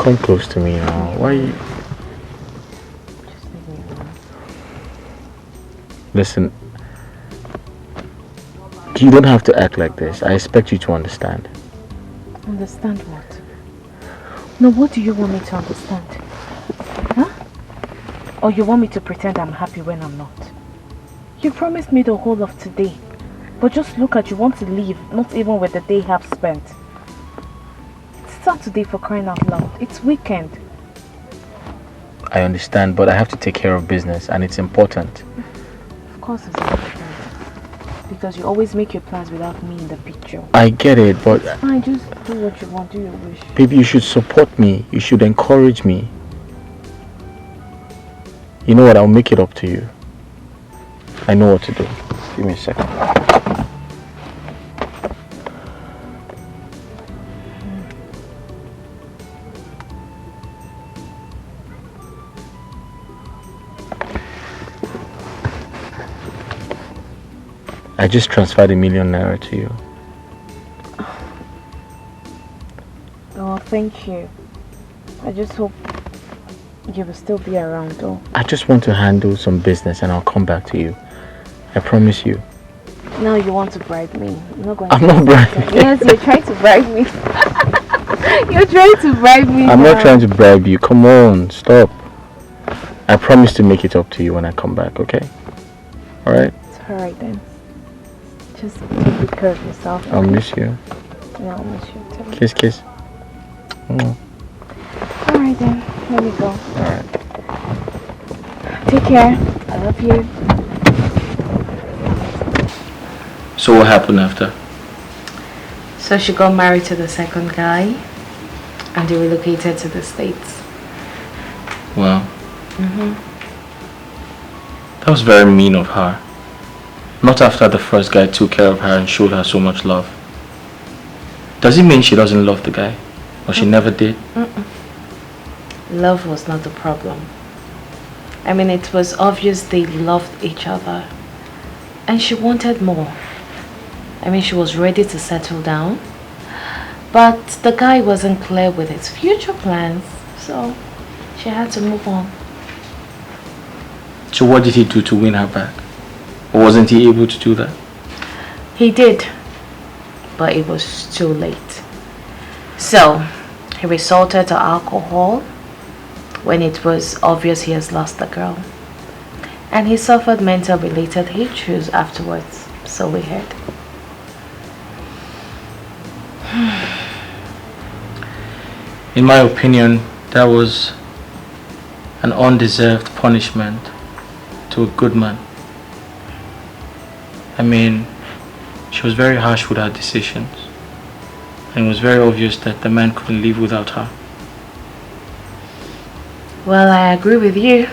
come close to me now. Why you... Just leave me alone. Listen, you don't have to act like this. I expect you to understand. Understand what? No, what do you want me to understand? Huh? Or you want me to pretend I'm happy when I'm not? You promised me the whole of today. But just look at you want to leave, not even with the day half spent. It's Saturday for crying out loud. It's weekend. I understand, but I have to take care of business and it's important. Of course it's important. Because you always make your plans without me in the picture. I get it, but... It's fine, just do what you want, do your wish. Baby, you should support me. You should encourage me. You know what? I'll make it up to you. I know what to do. Give me a second. I just transferred ₦1 million to you. Oh, thank you. I just hope you will still be around though. I just want to handle some business and I'll come back to you. I promise you. Now you want to bribe me. I'm not bribing you. Yes, you're trying to bribe me. You're trying to bribe me. I'm not trying to bribe you. Come on, stop. I promise to make it up to you when I come back, okay? Alright? It's alright then. Just take good care of yourself. I'll miss you. Yeah, I'll miss you too. Kiss, kiss. Alright then, let me go. Alright. Take care. I love you. So what happened after? So she got married to the second guy and they relocated to the States. Wow. That was very mean of her. Not after the first guy took care of her and showed her so much love. Does it mean she doesn't love the guy? Or she never did? Love was not the problem. I mean, it was obvious they loved each other. And she wanted more. I mean, she was ready to settle down. But the guy wasn't clear with his future plans. So she had to move on. So what did he do to win her back? Or wasn't he able to do that? He did. But it was too late. So he resorted to alcohol when it was obvious he has lost the girl. And he suffered mental related issues afterwards, so we heard. In my opinion, that was an undeserved punishment to a good man. I mean, she was very harsh with her decisions. And it was very obvious that the man couldn't live without her. Well, I agree with you.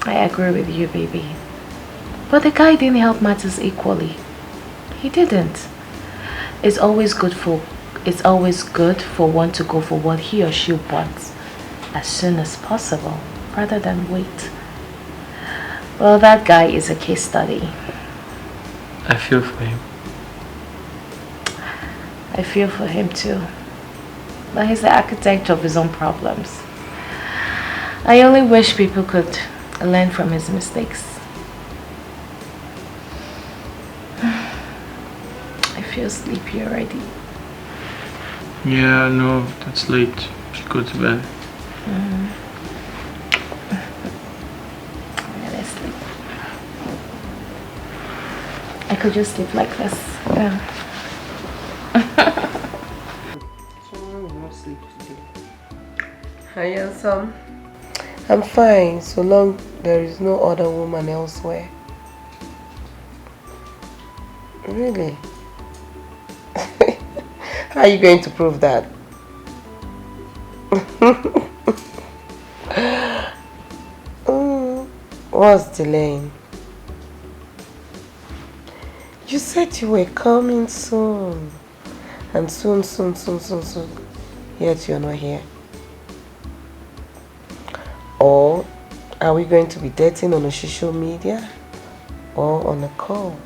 I agree with you, baby. But the guy didn't help matters equally. He didn't. It's always good for one to go for what he or she wants as soon as possible, rather than wait. Well, that guy is a case study. I feel for him. I feel for him too. But he's the architect of his own problems. I only wish people could learn from his mistakes. I feel sleepy already. Yeah, no, that's late. Should go to bed. Yeah, let's sleep. I could just sleep like this. Yeah. Hi, handsome. I'm fine, so long there is no other woman elsewhere. Really? How are you going to prove that? What's delaying? You said you were coming soon. And soon. Yet you're not here. Or are we going to be dating on a social media or on a call?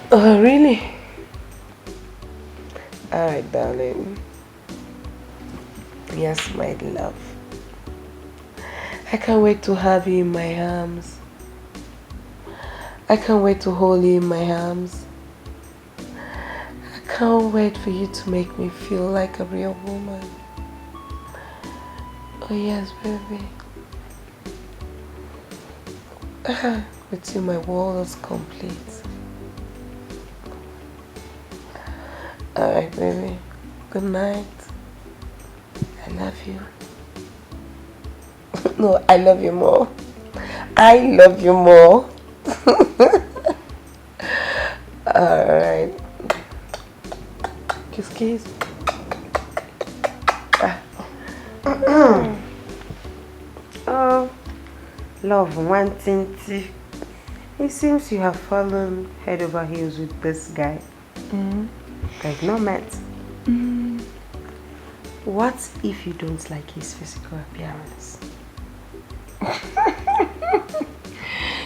Oh, really? my darling. Yes, my love. I can't wait to have you in my arms. I can't wait to hold you in my arms. I can't wait for you to make me feel like a real woman. Oh yes, baby. With you, my world is complete. Alright, baby. Good night. I love you. No, I love you more. I love you more. Alright. Kiss, kiss. Oh, love, one thing. It seems you have fallen head over heels with this guy. Like no met. What if you don't like his physical appearance?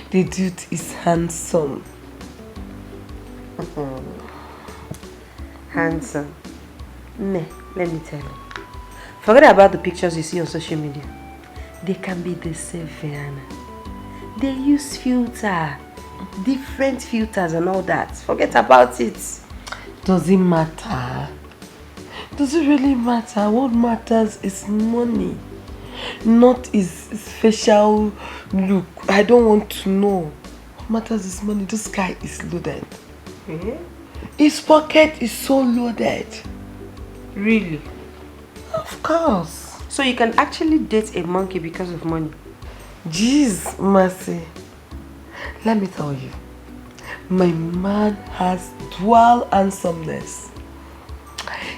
The dude is handsome. Handsome. Nah, let me tell you. Forget about the pictures you see on social media. They can be deceiving. They use filter, different filters and all that. Forget about it. Does it matter? Does it really matter? What matters is money, not his facial look. I don't want to know. What matters is money. This guy is loaded. His pocket is so loaded. Really? Of course. So you can actually date a monkey because of money? Jeez, Mercy. Let me tell you. My man has dual handsomeness.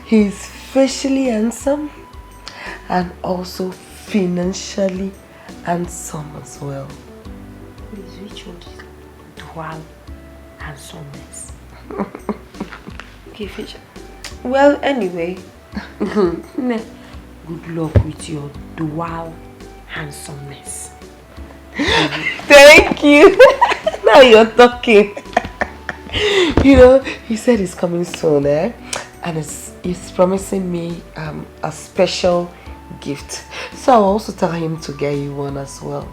He's facially handsome and also financially handsome as well. Please, which one is dual handsomeness? Okay, Fisher. Well, anyway, good luck with your dual handsomeness. Thank you. Now you're talking. You know, he said he's coming soon, and he's promising me a special gift. So I'll also tell him to get you one as well.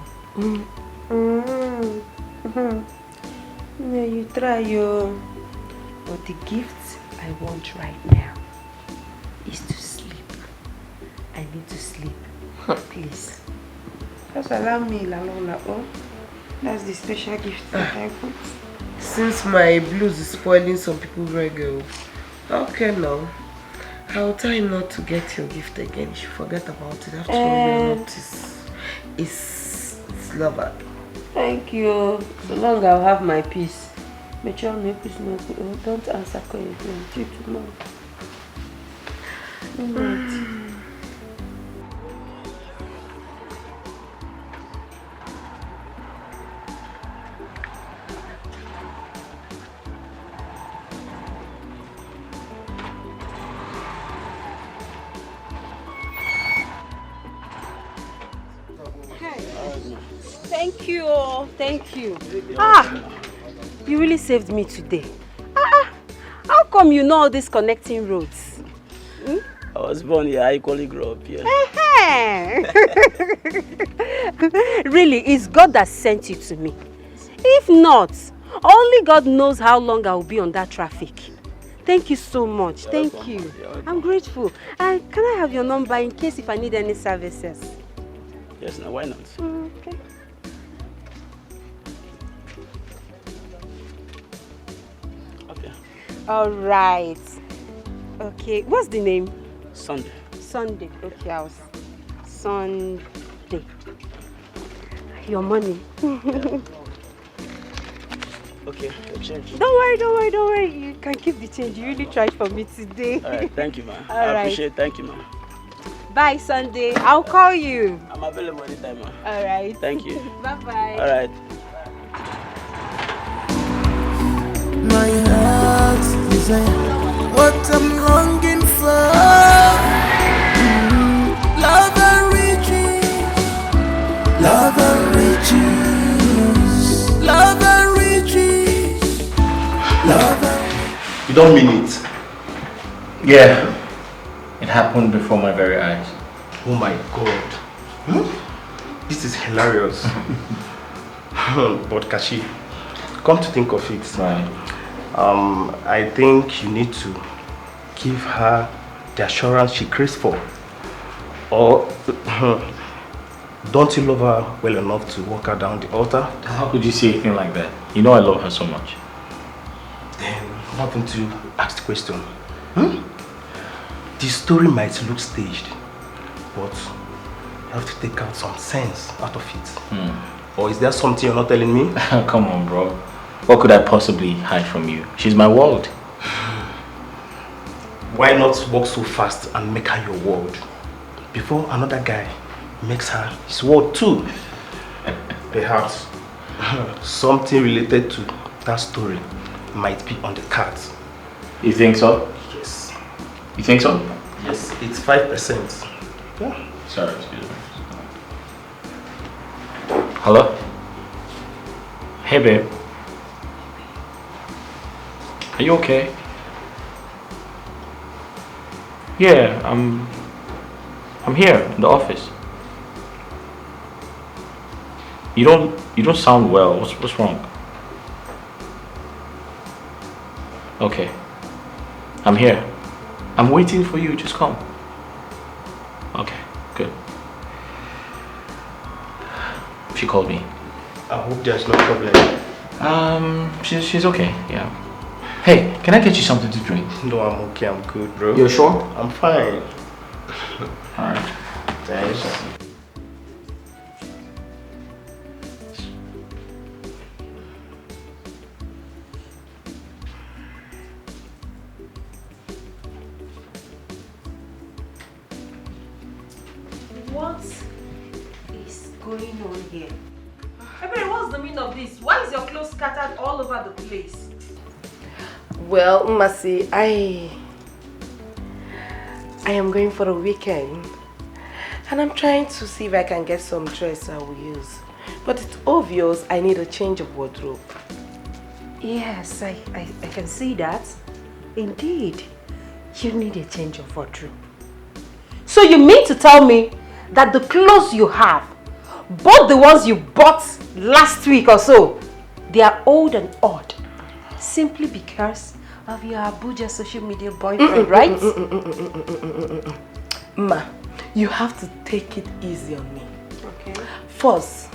Yeah, you try your. But the gift I want right now is to sleep. I need to sleep. Please. Just allow me, Lalola. Oh, that's the special gift that I want. Since my blues is spoiling some people's reggae. Okay, now. I'll tell him not to get your gift again. You should forget about it. After all, you're not his lover. Thank you. So long I'll have my peace. But don't answer calling until tomorrow. Thank you, thank you. You really saved me today. How come you know all these connecting roads? I was born here, I equally grew up here. Really, it's God that sent you to me. If not, only God knows how long I will be on that traffic. Thank you so much. Thank you. I'm grateful. Can I have your number in case if I need any services? Yes, now why not? Okay. Okay. All right. Okay. What's the name? Sunday. Sunday. Okay, I was Sunday. Your money. Okay, your change. Don't worry. You can keep the change. You really tried for me today. All right, thank you, man. I appreciate it. Thank you, man. Bye, Sunday. I'll call you. I'm available anytime, man. All right. Thank you. Bye-bye. All right. My heart desire what I'm longing for. Love and riches, love and riches, love and riches, love and... You don't mean it. Yeah. It happened before my very eyes. Oh my God. This is hilarious. But Kashi, come to think of it, Right. I think you need to give her the assurance she craves for. Or don't you love her well enough to walk her down the altar? How could you say anything like that? You know I love her so much. Then why don't you ask the question? The story might look staged, but you have to take out some sense out of it. Or is there something you're not telling me? Come on, bro. What could I possibly hide from you? She's my world. Why not walk so fast and make her your world before another guy makes her his world too? Perhaps something related to that story might be on the cards. You think so? Yes. You think so? Yes, it's 5%. Yeah. Sorry, excuse me. Hello? Hey, babe. Are you okay? Yeah, I'm here in the office. You don't sound well. What's wrong? Okay. I'm here. I'm waiting for you. Just come. Okay, good. She called me. I hope there's no problem. She's okay. Yeah. Hey, can I get you something to drink? No, I'm okay. I'm good, bro. You're sure? I'm fine. All right. Thanks. What is going on here? Ebere, what's the meaning of this? Why is your clothes scattered all over the place? Well, Masi, I am going for a weekend and I'm trying to see if I can get some dress I will use. But it's obvious I need a change of wardrobe. Yes, I can see that. Indeed, you need a change of wardrobe. So you mean to tell me that the clothes you have, both the ones you bought last week or so, they are old and odd simply because of your Abuja social media boyfriend, right? Ma, you have to take it easy on me. Okay. First,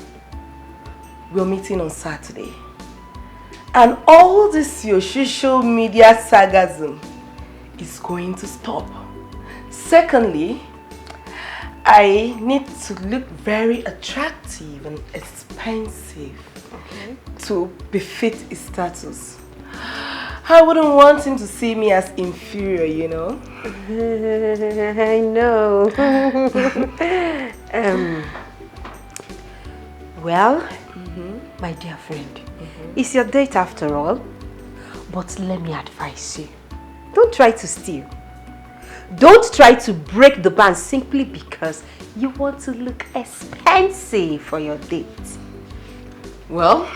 we're meeting on Saturday. And all this your social media sarcasm is going to stop. Secondly, I need to look very attractive and expensive to befit his status. I wouldn't want him to see me as inferior, you know? I know. Well, my dear friend, it's your date after all. But let me advise you. Don't try to steal. Don't try to break the ban simply because you want to look expensive for your date. Well,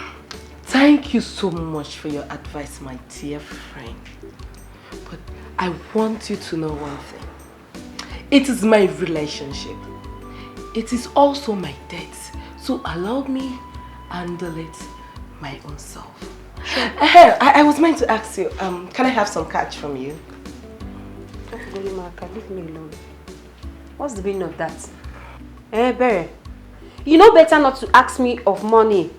thank you so much for your advice, my dear friend. But I want you to know one thing. It is my relationship. It is also my date. So allow me handle it my own self. Sure. I was meant to ask you, can I have some cash from you? Leave me alone. What's the meaning of that? Eh, Bere, you know better not to ask me of money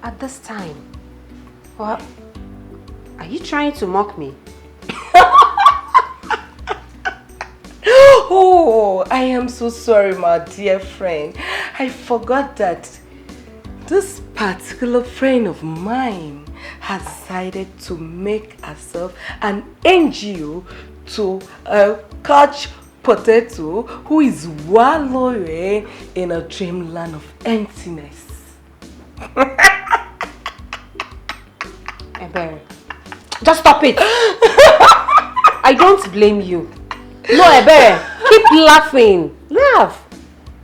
at this time. What? Are you trying to mock me? Oh, I am so sorry, my dear friend. I forgot that this particular friend of mine has decided to make herself an NGO to catch potato who is wallowing in a dreamland of emptiness. Ebere, just stop it. I don't blame you. No, Ebere, keep laughing. Laugh.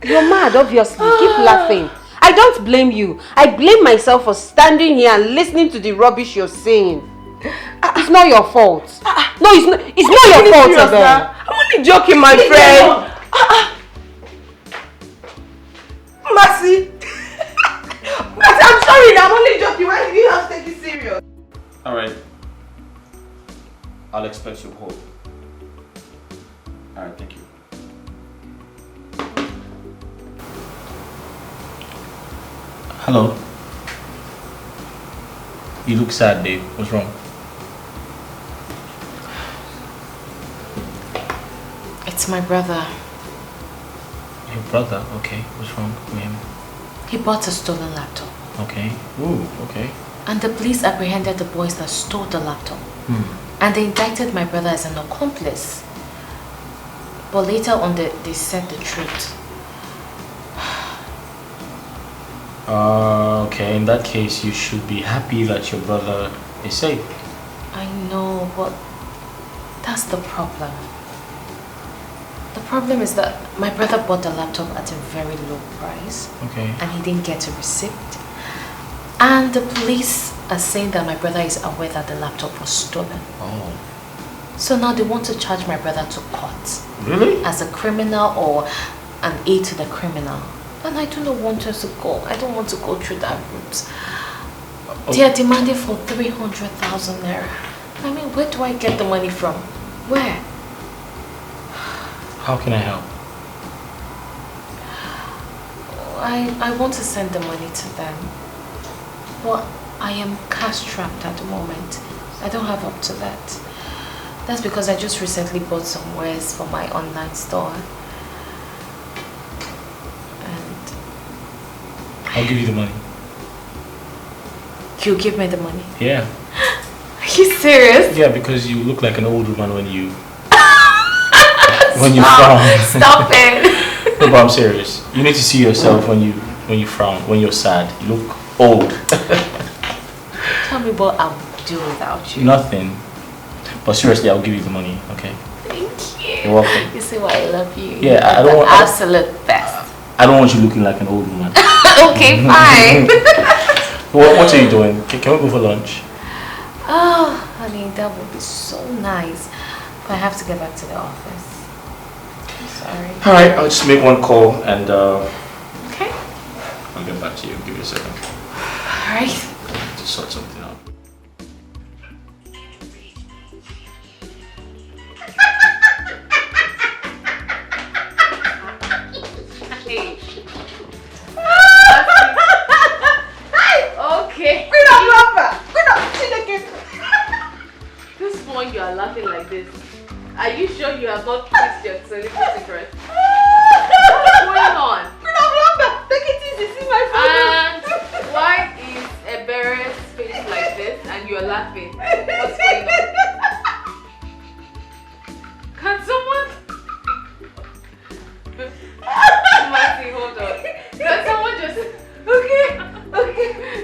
You're mad, obviously. Keep laughing. I don't blame you. I blame myself for standing here and listening to the rubbish you're saying. It's not your fault. No, it's not your fault, Abel. I'm only joking, my friend. Mercy. Mercy, I'm sorry, I'm only joking. Why did you have to take it serious? Alright. I'll expect your call. Alright, thank you. Hello. You look sad, babe. What's wrong? It's my brother. Your brother? Okay. What's wrong with him? He bought a stolen laptop. Okay. Ooh, okay. And the police apprehended the boys that stole the laptop. And they indicted my brother as an accomplice. But later on, they said the truth. Okay. In that case, you should be happy that your brother is safe. I know, but that's the problem. The problem is that my brother bought the laptop at a very low price. Okay. And he didn't get a receipt. And the police are saying that my brother is aware that the laptop was stolen. Oh. So now they want to charge my brother to court. Really? As a criminal or an aid to the criminal. And I do not want us to go. I don't want to go through that route. Okay. They are demanding for 300,000 naira. I mean, where do I get the money from? Where? How can I help? I want to send the money to them. But I am cash trapped at the moment. I don't have up to that. That's because I just recently bought some wares for my online store. And I'll give you the money. you give me the money? Yeah. Are you serious? Yeah, because you look like an old woman when you frown. Stop it. No, but I'm serious. You need to see yourself when you frown, when you're sad. You look old. Tell me what I'll do without you. Nothing. But seriously, I'll give you the money, okay? Thank you. You're welcome. You see why I love you. Yeah, I don't You're want the absolute best. I don't want you looking like an old woman. Okay, fine. What are you doing? Can we go for lunch? Oh, honey, that would be so nice. But I have to get back to the office. I'm sorry. Alright, I'll just make one call and okay. I'll get back to you. Give you a second. Alright. Just sort something out. Okay. This one you are laughing like this. Are you sure you have not kissed your secret? What's going on? Take it easy, see my And why is Ebere's face like this and you're laughing? What's going on? Can someone... Marcy, hold on. Can someone just... Okay.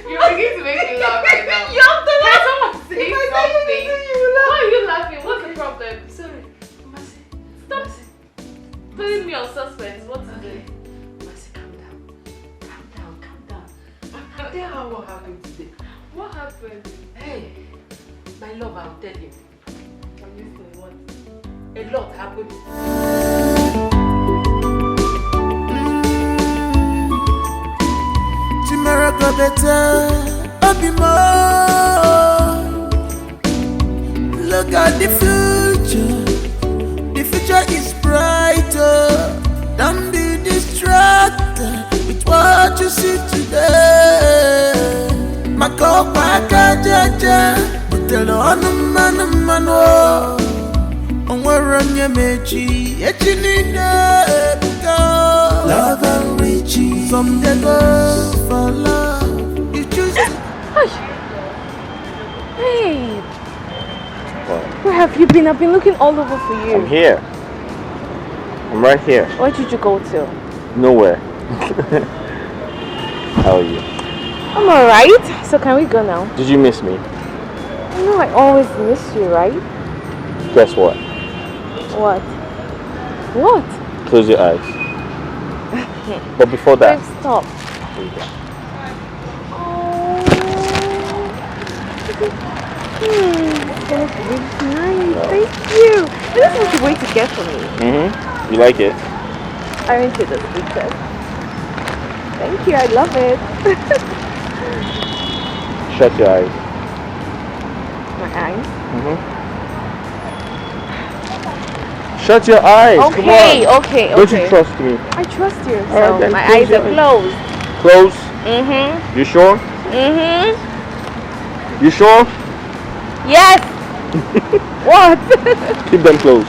You're beginning to make me laugh right now. You have to laugh. Can someone say something? Why are you laughing? What's the problem? Sorry. Mercy. Stop putting me on suspense. What's the... Mercy, calm down. Tell her what happened today. What happened? Hey, my love, I'll tell you. I'm listening. What? A lot happened. Tomorrow go better, I'll be more. Look at the future is brighter. Don't be distracted with what you see today. Makopa kajaja, utelo anumano. Onwaranya mechi, echinine buka. Love and riches, some they go for love. You choose. Hey! Where have you been? I've been looking all over for you. I'm here. I'm right here. Where did you go to? Nowhere. How are you? I'm alright. So can we go now? Did you miss me? You know I always miss you, right? Guess what? What? What? Close your eyes. But before that... Babe, stop. Here you go. It's gonna be really nice. Thank you. This is what you wait to get for me. Mm-hmm. You like it? Aren't you the sweetest? Thank you, I love it. Shut your eyes. My eyes? Mm-hmm. Shut your eyes. Okay, Come on. okay. Don't you trust me? I trust you. All right, So then my close eyes your are eyes. closed. Close. Mm-hmm. You sure? Mm-hmm. You sure? Yes. What? Keep them closed.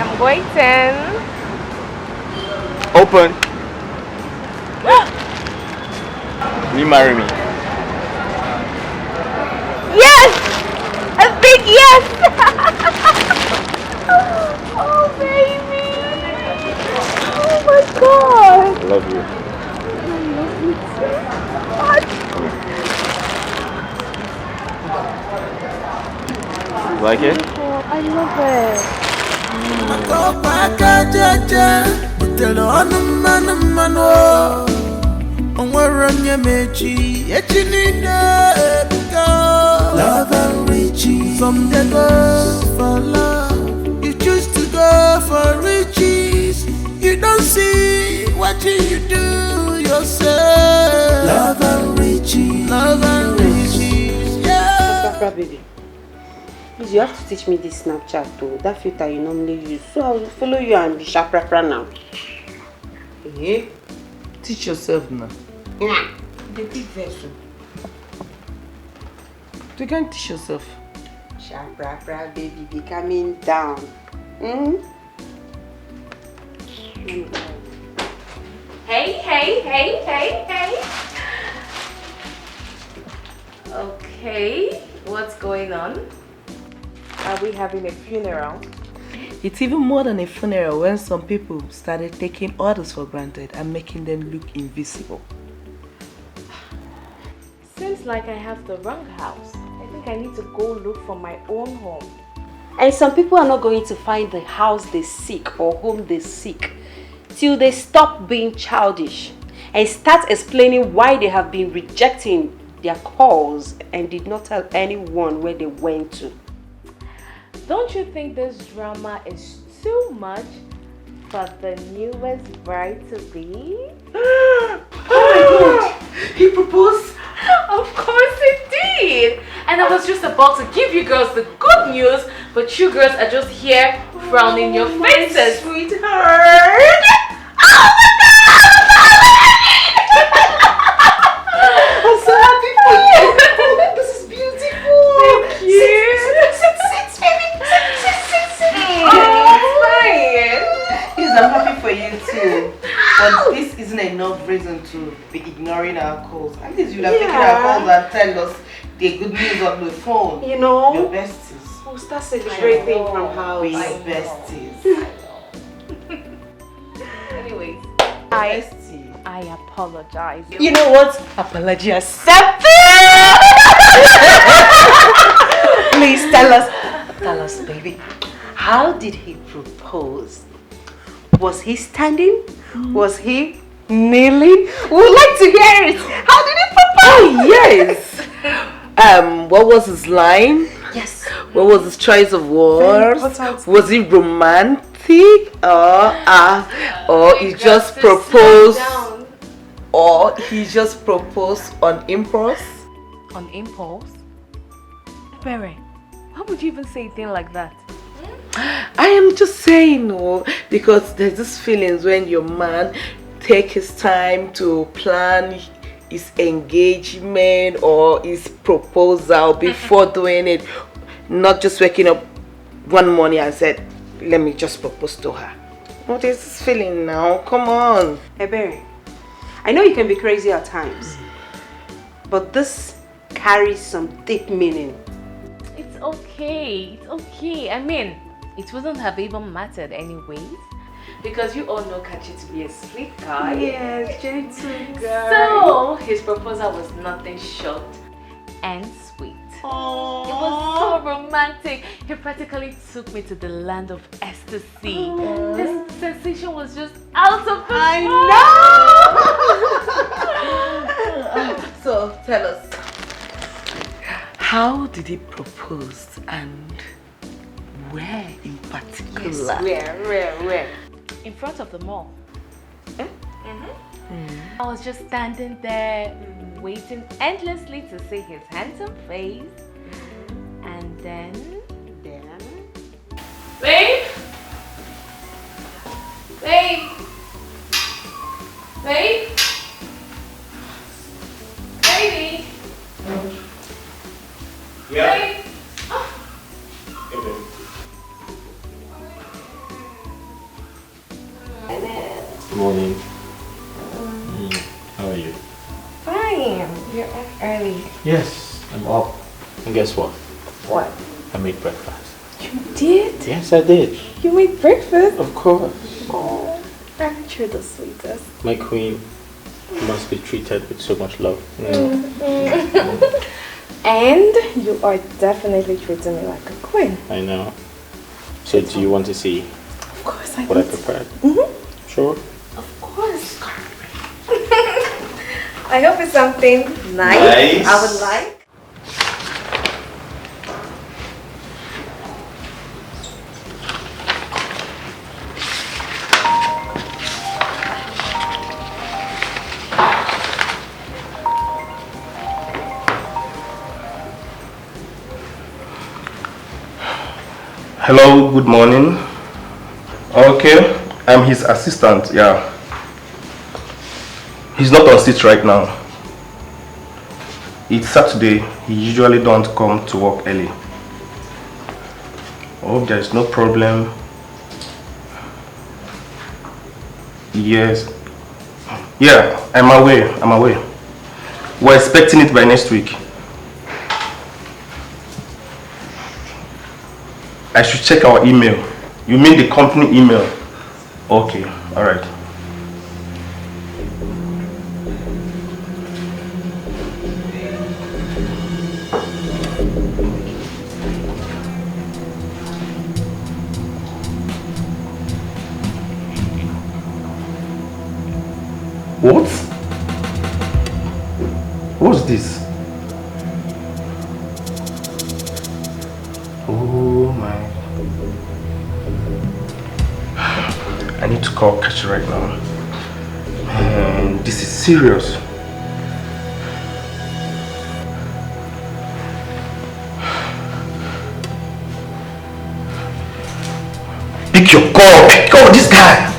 I'm waiting. Open. Will you marry me? Yes! A big yes! Oh, baby! Oh my god! I love you. I love you too. What? You like it? Oh, I love it. Love and riches. Some they go for love. You choose to go for riches. You don't see what you do yourself. Love and riches. Love and riches. Yeah. Papa, baby. Please, you have to teach me this Snapchat too. That filter you normally use. So I will follow you and be sharp now. Hey, teach yourself now. Yeah. The big vessel. You can teach yourself. Sharp, baby, be coming down. Hmm? Hey. Okay, what's going on? Are we having a funeral? It's even more than a funeral when some people started taking others for granted and making them look invisible. Seems like I have the wrong house. I think I need to go look for my own home. And some people are not going to find the house they seek or home they seek till they stop being childish and start explaining why they have been rejecting their calls and did not tell anyone where they went to. Don't you think this drama is too much for the newest bride to be? Oh my god! He proposed? Of course it did! And I was just about to give you girls the good news, but you girls are just here frowning your faces. Sweetheart! Oh my I'm so happy for you! This is beautiful! Thank you! Sit, baby! Sit. Oh, fine! Yes, I'm happy for you too. But this isn't enough reason to be ignoring our calls. At least you'd have taken our calls and tell us the good news on the phone. You know, Your besties. we'll start celebrating from house. We besties. Anyways, Bestie. I apologize. You know what? Apology accepted! Please tell us, baby. How did he propose? Was he standing? Was he kneeling? We would like to hear it. How did he propose? Oh, yes. What was his line? Yes. What was his choice of words? important. Was he romantic? Or he just proposed? Or he just proposed on impulse? On impulse? Berry, why would you even say a thing like that? I am just saying, no, because there's this feelings when your man take his time to plan his engagement or his proposal before doing it, not just waking up one morning and said, let me just propose to her. What is this feeling now? Come on. Ebere, I know you can be crazy at times, but this carries some deep meaning. It's okay. I mean, it wouldn't have even mattered anyways. Because you all know Kachi to be a sweet guy. Yes, gentle girl. So, his proposal was nothing short and sweet. Aww. It was so romantic. He practically took me to the land of ecstasy. This sensation was just out of this world. So tell us. How did he propose and where in particular? Yes, where? In front of the mall. I was just standing there waiting endlessly to see his handsome face. And then... Babe! Babe! Babe! Baby! Yeah. Babe! Hey, babe. Good morning. How are you? Fine. You're up early. Yes, I'm up. And guess what? What? I made breakfast. You did? Yes, I did. You made breakfast? Of course. Oh, aren't you the sweetest? My queen must be treated with so much love. And you are definitely treating me like a queen. I know. So do you want to see Of course I what I do. prepared? Mm-hmm. Sure. Of course. I hope it's something nice. I would like. Hello, good morning. Okay, I'm his assistant, yeah. He's not on seat right now. It's Saturday, he usually don't come to work early. I hope there is no problem. Yes. Yeah, I'm away. We're expecting it by next week. I should check our email. You mean the company email? Okay, alright. What? What's this? Oh my. I need to call Kachi right now. Man, this is serious. Pick your call! Pick your call, this guy!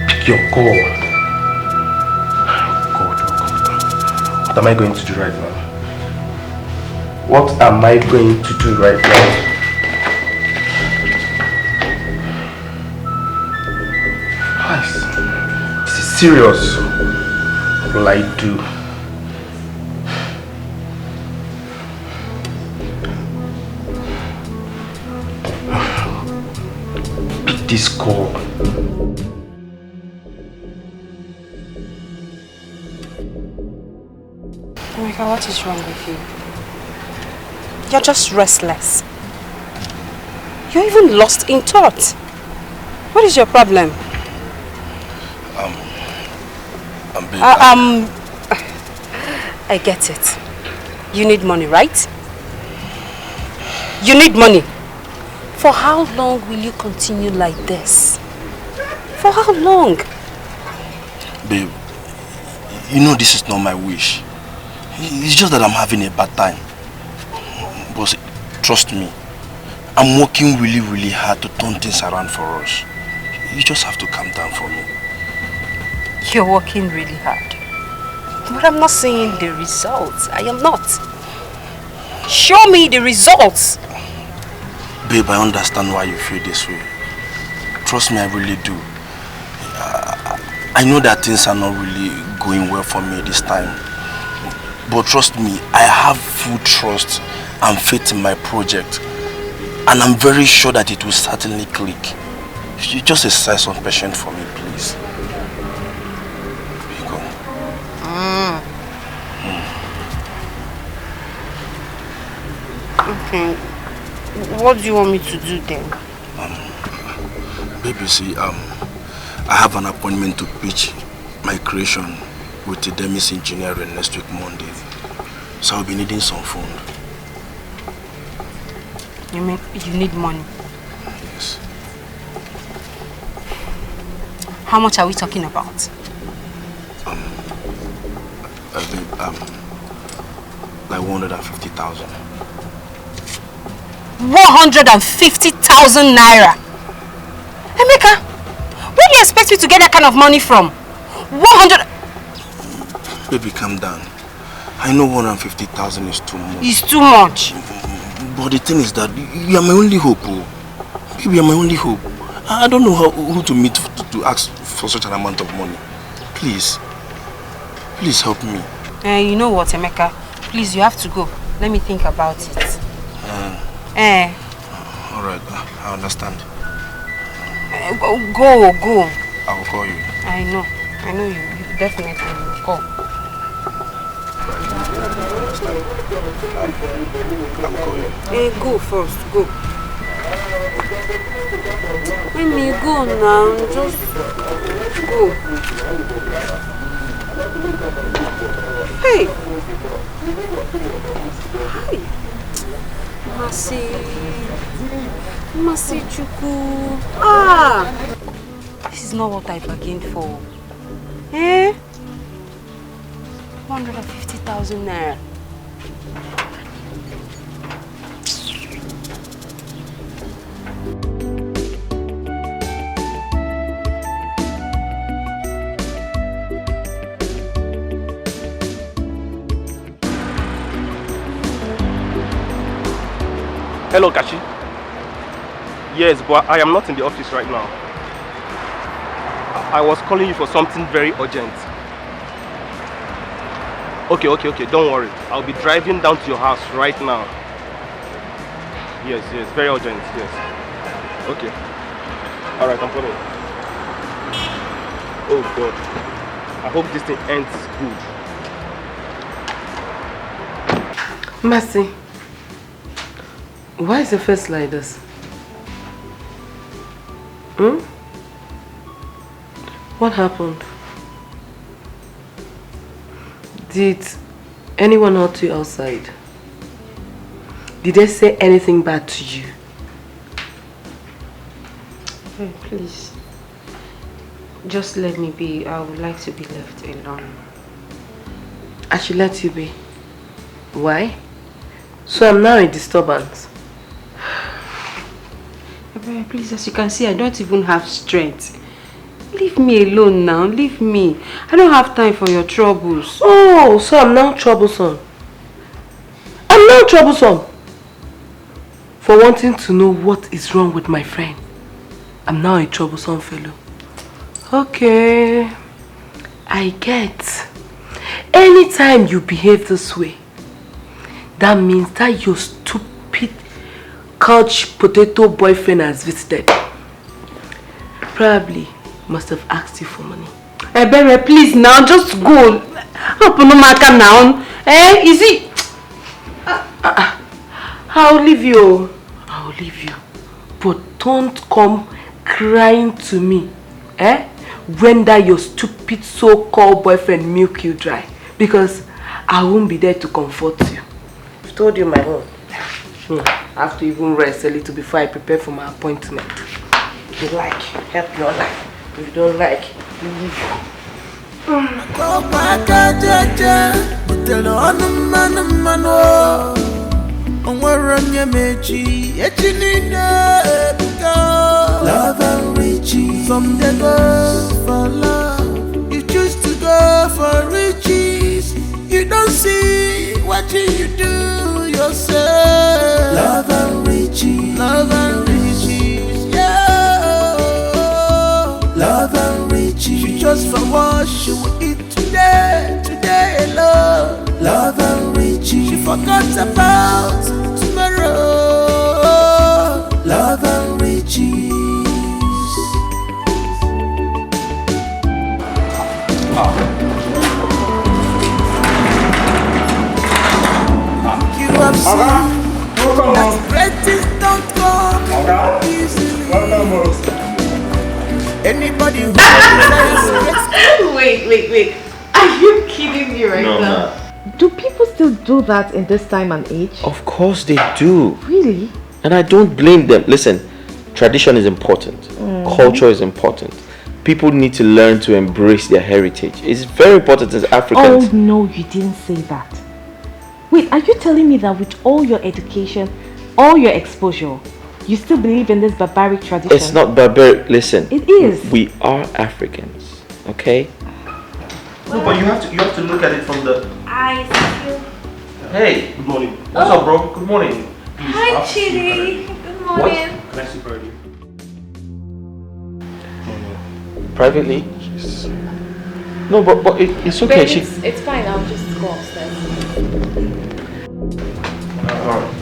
Pick your call. What am I going to do right now? What am I going to do right now? This is serious. What will I do? Pick this call. Emeka, what is wrong with you? You're just restless. You're even lost in thought. What is your problem? I get it. You need money, right? You need money. For how long will you continue like this? For how long? Babe, you know this is not my wish. It's just that I'm having a bad time. But trust me, I'm working really, really hard to turn things around for us. You just have to calm down for me. You're working really hard. But I'm not seeing the results. I am not. Show me the results. Babe, I understand why you feel this way. Trust me, I really do. I know that things are not really going well for me this time. But trust me, I have full trust and faith in my project. And I'm very sure that it will certainly click. You just exercise some patience for me, please. Biko. Okay. What do you want me to do then? Baby, see, I have an appointment to pitch my creation with the Demis Engineering next week Monday. So I'll be needing some fund. You mean you need money? Yes. How much are we talking about? Like 150,000. 150,000 naira. Emeka, where do you expect me to get that kind of money from? 100. Baby, calm down. I know 150,000 is too much. It's too much. But the thing is that you are my only hope. Baby, you are my only hope. I don't know who to meet to ask for such an amount of money. Please. Please help me. You know what, Emeka? Please, you have to go. Let me think about it. Alright, I understand. Go. I will call you. I know you definitely will call. I will call you. Go first, go. Let me go now, just go. Hey! Hi! Masi Chuku. This is not what I bargained for. 150,000 naira. Hello, Kashi. Yes, but I am not in the office right now. I was calling you for something very urgent. Okay, don't worry. I'll be driving down to your house right now. Yes, very urgent, yes. Okay. Alright, I'm coming. Oh God. I hope this thing ends good. Mercy. Why is your face like this? What happened? Did anyone hurt you outside? Did they say anything bad to you? Hey, please. Just let me be. I would like to be left alone. I should let you be. Why? So I'm now a disturbance. Please, as you can see, I don't even have strength. Leave me alone now. Leave me. I don't have time for your troubles. Oh, so I'm now troublesome. I'm now troublesome. For wanting to know what is wrong with my friend. I'm now a troublesome fellow. Okay. I get. Anytime you behave this way, that means that your stupid couch potato boyfriend has visited. Probably must have asked you for money. Ebere, please now, just go. Open the market now. Is it? I'll leave you. I'll leave you. But don't come crying to me. When that your stupid so-called boyfriend milk you dry. Because I won't be there to comfort you. I've told you my own. I have to even rest a little before I prepare for my appointment. If you like, help your life. If you don't like, leave. Love and riches. From the go for love, you choose to go for riches. You don't see what you do yourself. Love and riches. Love and riches. Yeah. Love and riches. She just for what she will eat today alone. Love and riches. She forgot about tomorrow. Love and riches. You have seen that great things don't come easily. Anybody who desires Wait. Are you kidding me right No, now? nah. Do people still do that in this time and age? Of course they do. Really? And I don't blame them. Listen, tradition is important. Culture is important. People need to learn to embrace their heritage. It's very important as Africans. Oh no, you didn't say that. Wait, are you telling me that with all your education, all your exposure, you still believe in this barbaric tradition? It's not barbaric. Listen. It is. We are Africans. Okay? No, but you have to look at it from the... I still... Hey, good morning. What's up, bro? Good morning. Hi, Chidi. Good morning. What? Can I see privately? Privately? No, but it's okay. Babe, it's fine. I'll just go upstairs. Alright.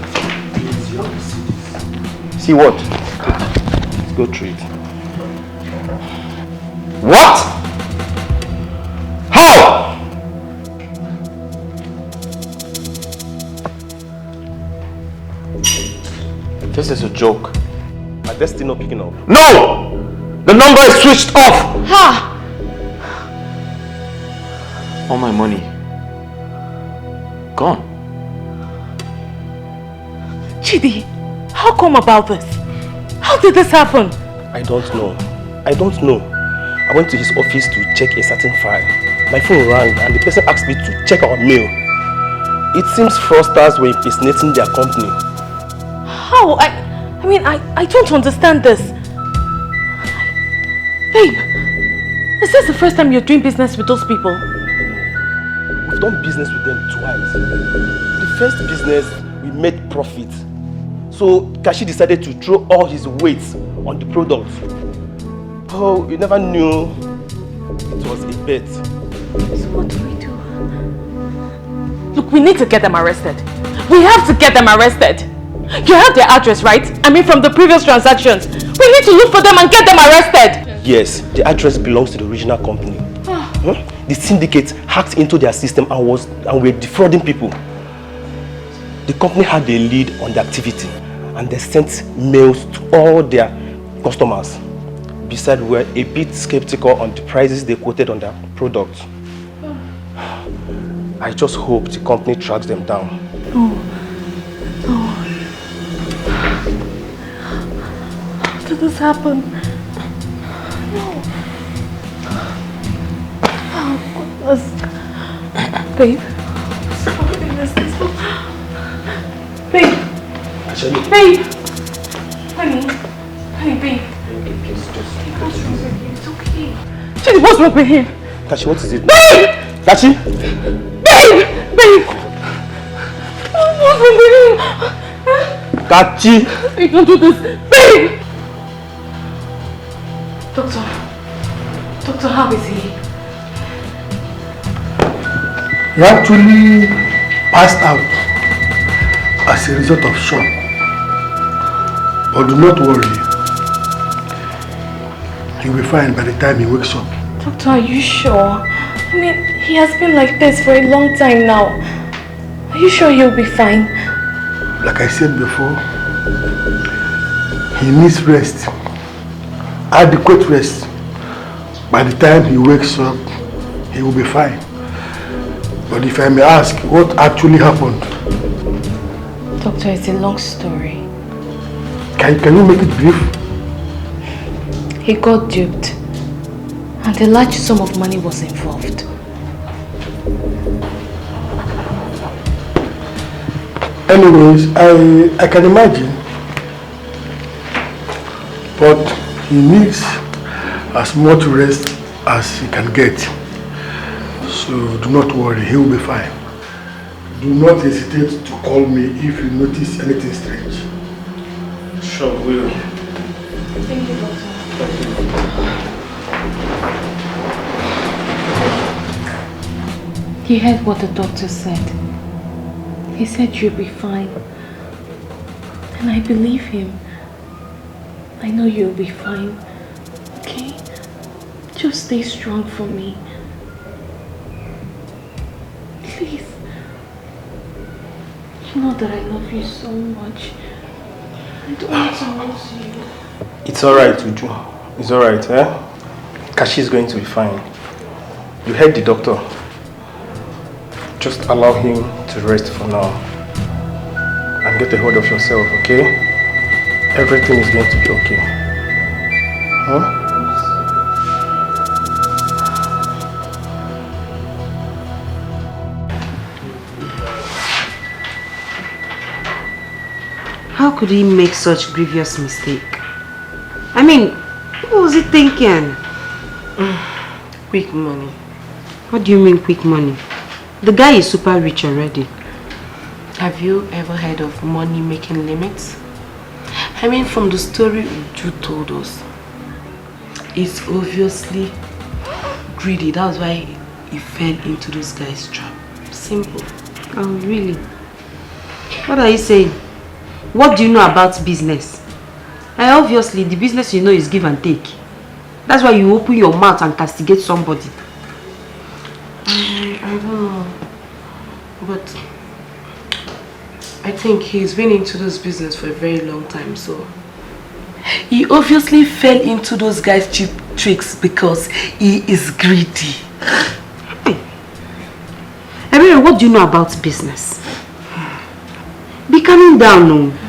See what? Let's go through it. What? How? This is a joke. My destiny not picking up. No! The number is switched off! Ha! All my money gone. Chidi, how come about this? How did this happen? I don't know. I went to his office to check a certain file. My phone rang and the person asked me to check our mail. It seems fraudsters were impersonating their company. How? I mean, I don't understand this. Babe, is this the first time you're doing business with those people? We've done business with them twice. The first business, we made profit. So Kashi decided to throw all his weight on the product. Oh, you never knew it was a bet. So what do we do? Look, we need to get them arrested. We have to get them arrested. You have their address, right? I mean, from the previous transactions. We need to look for them and get them arrested. Yes, the address belongs to the original company. The syndicate hacked into their system and were defrauding people. The company had a lead on the activity and they sent mails to all their customers. Besides, we were a bit skeptical on the prices they quoted on their product. I just hope the company tracks them down. How did this happen? No. Oh, goodness. Babe. Oh, goodness. Babe. Babe. Honey, babe. What's wrong with you? It's okay. Chidi, what's wrong with him? Kashi, what is it? Babe! Kashi? Babe! What's wrong with him? Kachi! Babe, don't do this. Babe! Doctor, how is he? He actually passed out as a result of shock. But do not worry. He'll be fine by the time he wakes up. Doctor, are you sure? I mean, he has been like this for a long time now. Are you sure he'll be fine? Like I said before, he needs rest. Adequate rest. By the time he wakes up, he will be fine. But if I may ask, what actually happened? Doctor, it's a long story. Can you make it brief? He got duped, and a large sum of money was involved. Anyways, I can imagine, but he needs as much rest as he can get. So do not worry, he will be fine. Do not hesitate to call me if you notice anything strange. Sure will. Thank you, Doctor. You heard what the doctor said. He said you'll be fine. And I believe him. I know you'll be fine. Okay? Just stay strong for me. Please. You know that I love you so much. I don't want to lose you. It's alright, Uju. It's alright, eh? Kashi is going to be fine. You heard the doctor. Just allow him to rest for now. And get a hold of yourself, okay? Everything is going to be okay. Huh? How could he make such grievous mistake? I mean, what was he thinking? Quick money. What do you mean quick money? The guy is super rich already. Have you ever heard of money making limits? I mean, from the story Uju told us, it's obviously greedy. That's why he fell into this guy's trap. Simple. Oh, really? What are you saying? What do you know about business? Obviously, the business you know is give and take. That's why you open your mouth and castigate somebody. I don't know. But I think he's been into this business for a very long time, so he obviously fell into those guys' cheap tricks because he is greedy. Hey. Everyone, what do you know about business? Be calming down now.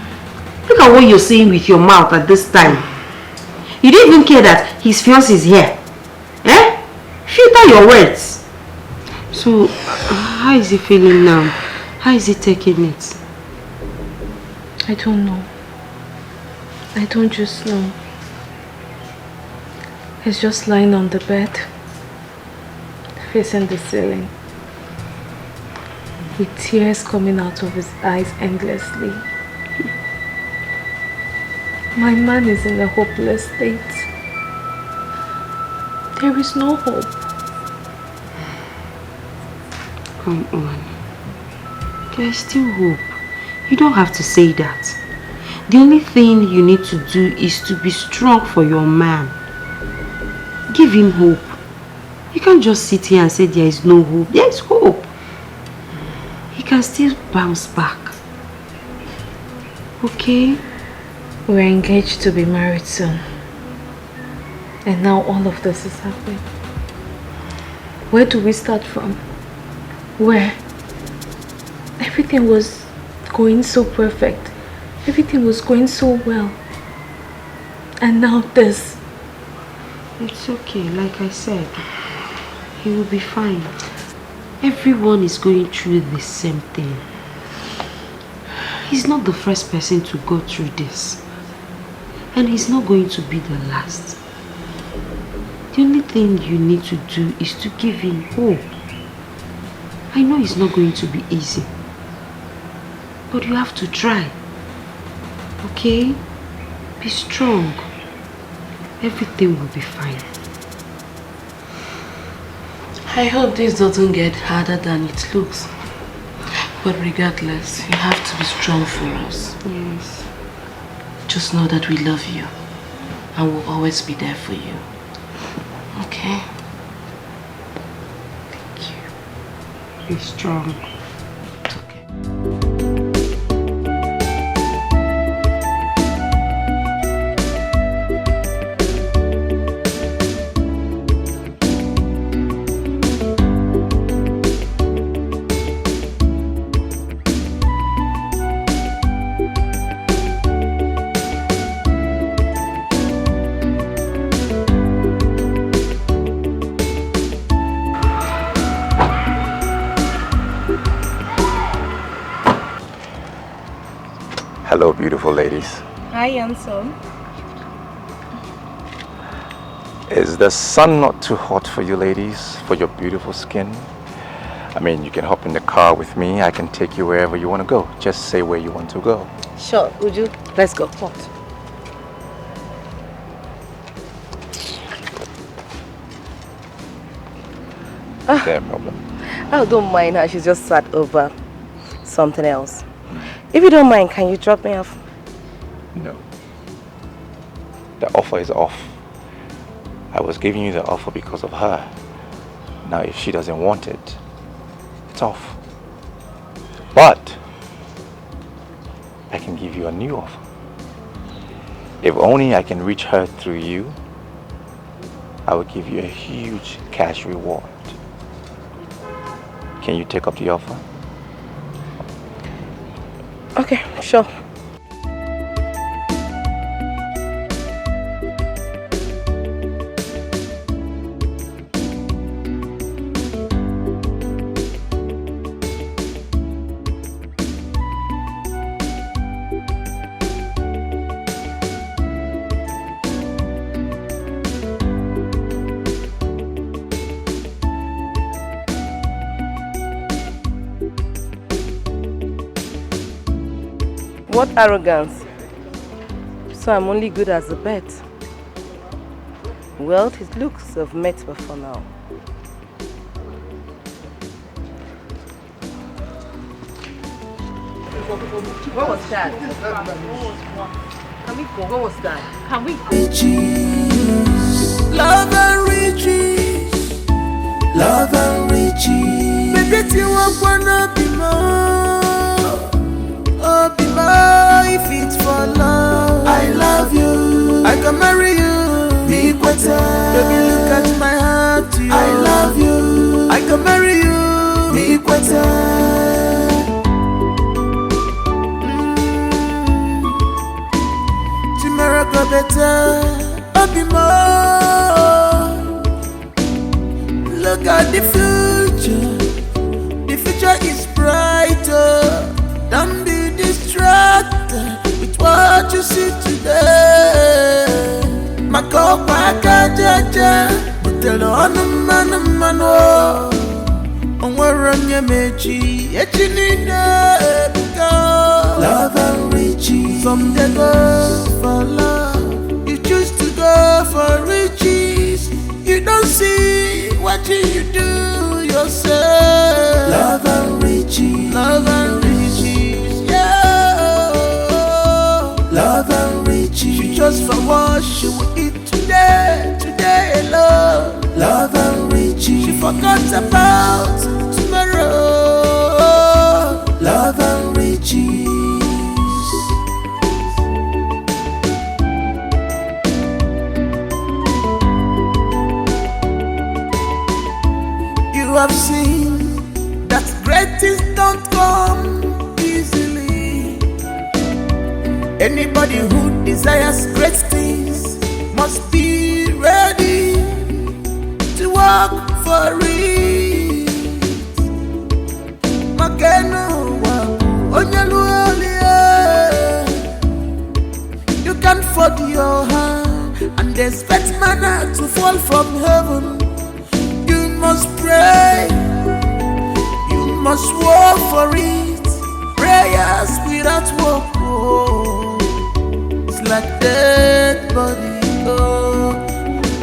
Look at what you're saying with your mouth at this time. You don't even care that his fiancé is here. Eh? Filter your words. So, how is he feeling now? How is he taking it? I don't know. I don't just know. He's just lying on the bed, facing the ceiling, with tears coming out of his eyes endlessly. My man is in a hopeless state. There is no hope. Come on. There is still hope. You don't have to say that. The only thing you need to do is to be strong for your man. Give him hope. You can't just sit here and say there is no hope. There is hope. He can still bounce back. Okay? We're engaged to be married soon. And now all of this is happening. Where do we start from? Where? Everything was going so perfect. Everything was going so well. And now this. It's okay, like I said. He will be fine. Everyone is going through the same thing. He's not the first person to go through this. And he's not going to be the last. The only thing you need to do is to give him hope. I know it's not going to be easy. But you have to try. Okay? Be strong. Everything will be fine. I hope this doesn't get harder than it looks. But regardless, you have to be strong for us. Yes. Just know that we love you and we'll always be there for you. Okay? Thank you. Be strong. It's okay. Hello, beautiful ladies. Hi, handsome. Is the sun not too hot for you ladies, for your beautiful skin? I mean, you can hop in the car with me. I can take you wherever you want to go. Just say where you want to go. Sure, Uju. Let's go. What? No problem. I don't mind her. She's just sat over something else. If you don't mind, can you drop me off? No. The offer is off. I was giving you the offer because of her. Now, if she doesn't want it, it's off. But I can give you a new offer. If only I can reach her through you, I will give you a huge cash reward. Can you take up the offer? Okay, sure. What arrogance. So I'm only good as a bet. Well, it looks I've met before now. What was that? Can we go? What was that? Can we go? Love and riches, love and riches. Baby, you want wanna be more, oh be more. If it's for love, I love you. I can marry you, be better. Baby, look at my heart, to you. I love you. I can marry you, be better. Tomorrow go better, I'll be more. Look at the future is brighter. Don't be distracted with what you see today. Mako paka jaja, utelo anumano. Onwaranya mechi, echinina ebuka. Love and riches, some they go for love. You choose to go for riches. You don't see what you do yourself. Love and riches, love and riches, yeah. Love and riches. She just for what she will eat today, today alone. Love and riches. She forgot about tomorrow. Love and riches. You have seen that great things don't come easily. Anybody who desires great things must be ready to work for it. Makeno waku onyalualie. You can't fold your hand and expect manna to fall from heaven. You must pray, you must work for it. Prayers without work, oh, it's like dead body, oh.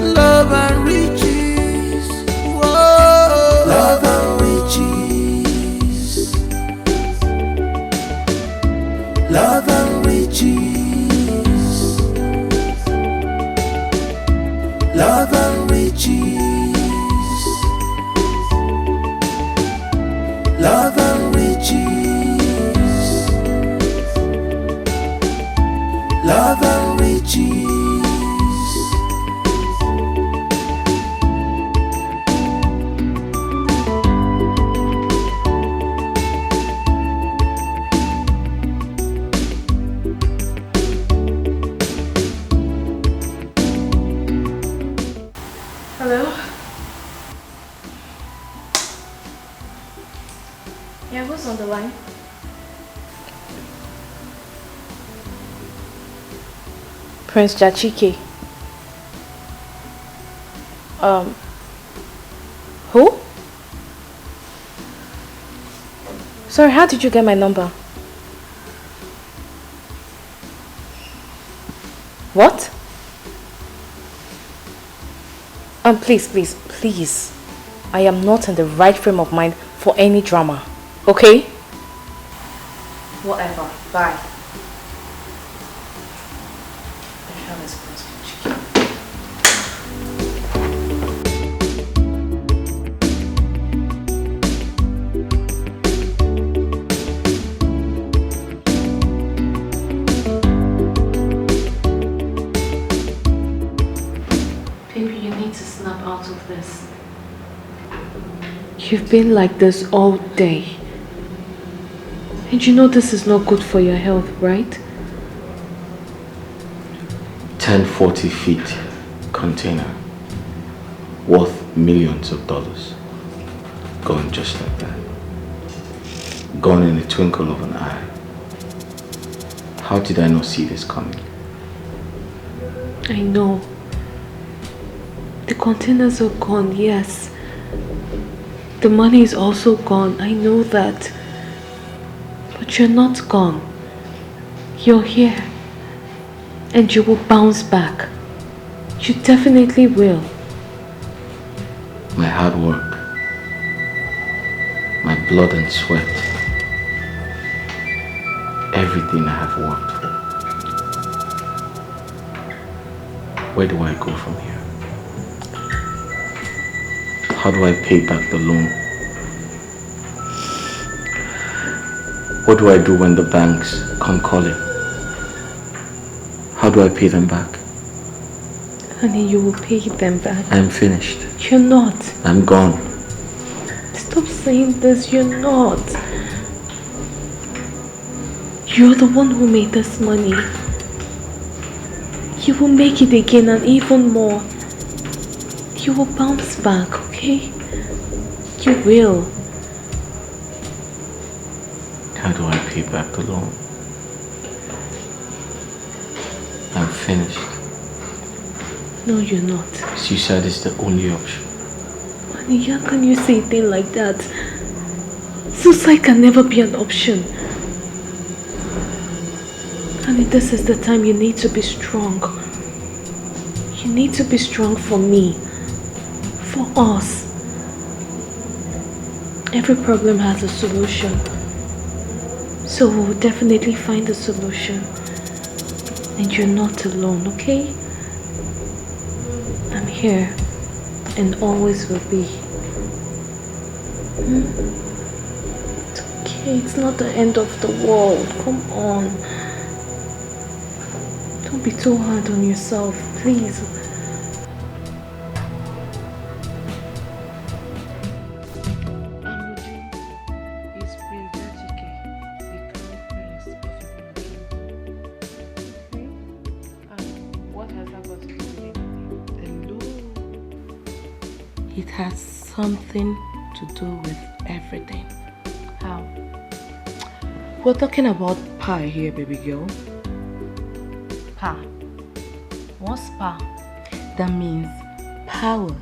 Love and riches, whoa. Love and riches, love and riches, love and riches. Love and riches, love and riches, Hello? Yeah, who's on the line? Prince Jachike. Who? Sorry, how did you get my number? What? Please. I am not in the right frame of mind for any drama. Okay? Whatever. Bye. Baby, you need to snap out of this. You've been like this all day. And you know this is not good for your health, right? 1040 feet container worth millions of dollars. Gone just like that. Gone in the twinkle of an eye. How did I not see this coming? I know. The containers are gone, yes. The money is also gone, I know that. But you're not gone. You're here. And you will bounce back. You definitely will. My hard work, my blood and sweat, everything I have worked for. Where do I go from here? How do I pay back the loan? What do I do when the banks come calling? How do I pay them back? Honey, you will pay them back. I'm finished. You're not. I'm gone. Stop saying this, you're not. You're the one who made this money. You will make it again and even more. You will bounce back, okay? You will. How do I pay back the loan? I'm finished. No, you're not. Suicide is the only option. Honey, how can you say a thing like that? Suicide can never be an option. Honey, this is the time you need to be strong. You need to be strong for me. For us. Every problem has a solution. So we'll definitely find a solution. And you're not alone, okay? I'm here. And always will be. It's okay, it's not the end of the world. Come on. Don't be too hard on yourself, please. It has something to do with everything. How? We're talking about pie here, baby girl. Pa. What's pa? That means power,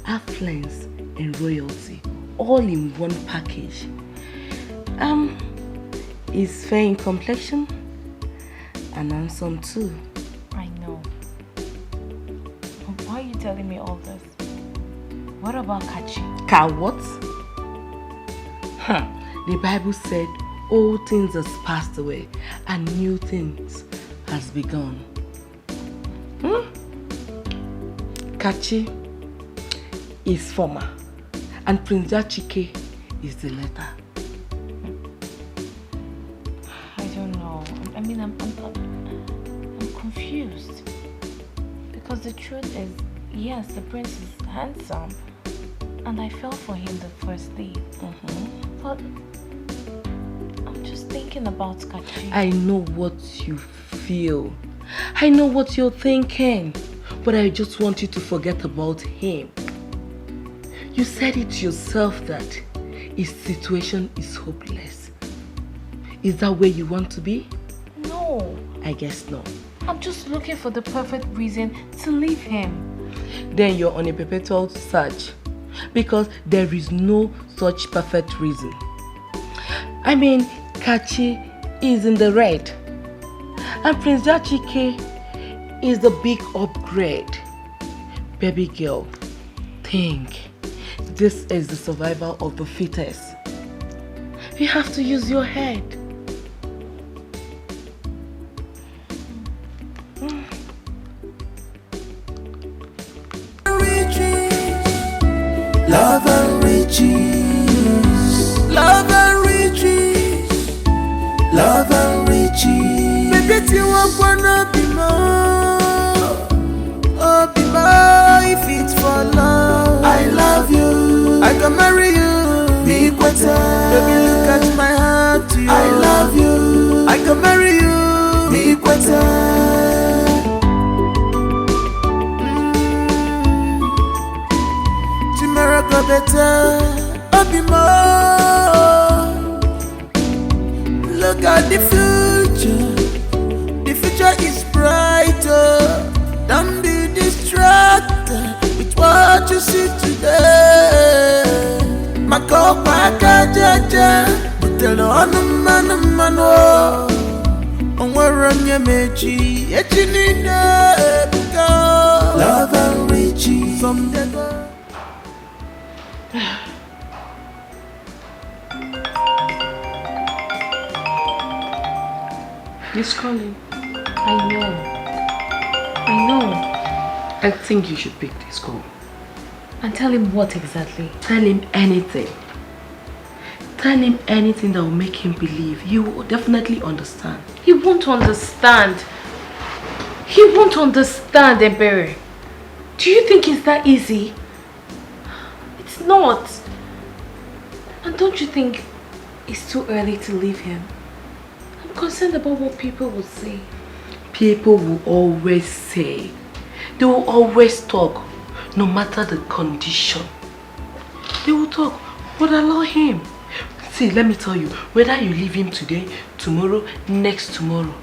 affluence, and royalty, all in one package. Is fair in complexion and handsome too. I know. Why are you telling me all this? What about Kachi? Ka what? The Bible said, old things has passed away and new things has begun. Kachi is former and Prince Achike is the latter. I don't know. I mean, I'm confused. Because the truth is, yes, the prince is handsome. And I fell for him the first day. But I'm just thinking about Kachi. I know what you feel. I know what you're thinking. But I just want you to forget about him. You said it yourself that his situation is hopeless. Is that where you want to be? No. I guess not. I'm just looking for the perfect reason to leave him. Then you're on a perpetual search. Because there is no such perfect reason. I mean, Kachi is in the red. And Prince Achike is the big upgrade. Baby girl, think. This is the survival of the fittest. You have to use your head. Love and riches, love and riches, love and riches. Baby, you want wanna be more, oh be more if it's better, I'll be more. Look at the future is brighter. Don't be distracted with what you see today. Makopa kajaja, utelo anumano. Onwaranya mechi, echinina ebuka. Love and riches from the God. He's calling. I know. I think you should pick this call. And tell him what exactly? Tell him anything. Tell him anything that will make him believe. He will definitely understand. He won't understand. He won't understand, Ebere. Do you think it's that easy? It's not. And don't you think it's too early to leave him? I'm concerned about what people will say. People will always say. They will always talk, no matter the condition. They will talk, but allow him. See, let me tell you, whether you leave him today, tomorrow, next tomorrow,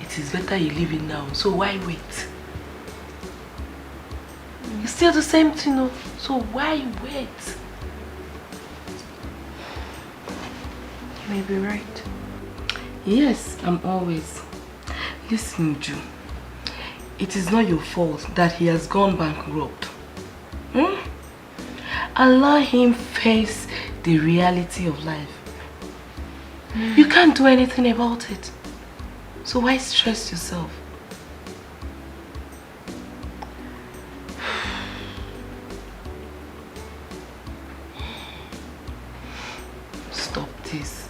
it is better you leave him now. So why wait? It's still the same thing, no? So why wait? You may be right. Yes, I'm always. Listen, Ju. It is not your fault that he has gone bankrupt. Allow him face the reality of life. You can't do anything about it. So why stress yourself? Stop this.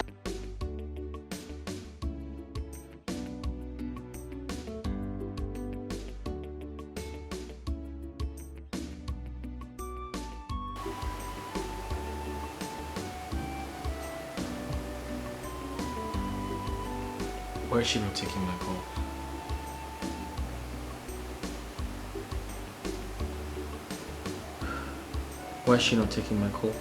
Why is she not taking my call? Why is she not taking my call?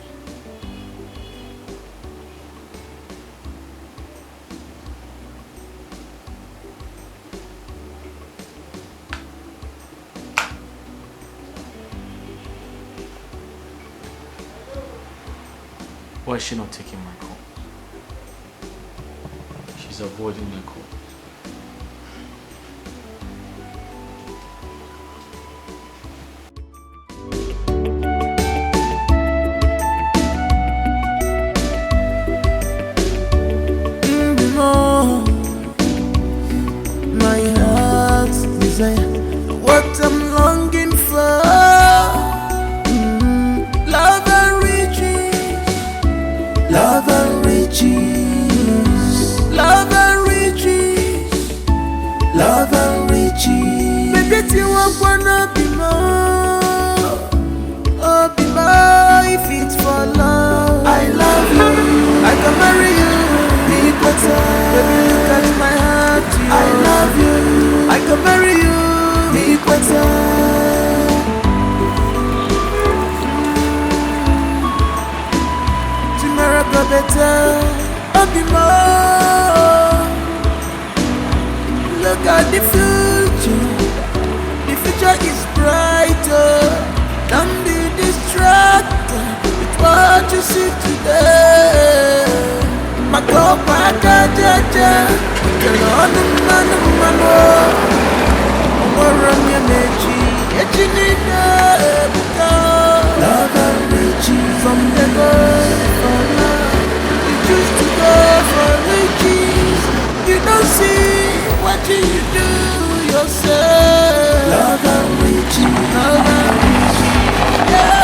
Why is she not taking my call? She's avoiding my call. My heart's desire, what I'm longing for. Love and riches, love and riches, love and riches, love and riches. Baby, you wanna be more, oh be more. If it's for love, I love you, I can marry you. Be better, baby, look at my heart. I love you, I can marry you. Be better. Tomorrow go better, I'll be more. Look at the future is brighter. Don't be distracted with what you see today. Makopa kajaja, utelo anumano. Onwaranya mechi, echinina ebuka. Love and riches from the God for love. You choose to go for riches. You don't see what you do yourself. Love and riches, love and riches, yeah.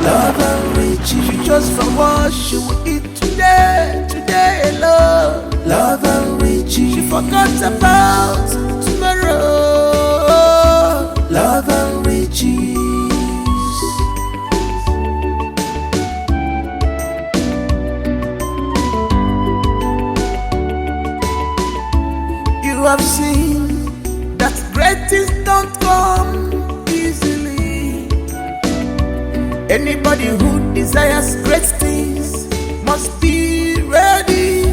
Love and riches. She just for what she will eat today alone. Love and riches. She forgot about tomorrow. Love and riches. You have seen that great things don't come easily. Anybody who desires great things must be ready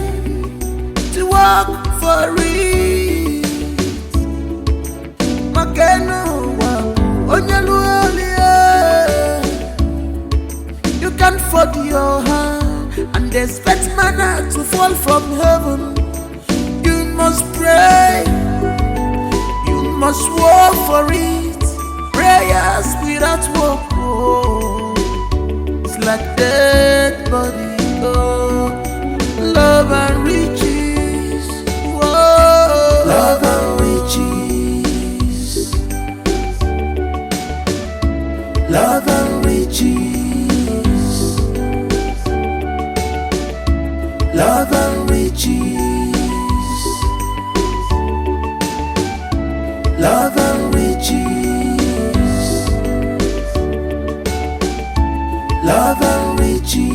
to work for it. Makeno wa onyaluolie. You can't fold your hand and expect manna to fall from heaven. You must pray. You must work for it. Prayers without work, oh, it's like dead body. Oh, love and riches. Whoa, love and riches. Love and riches. Love and riches. Love and riches. Love and riches.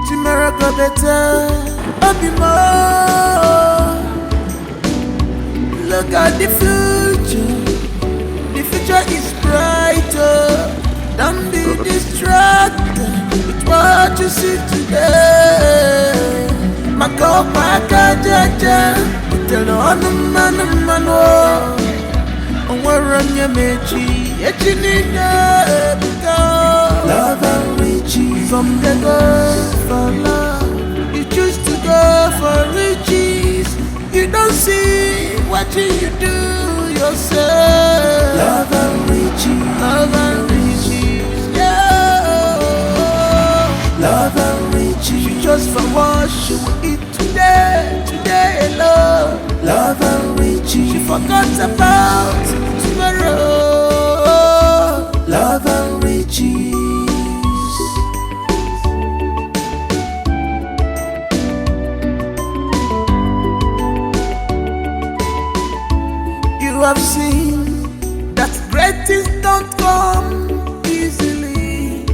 Tomorrow go better, I'll be more. Look at the future. The future is brighter. Don't be distracted with what you see today. Mako paka jaja, tell no man. Onwaranya mechi, echinina because love and riches. From the go for love, you choose to go for riches. You don't see what you do yourself. Love and riches, love and riches, yeah. Love and riches. You just for what you will eat today alone. Love and riches. She forgot about tomorrow. Love and riches. You have seen that great things don't come easily.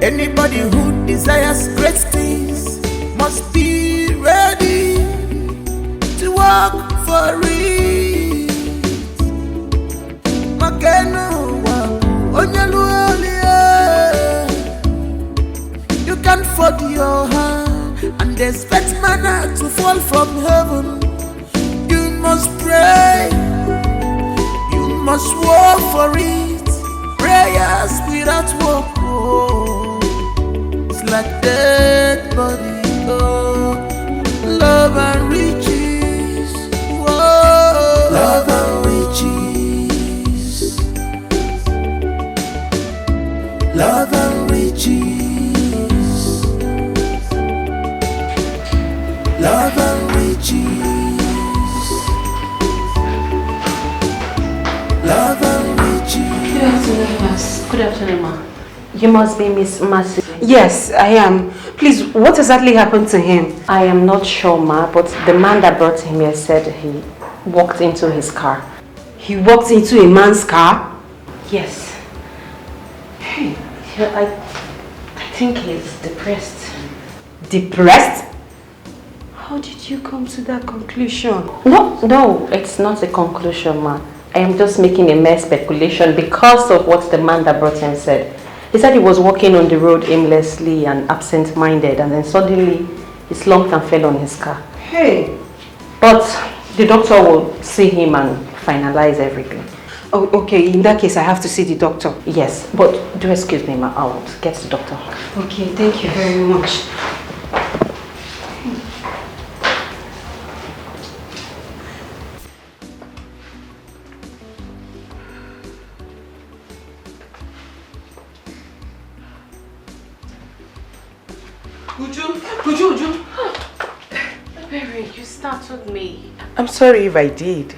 Anybody who desires great things must be ready to work for it. Makeno wa onyaluolie. You can't fold your hand and expect manna to fall from heaven. You must pray. You must work for it. Prayers without work, oh, it's like dead body. Oh, love and riches. Whoa, love and riches. Love and riches. Love and riches. Love and riches. Good afternoon, Miss. Good afternoon, ma. You must be Miss Mercy. Yes, I am. Please, what exactly happened to him? I am not sure, ma, but the man that brought him here said he walked into his car. He walked into a man's car? Yes. Hey, I think he's depressed. Depressed? How did you come to that conclusion? No, it's not a conclusion, ma. I am just making a mere speculation because of what the man that brought him said. He said he was walking on the road aimlessly and absent-minded, and then suddenly he slumped and fell on his car. Hey! But the doctor will see him and finalize everything. Oh, okay. In that case, I have to see the doctor. Yes, but do excuse me, ma. I'll get the doctor. Okay, thank you very much. Uju. Baby, you startled me. I'm sorry if I did.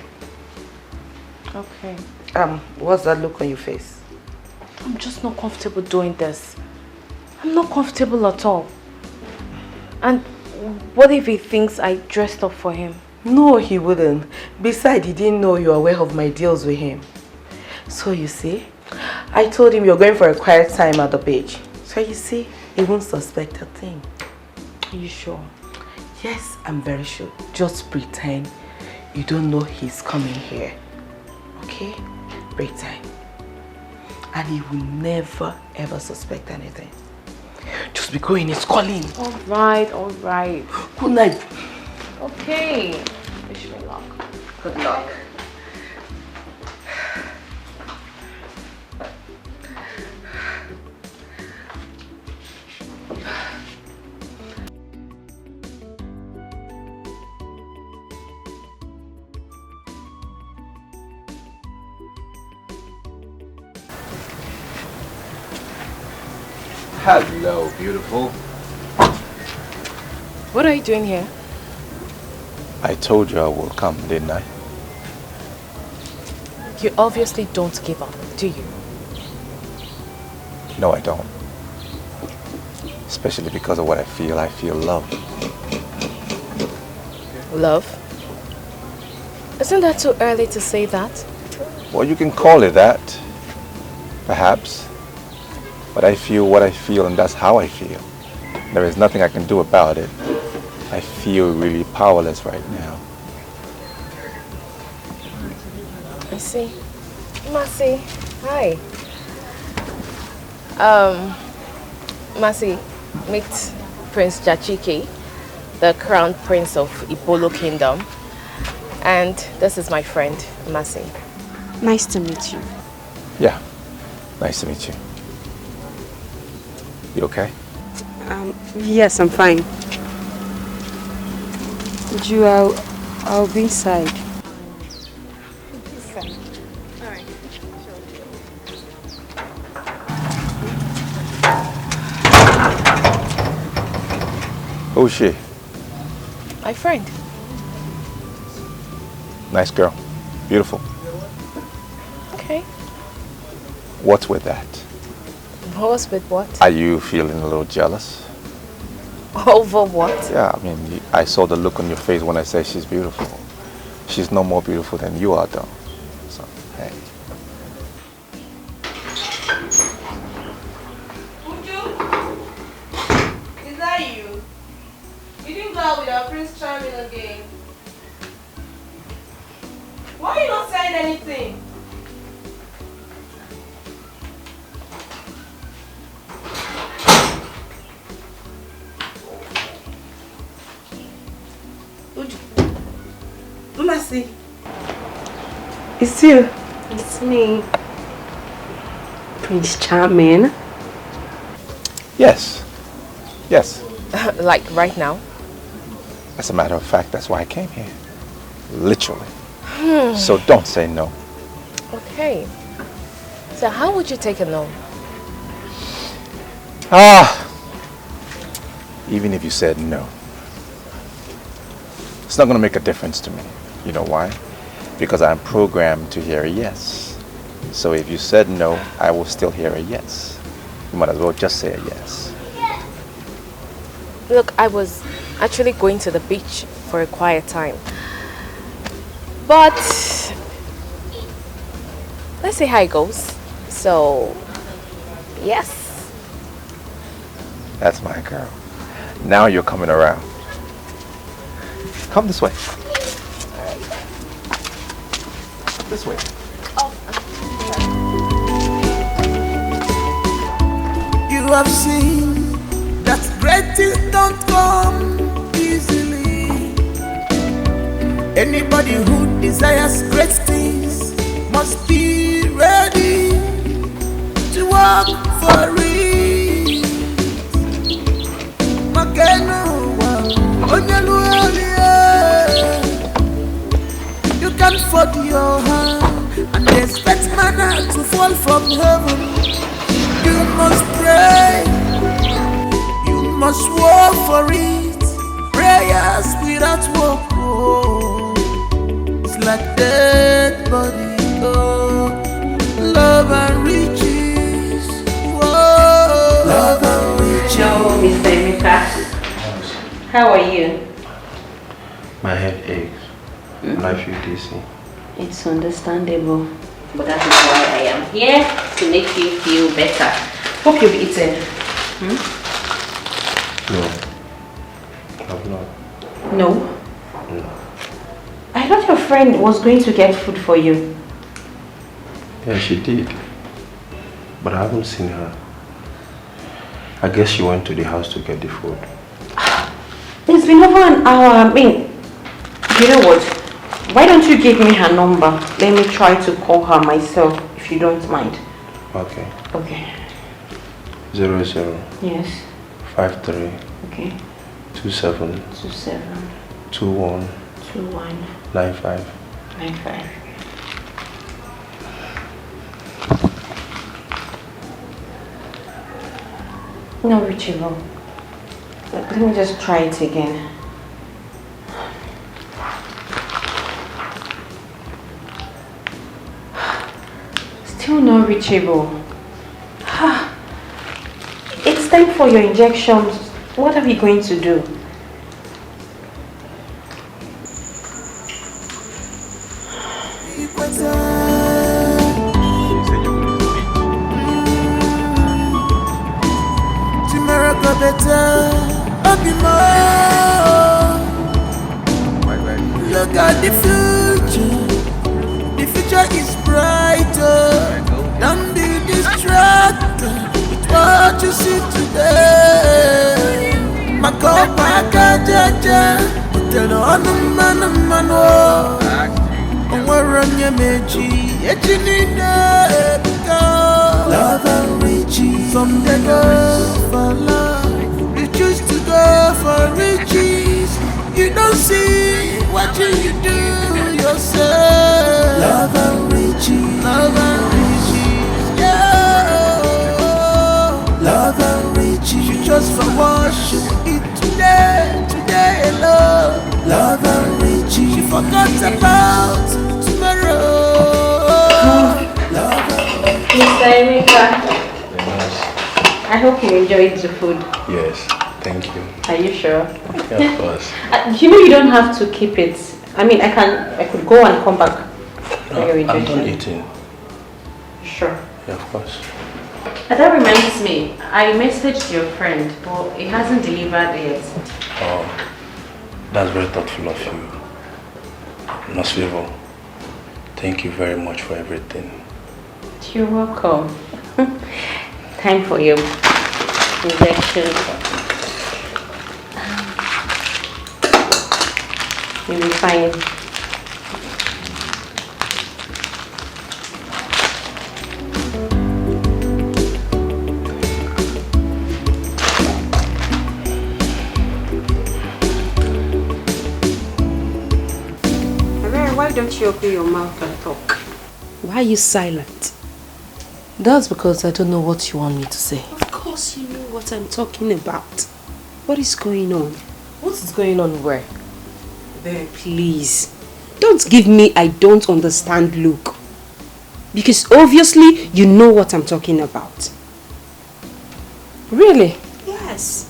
Okay. What's that look on your face? I'm just not comfortable doing this. I'm not comfortable at all. And what if he thinks I dressed up for him? No, he wouldn't. Besides, he didn't know you were aware of my deals with him. So you see, I told him you're going for a quiet time at the beach. So you see, he won't suspect a thing. Are you sure? Yes, I'm very sure. Just pretend you don't know he's coming here. Okay? Pretend. And he will never ever suspect anything. Just be going, it's calling. Alright, alright. Good night. Okay. Wish me luck. Good luck. Hello, beautiful. What are you doing here? I told you I will come, didn't I? You obviously don't give up, do you? No, I don't. Especially because of what I feel. I feel love. Love? Isn't that too early to say that? Well, you can call it that. Perhaps. But I feel what I feel, and that's how I feel. There is nothing I can do about it. I feel really powerless right now. I see. Mercy, hi. Mercy, meet Prince Jachiki, the crown prince of Ibolo Kingdom. And this is my friend, Mercy. Nice to meet you. Yeah, nice to meet you. You okay? Yes, I'm fine. I'll be inside. Alright. Who's she? My friend. Nice girl. Beautiful. Okay. What's with that? What's with what? Are you feeling a little jealous? Over what? Yeah, I mean, I saw the look on your face when I said she's beautiful. She's no more beautiful than you are, though. So, hey. Is that you? You didn't go out with our Prince Charming again. Why are you not saying anything? Mercy. It's you. It's me. Prince Charming. Yes. Yes. Like right now? As a matter of fact, that's why I came here. Literally. So don't say no. Okay. So how would you take a no? Even if you said no, it's not going to make a difference to me. You know why? Because I'm programmed to hear a yes. So if you said no, I will still hear a yes. You might as well just say a yes. Look, I was actually going to the beach for a quiet time. But let's see how it goes. So, yes. That's my girl. Now you're coming around. Come this way. This way. You have seen that great things don't come easily. Anybody who desires great things must be ready to work for it. You can fold your hand and expect manna to fall from heaven. You must pray, you must work for it. Prayers without work, oh, it's like dead body. Oh, love and riches, oh, love and riches. Hello, Mr. Emeka. How are you? My head aches. And I feel dizzy. It's understandable. But that is why I am here, to make you feel better. Hope you've eaten. No. I've not. No? No. I thought your friend was going to get food for you. Yeah, she did. But I haven't seen her. I guess she went to the house to get the food. It's been over an hour. I mean, you know what? Why don't you give me her number? Let me try to call her myself, if you don't mind. Okay. Okay. 00. Yes. 53. Okay. 27. 27. 21. 21. 95. 95. No retrieval. Let me just try it again. Still not reachable. It's time for your injections. What are we going to do? Look at the future. The future is brighter. Don't be distracted with what you see today. Makopa jaja, tell on man. Waranya meji, echinida love and riches. Some they go for love, you choose to go for riches. You don't see what you do yourself. Love and riches, yeah. Love and riches. You just for worship it today alone. Love and riches. You forgot about tomorrow. Love and riches. Mr. Emeka, I hope you enjoyed the food. Yes, thank you. Are you sure? Yeah, of course. You know you don't have to keep it. I mean, I could go and come back for your I'm injection. done eating. Sure. Yeah, of course. That reminds me, I messaged your friend, but it hasn't delivered yet. Oh, that's very thoughtful of you. Nurse Favor, thank you very much for everything. You're welcome. Time for your injection. You'll be fine. Why don't you open your mouth and talk? Why are you silent? That's because I don't know what you want me to say. Of course you know what I'm talking about. What is going on? What is going on where? There, please. Don't give me I don't understand look. Because obviously you know what I'm talking about. Really? Yes.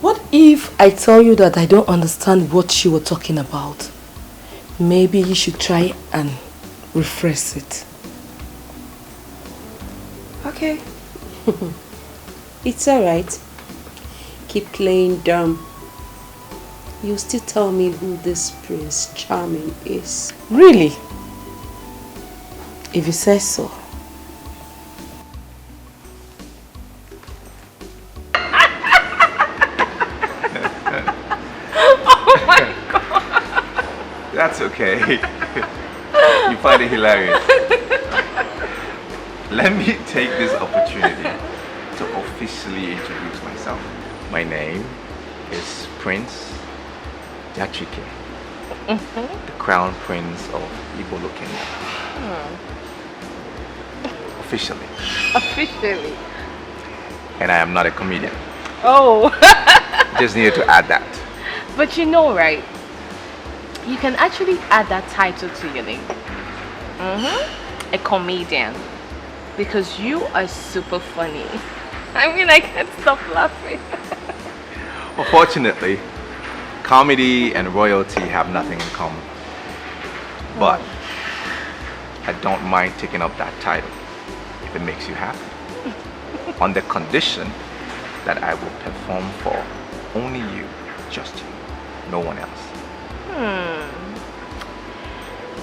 What if I tell you that I don't understand what you were talking about? Maybe you should try and rephrase it. Okay. It's alright. Keep playing dumb. You still tell me who this Prince Charming is. Really? If you say so. Oh my God! That's okay. You find it hilarious. Let me take this opportunity to officially introduce myself. My name is Prince Jachike, the Crown Prince of Igbo Kingdom. Officially. Officially. And I am not a comedian. Oh. Just needed to add that. But you know, right? You can actually add that title to your name. A comedian. Because you are super funny. I mean, I can't stop laughing. Unfortunately, comedy and royalty have nothing in common. But I don't mind taking up that title if it makes you happy. On the condition that I will perform for only you, just you, no one else.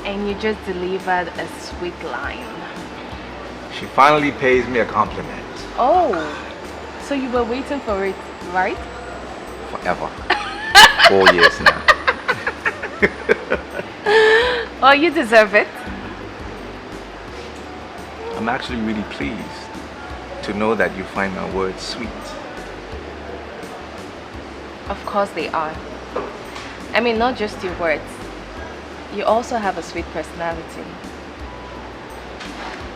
And you just delivered a sweet line. She finally pays me a compliment. Oh, so you were waiting for it, right? Forever. 4 years now. Oh, you deserve it. I'm actually really pleased to know that you find my words sweet. Of course they are. I mean, not just your words. You also have a sweet personality.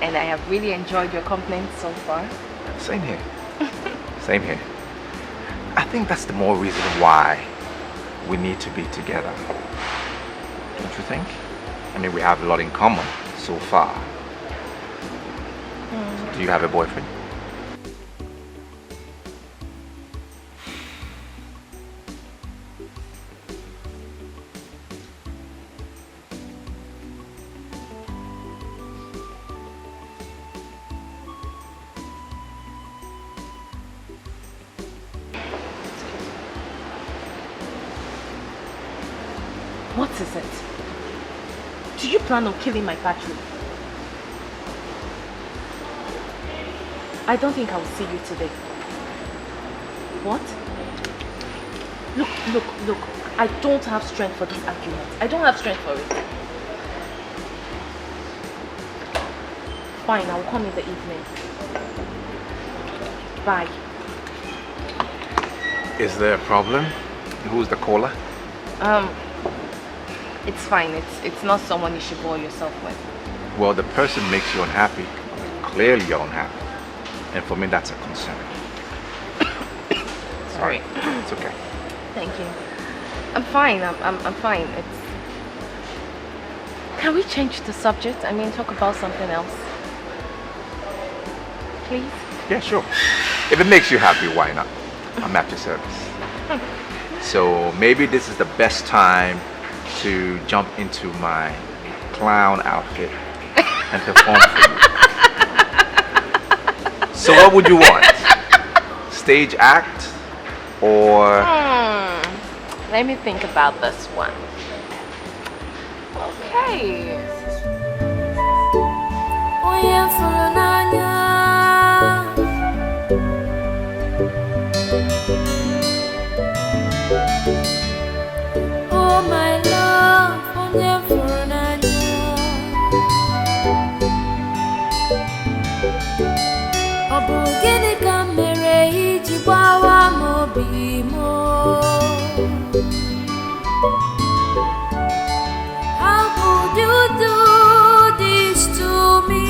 And I have really enjoyed your company so far. Same here. Same here. I think that's the more reason why we need to be together. Don't you think? I mean, we have a lot in common so far. Do you have a boyfriend? What is it? Do you plan on killing my battery? I don't think I will see you today. What? Look. I don't have strength for this argument. I don't have strength for it. Fine, I will come in the evening. Bye. Is there a problem? Who's the caller? It's fine. It's not someone you should bore yourself with. Well, the person makes you unhappy. Clearly you're unhappy. And for me, that's a concern. Sorry. It's okay. Thank you. I'm fine. I'm fine. Can we change the subject? I mean, talk about something else. Please? Yeah, sure. If it makes you happy, why not? I'm at your service. So maybe this is the best time to jump into my clown outfit and perform for you. So what would you want? Stage act or... Let me think about this one. Okay. Oh my love, how could you do this to me?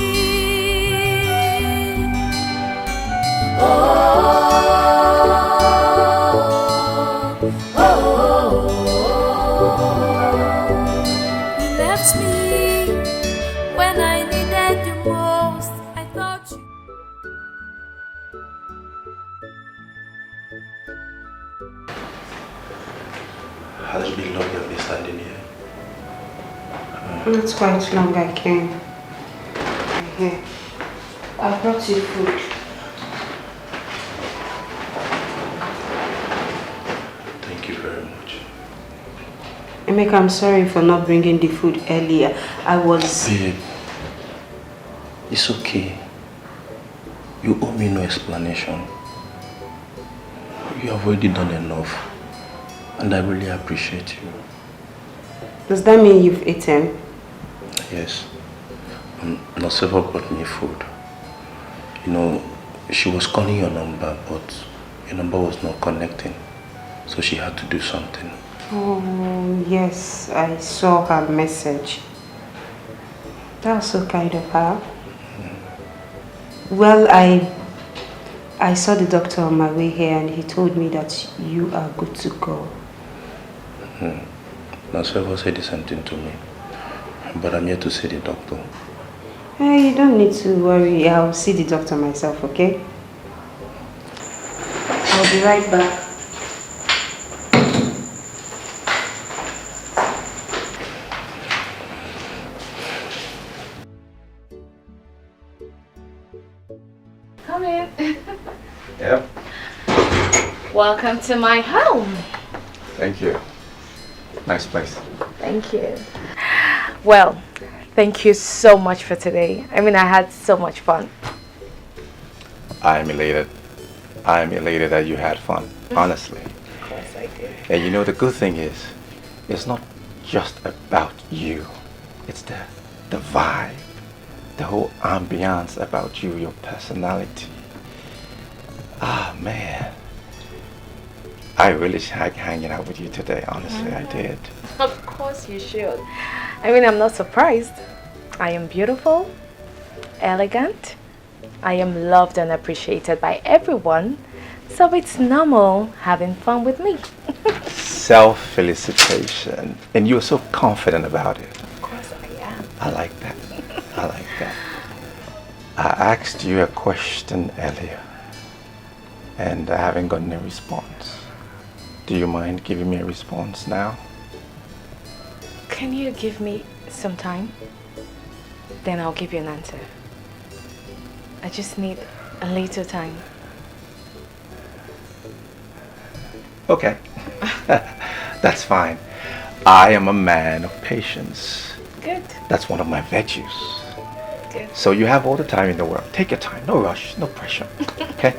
You left me when I needed you most. I thought you. Has it been long you've been standing here? Not quite long I came. Here. I brought you food. Thank you very much. Emeka, I'm sorry for not bringing the food earlier. I was... Babe, it's okay. You owe me no explanation. You have already done enough. And I really appreciate you. Does that mean you've eaten? Yes. Noseva brought me food. You know, she was calling your number, but your number was not connecting. So she had to do something. Oh, yes. I saw her message. That was so kind of her. Well, I saw the doctor on my way here and he told me that you are good to go. Noseva said the same thing to me. But I'm here to see the doctor. Hey, you don't need to worry. I'll see the doctor myself, okay? I'll be right back. Come in. Yep. Welcome to my home. Thank you. Nice place. Thank you. Well, thank you so much for today. I mean, I had so much fun. I'm elated. I'm elated that you had fun, honestly. Of course I did. And you know, the good thing is, it's not just about you. It's the vibe, the whole ambiance about you, your personality. Ah, man. I really like hanging out with you today, honestly, I did. Of course you should. I mean, I'm not surprised. I am beautiful, elegant. I am loved and appreciated by everyone. So it's normal having fun with me. Self-felicitation. And you're so confident about it. Of course I am. I like that. I like that. I asked you a question earlier, and I haven't gotten a response. Do you mind giving me a response now? Can you give me some time? Then I'll give you an answer. I just need a little time. Okay. That's fine. I am a man of patience. Good. That's one of my virtues. Good. So you have all the time in the world. Take your time. No rush. No pressure. Okay?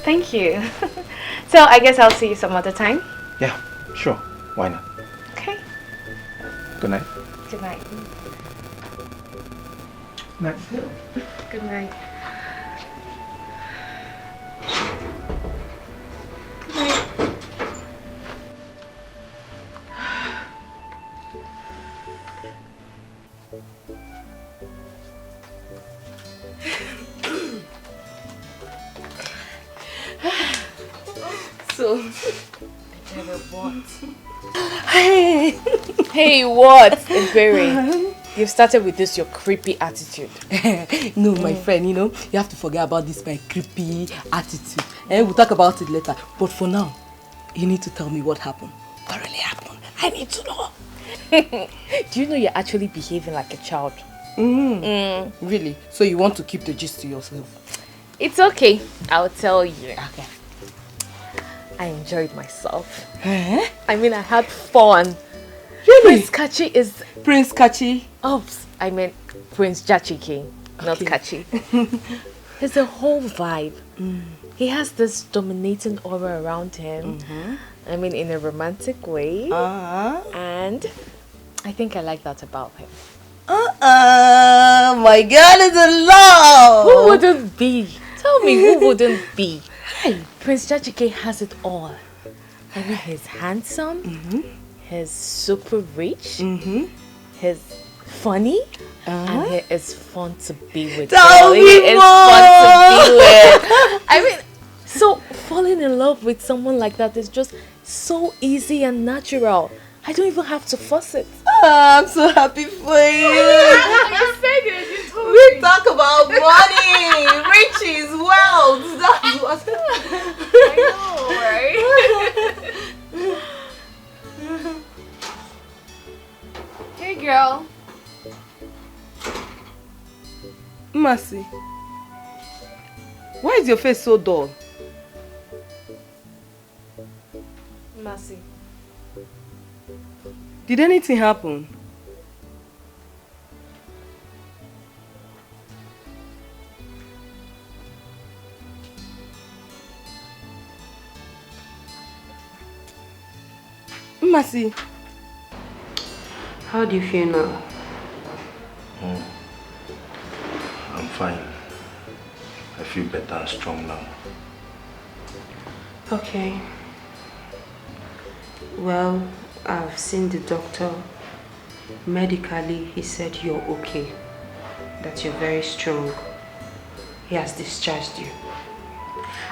Thank you. So I guess I'll see you some other time. Yeah, sure. Why not? Okay. Good night. Good night. Night. Good night. Good night. So, what? Hey, what? Ebere, you've started with this your creepy attitude. No, my friend, you know, you have to forget about this my creepy attitude. And we'll talk about it later. But for now, you need to tell me what happened. What really happened? I need to know. Do you know you're actually behaving like a child? Really? So you want to keep the gist to yourself? It's okay. I'll tell you. Okay. I enjoyed myself. I mean, I had fun. Really? Prince Kachi is... Prince Kachi? Oops, I meant Prince Jachiki, not Kachi. It's a whole vibe. He has this dominating aura around him. I mean, in a romantic way. And I think I like that about him. My God is in love! Who wouldn't be? Tell me, who wouldn't be? Prince Jachike has it all. I mean, he's handsome, he's super rich, he's funny, and he is fun to be with. Tell me he is more. fun to be with. I mean, so falling in love with someone like that is just so easy and natural. I don't even have to force it. I'm so happy for you. You said it. You told me. We talk about money, riches, wealth. That's what. I know, right? Hey, girl. Mercy, why is your face so dull? Mercy. Did anything happen? Mercy, How do you feel now? I'm fine. I feel better and strong now. Okay. Well, I've seen the doctor. Medically, he said you're okay. That you're very strong. He has discharged you.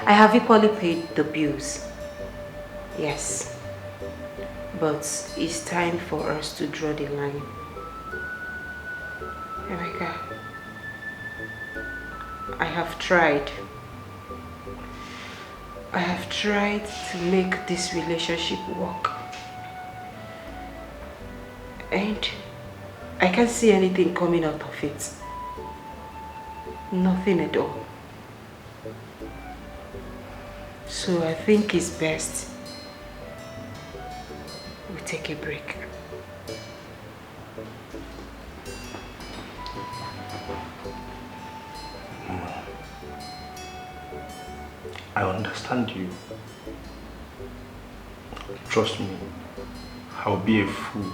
I have equally paid the bills. Yes. But it's time for us to draw the line. Oh my God. I have tried. I have tried to make this relationship work. And I can't see anything coming out of it. Nothing at all. So I think it's best we take a break. I understand you. Trust me, I'll be a fool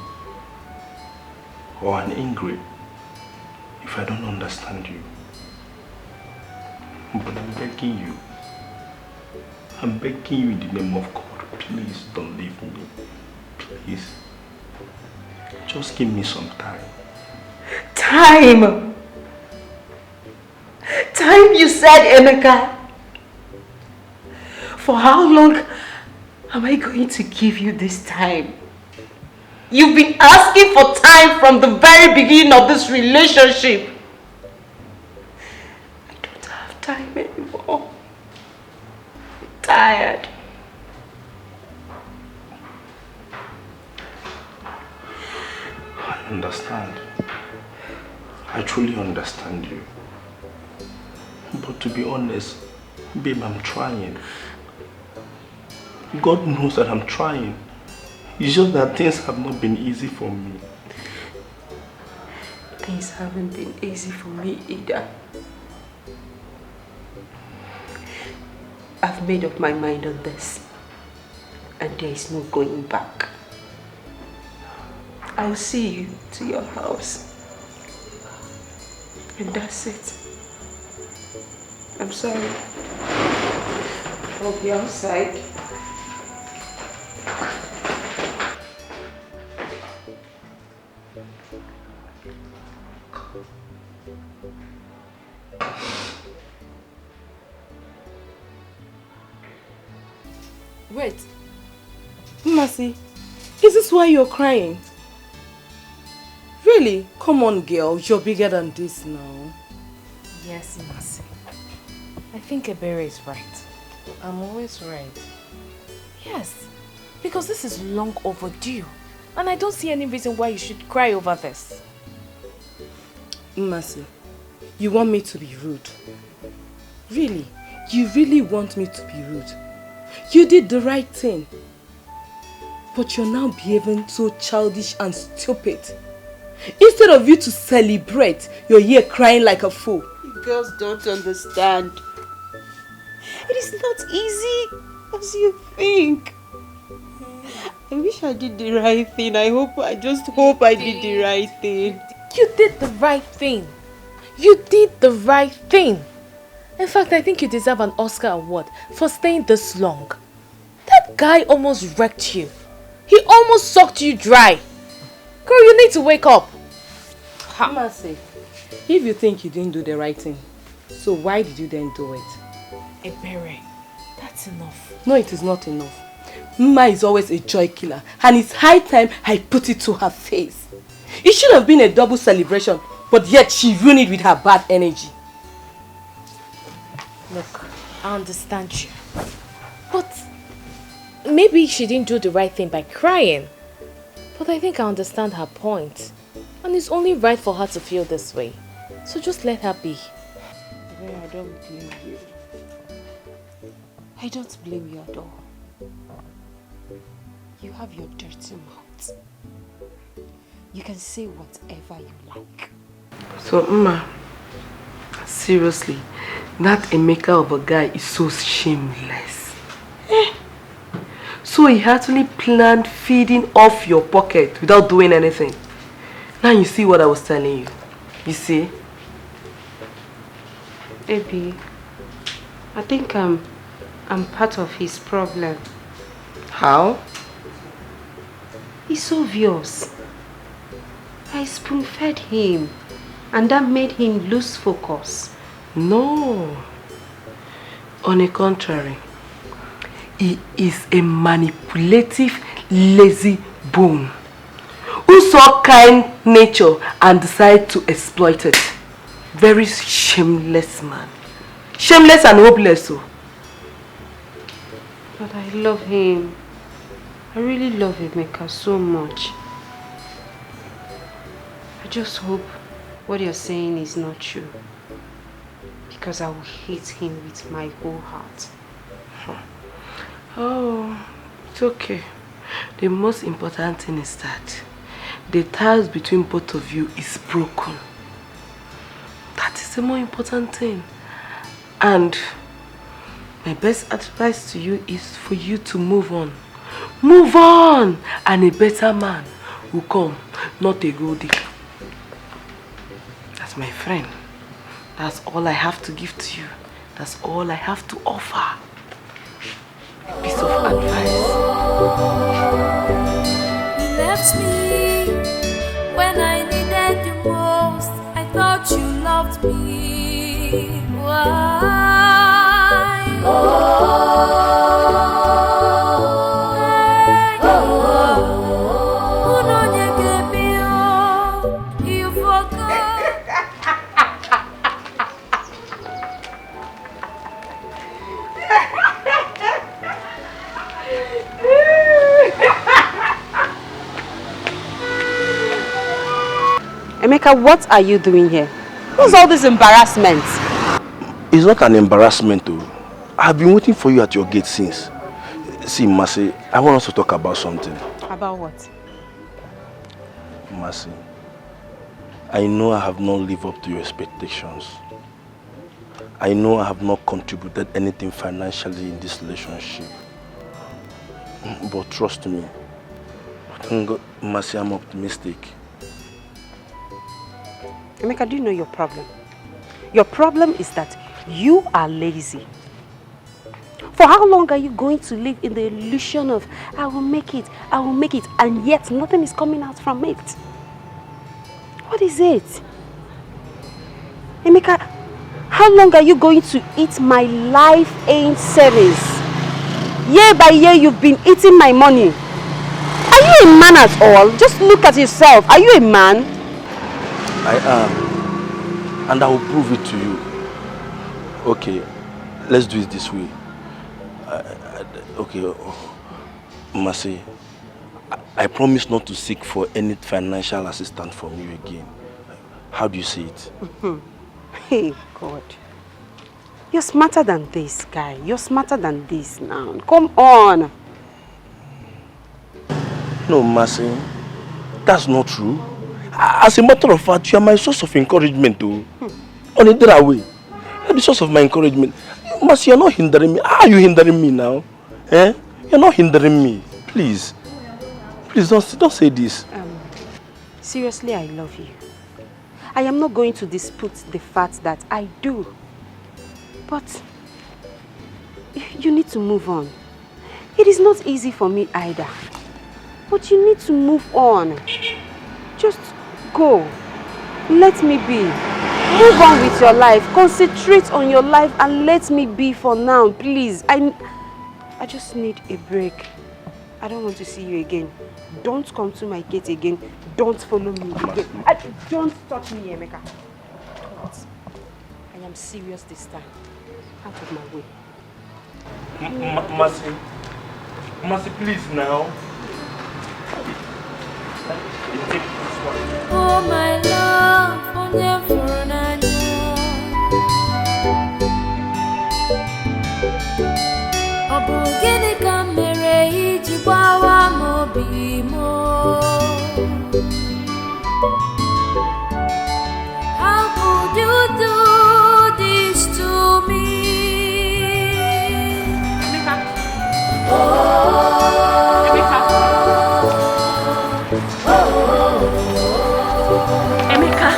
or an ingrate if I don't understand you. But I'm begging you. I'm begging you in the name of God, please don't leave me. Please. Just give me some time. Time! Time, you said, Emeka. For how long am I going to give you this time? You've been asking for time from the very beginning of this relationship. I don't have time anymore. I'm tired. I understand. I truly understand you. But to be honest, babe, I'm trying. God knows that I'm trying. It's just that things have not been easy for me. Things haven't been easy for me either. I've made up my mind on this. And there is no going back. I'll see you to your house. And that's it. I'm sorry. I'll be outside. Wait. Mercy, is this why you're crying? Really? Come on, girl. You're bigger than this now. Yes, Mercy. I think Ebere is right. I'm always right. Yes, because this is long overdue. And I don't see any reason why you should cry over this. Mercy, you want me to be rude? Really? You really want me to be rude? You did the right thing. But you're now behaving so childish and stupid. Instead of you to celebrate, you're here crying like a fool. You girls don't understand. It is not easy as you think. I wish I did the right thing. I just hope I did the right thing. You did the right thing. You did the right thing. In fact, I think you deserve an Oscar award for staying this long. That guy almost wrecked you. He almost sucked you dry. Girl, you need to wake up. Mercy, if you think you didn't do the right thing, so why did you then do it? Ebere, that's enough. No, it is not enough. Mma is always a joy killer, and it's high time I put it to her face. It should have been a double celebration, but yet she ruined it with her bad energy. Look, I understand you. But maybe she didn't do the right thing by crying. But I think I understand her point. And it's only right for her to feel this way. So just let her be. I don't blame you. I don't blame you at all. You have your dirty mouth. You can say whatever you like. So, Mma, seriously, that Emeka of a guy is so shameless. So he actually planned feeding off your pocket without doing anything. Now you see what I was telling you. You see? Baby, I think I'm part of his problem. How? It's obvious. I spoon-fed him, and that made him lose focus. No. On the contrary, he is a manipulative, lazy bone who saw kind nature and decided to exploit it. Very shameless man. Shameless and hopeless. So. But I love him. I really love Emeka so much. I just hope what you're saying is not true. Because I will hate him with my whole heart. Oh, it's okay. The most important thing is that the ties between both of you is broken. That is the more important thing. And my best advice to you is for you to move on. Move on! And a better man will come, not a gold digger. That's my friend. That's all I have to give to you. That's all I have to offer. A piece of advice. You left me when I needed you most. I thought you loved me. Why? You forgot. Emeka, what are you doing here? What's all this embarrassment? It's not an embarrassment though. I've been waiting for you at your gate since. See, Mercy, I want us to talk about something. About what? Mercy, I know I have not lived up to your expectations. I know I have not contributed anything financially in this relationship. But trust me, thank God, Mercy, I'm optimistic. Emeka, do you know your problem? Your problem is that you are lazy. For how long are you going to live in the illusion of, I will make it, and yet nothing is coming out from it? What is it? Emeka, how long are you going to eat my life ain't savings? Year by year you've been eating my money. Are you a man at all? Just look at yourself. Are you a man? I am. And I will prove it to you. Okay, let's do it this way. Okay, Mercy, I promise not to seek for any financial assistance from you again. How do you see it? Hey, God. You're smarter than this, guy. You're smarter than this now. Come on. No, Mercy, that's not true. As a matter of fact, you are my source of encouragement, though. On a other way, you're the source of my encouragement. Mercy, you're not hindering me. How are you hindering me now? Eh? You're not hindering me. Please. Please don't say this. Seriously, I love you. I am not going to dispute the fact that I do. But you need to move on. It is not easy for me either. But you need to move on. Just go. Let me be. Move on with your life. Concentrate on your life and let me be for now, please. I just need a break. I don't want to see you again. Don't come to my gate again. Don't follow me again. Don't touch me, Emeka. I am serious this time. Out of my way. Mercy. Mercy, please now. Oh my love, on your phone and Obugini kamere ijibawa mobimo. How could you do this to me? Emeka!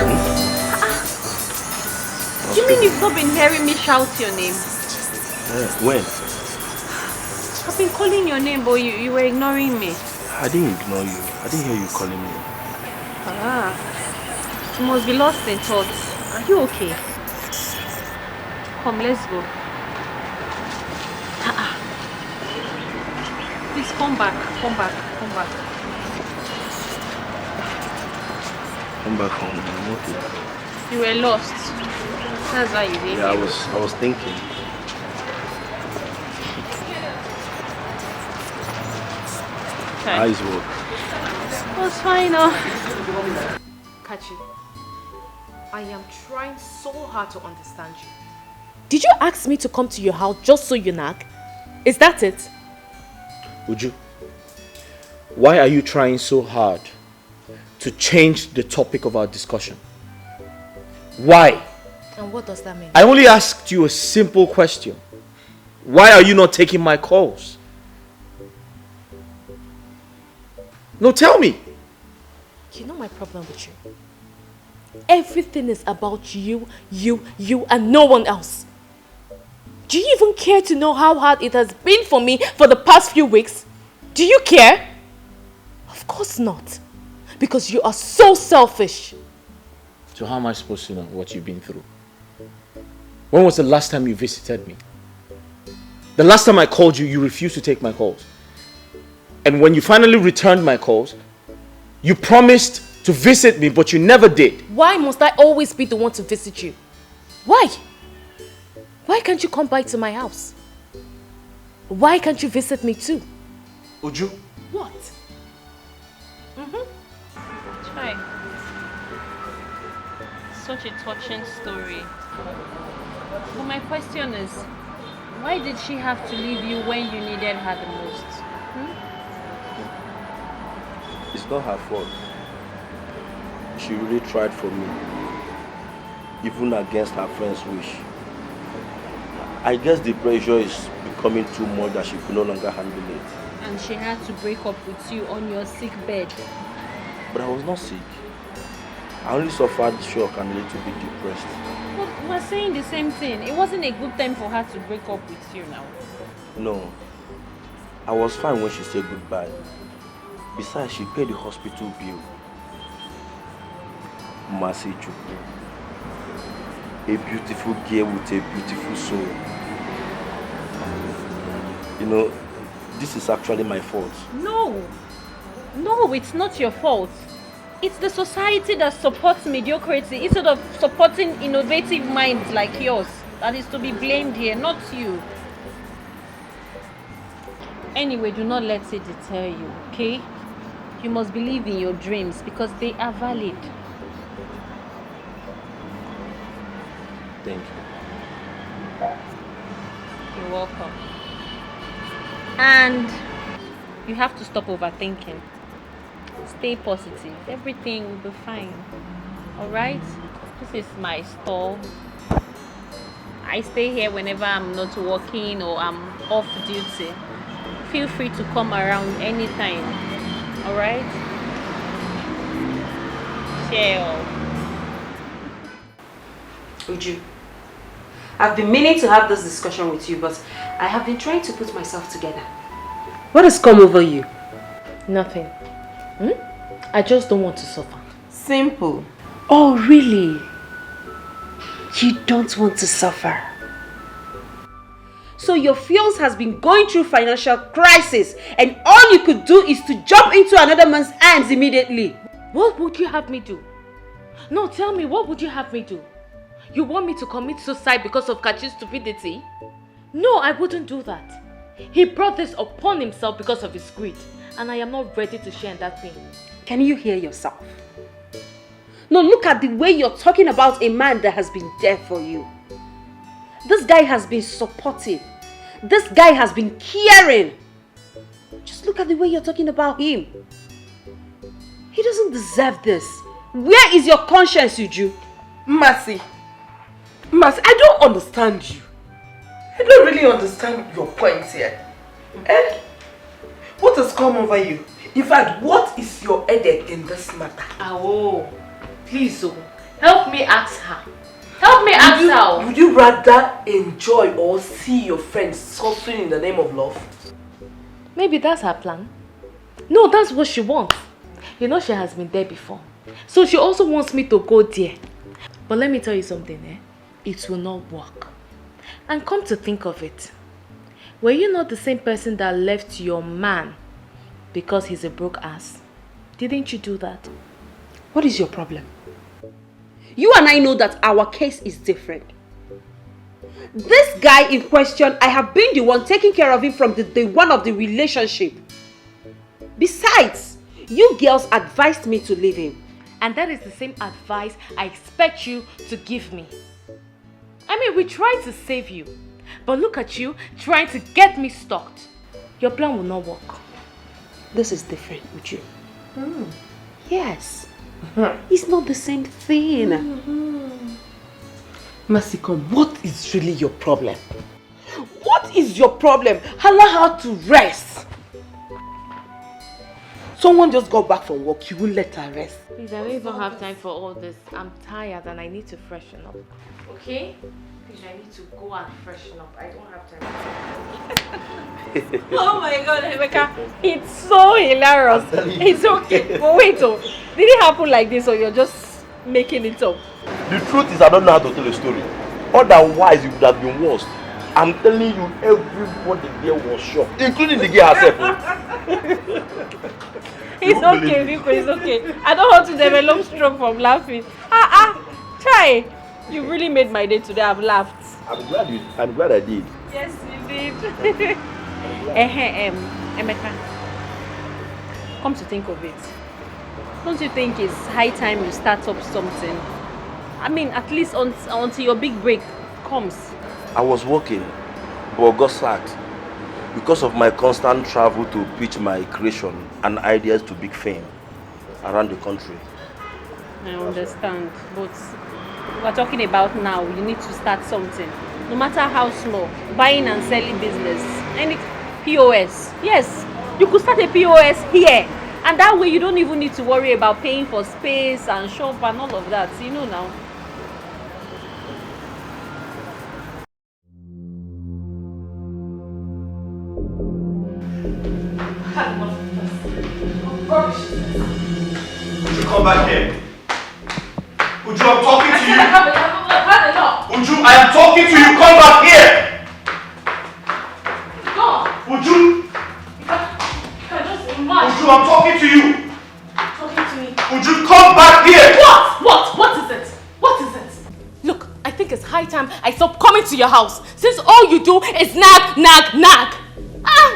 You mean you've not been hearing me shout your name? When? I've been calling your name, but you were ignoring me. I didn't ignore you. I didn't hear you calling me. You must be lost in thoughts. Are you okay? Come, let's go. Please come back. Come back. Come back. Come back home. I'm okay. You were lost. That's why you didn't. Yeah, I was thinking. Eyes work. It was fine, Kachi, I am trying so hard to understand you. Did you ask me to come to your house just so you nag? Is that it? Uju, why are you trying so hard to change the topic of our discussion? Why? And what does that mean? I only asked you a simple question. Why are you not taking my calls? No, tell me. You know my problem with you. Everything is about you, and no one else. Do you even care to know how hard it has been for me for the past few weeks? Do you care? Of course not. Because you are so selfish. So how am I supposed to know what you've been through? When was the last time you visited me? The last time I called you, you refused to take my calls. And when you finally returned my calls, you promised to visit me, but you never did. Why must I always be the one to visit you? Why? Why can't you come by to my house? Why can't you visit me too? Uju? What? Try. Such a touching story. But my question is, why did she have to leave you when you needed her the most? It's not her fault. She really tried for me, even against her friend's wish. I guess the pressure is becoming too much that she could no longer handle it. And she had to break up with you on your sick bed. But I was not sick. I only suffered shock and a little bit depressed. But we're saying the same thing. It wasn't a good time for her to break up with you now. No. I was fine when she said goodbye. Besides, she paid the hospital bill. Mercy Chukwu. A beautiful girl with a beautiful soul. You know, this is actually my fault. No, it's not your fault. It's the society that supports mediocrity instead of supporting innovative minds like yours that is to be blamed here, not you. Anyway, do not let it deter you, okay? You must believe in your dreams because they are valid. Thank you. You're welcome. And you have to stop overthinking. Stay positive. Everything will be fine. Alright? This is my store. I stay here whenever I'm not working or I'm off duty. Feel free to come around anytime. Alright? Chill. Uju, I've been meaning to have this discussion with you, but I have been trying to put myself together. What has come over you? Nothing. I just don't want to suffer. Simple. Oh, really? You don't want to suffer? So your fiance has been going through financial crisis and all you could do is to jump into another man's arms immediately. What would you have me do? No, tell me, what would you have me do? You want me to commit suicide because of Kachi's stupidity? No, I wouldn't do that. He brought this upon himself because of his greed, and I am not ready to share in that pain. Can you hear yourself? No, look at the way you're talking about a man that has been there for you. This guy has been supportive. This guy has been caring. Just look at the way you're talking about him. He doesn't deserve this. Where is your conscience, Uju? Mercy, I don't understand you. I don't really understand your points here. What has come over you? In fact, what is your headache in this matter? Oh, please, help me ask her. Help me ask her. Would you rather enjoy or see your friends suffering in the name of love? Maybe that's her plan. No, that's what she wants. You know she has been there before. So she also wants me to go there. But let me tell you something, it will not work. And come to think of it, were you not the same person that left your man because he's a broke ass? Didn't you do that? What is your problem? You and I know that our case is different. This guy in question, I have been the one taking care of him from the day one of the relationship. Besides, you girls advised me to leave him. And that is the same advice I expect you to give me. I mean, we tried to save you. But look at you, trying to get me stalked. your plan will not work. This is different with you. Yes. It's not the same thing. Masikon, what is really your problem? What is your problem? Allow her to rest. Someone just got back from work, you will let her rest. Please, I don't even have time for all this. I'm tired and I need to freshen up. Okay? Please, I need to go and freshen up. I don't have time. Oh my God, Emeka, it's so hilarious. It's okay. But wait, did it happen like this or you're just making it up? The truth is I don't know how to tell a story. Otherwise it would have been worse. I'm telling you, everybody there was shocked, including the girl herself. It's okay, Rico, it's okay. I don't want to develop stroke from laughing. Try. You really made my day today. I've laughed. I'm glad I did. Yes, you did. Emeka, come to think of it, don't you think it's high time you start up something? I mean, at least until your big break comes. I was working, but got sacked because of my constant travel to pitch my creation and ideas to big fame around the country. I understand, but we're talking about now. You need to start something, no matter how small. Buying and selling business, any POS. Yes, you could start a POS here, and that way you don't even need to worry about paying for space and shop and all of that. You know now. Would you come back here? Uju, I'm talking to you. Uju, I am talking to you. Come back here. Uju. Uju, I'm talking to you. Talking to me. Uju, come back here. What is it? What is it? Look, I think it's high time I stop coming to your house since all you do is nag.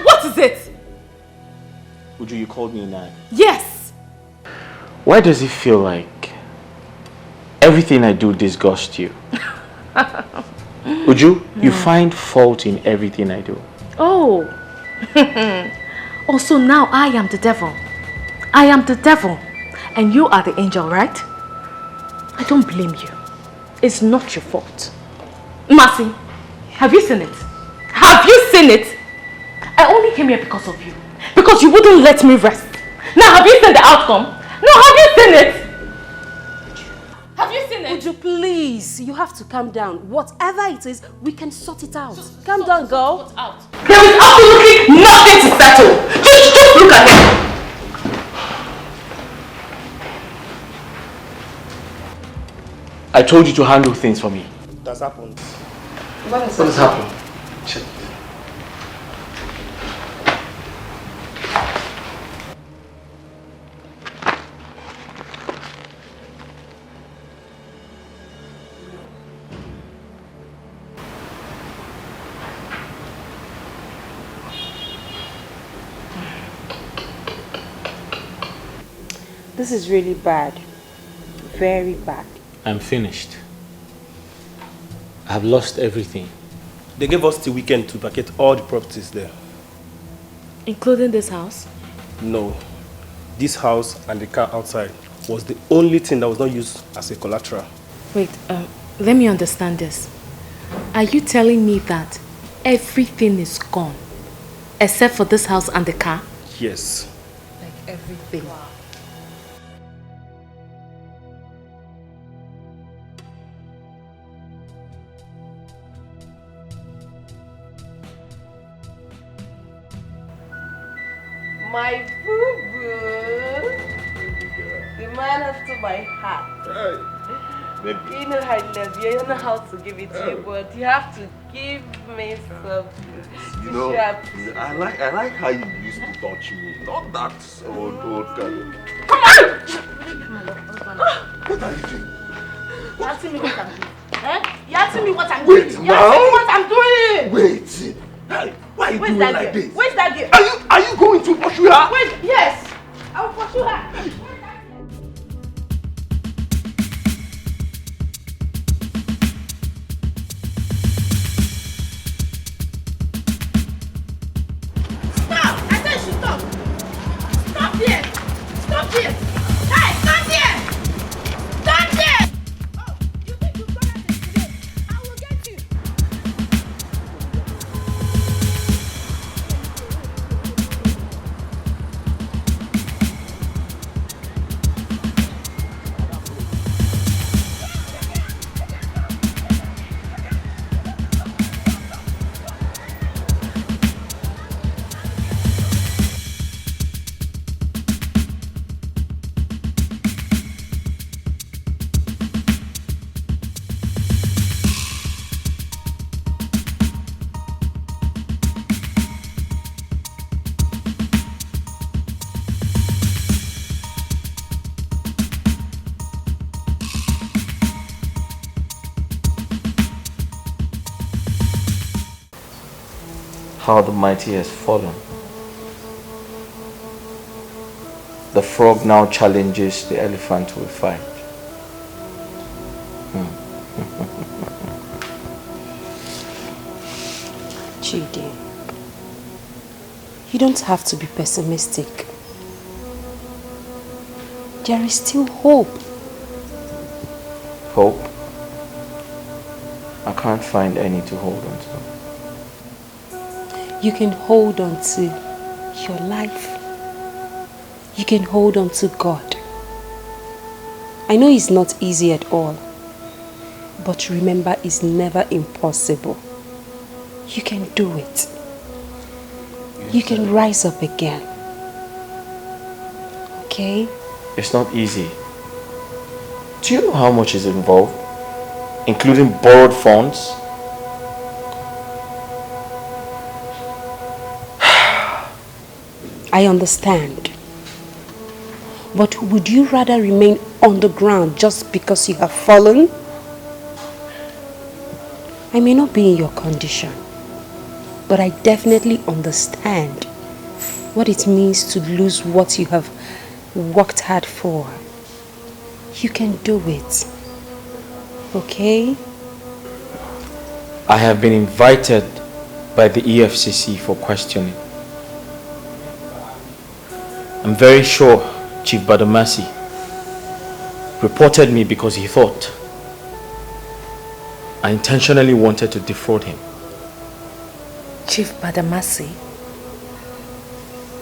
What is it? Uju, you called me a nag. Yes. Why does it feel like everything I do disgusts you? Uju, you find fault in everything I do. Oh. Also now I am the devil. I am the devil. And you are the angel, right? I don't blame you. It's not your fault. Mercy, have you seen it? Have you seen it? I only came here because of you. Because you wouldn't let me rest. Now have you seen the outcome? No, have you seen it? Have you seen it? Uju, please, you have to calm down. Whatever it is, we can sort it out. Calm down, girl. There is absolutely nothing to settle. Just look at him. I told you to handle things for me. That's happened. What has happened? Check. This is really bad. Very bad. I'm finished. I've lost everything. They gave us the weekend to vacate all the properties there. Including this house? No. This house and the car outside was the only thing that was not used as a collateral. Wait, let me understand this. Are you telling me that everything is gone except for this house and the car? Yes. Like everything. Wow. My boo-boo. The man after my heart. Baby. You know I love you. I don't know how to give it to you, but you have to give me something. You know, I like how you used to touch me. Not that old kind. Come on! What are you doing? You're asking me what I'm doing. Eh? You're asking me what I'm doing. Wait, You're asking me what I'm doing. Wait. Why are you doing like this? Where's that girl? Are you going to pursue her? Wait, yes. I will pursue her. Stop! how the mighty has fallen. The frog now challenges the elephant to a fight. Chidi, you don't have to be pessimistic. There is still hope. Hope? I can't find any to hold on to. You can hold on to your life. You can hold on to God. I know it's not easy at all, but remember, it's never impossible. You can do it. You can rise up again. Okay? It's not easy. Do you know how much is involved? Including borrowed funds? I understand. But would you rather remain on the ground just because you have fallen? I may not be in your condition, but I definitely understand what it means to lose what you have worked hard for. You can do it. Okay? I have been invited by the EFCC for questioning. I'm very sure Chief Badamasi reported me because he thought I intentionally wanted to defraud him. Chief Badamasi?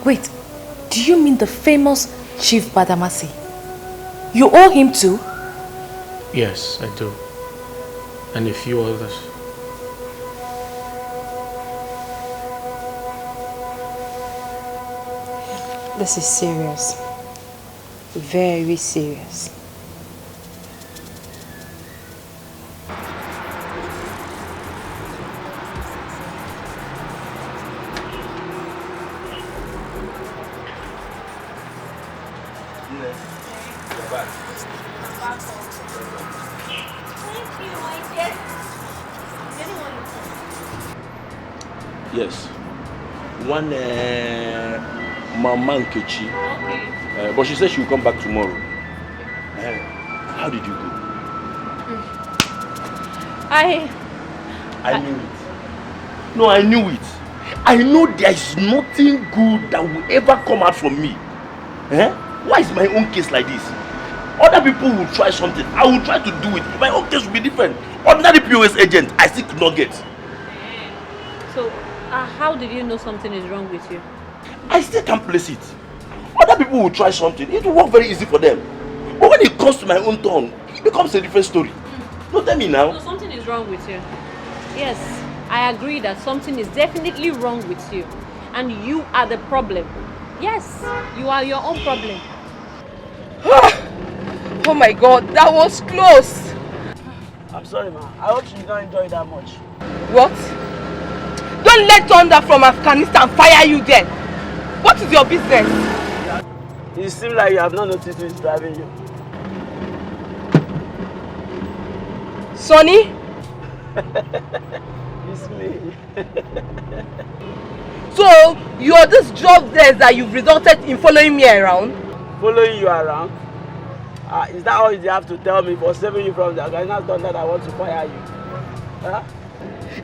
Wait, do you mean the famous Chief Badamasi? You owe him too? Yes, I do. And a few others. This is serious. Very serious. Yes. One Mama Nkechi. Okay. But she said she will come back tomorrow. How did you go? I knew it. No, I knew it. I know there is nothing good that will ever come out from me. Why is my own case like this? Other people will try something. I will try to do it. My own case will be different. Ordinary POS agent, I still could not get. So, how did you know something is wrong with you? I still can't place it. Other people will try something. It will work very easy for them. But when it comes to my own turn, it becomes a different story. No, tell me now. No, something is wrong with you. Yes, I agree that something is definitely wrong with you. And you are the problem. Yes, you are your own problem. Oh my God, that was close. I'm sorry, ma. I hope you don't enjoy it that much. What? Don't let thunder from Afghanistan fire you then. What is your business? It seems like you have not noticed who is driving you. Sonny? It's me. So, you're this jobless that you've resulted in following me around? Following you around? Is that all you have to tell me for saving you from the Afghanistan thunder that wants to fire you? Huh?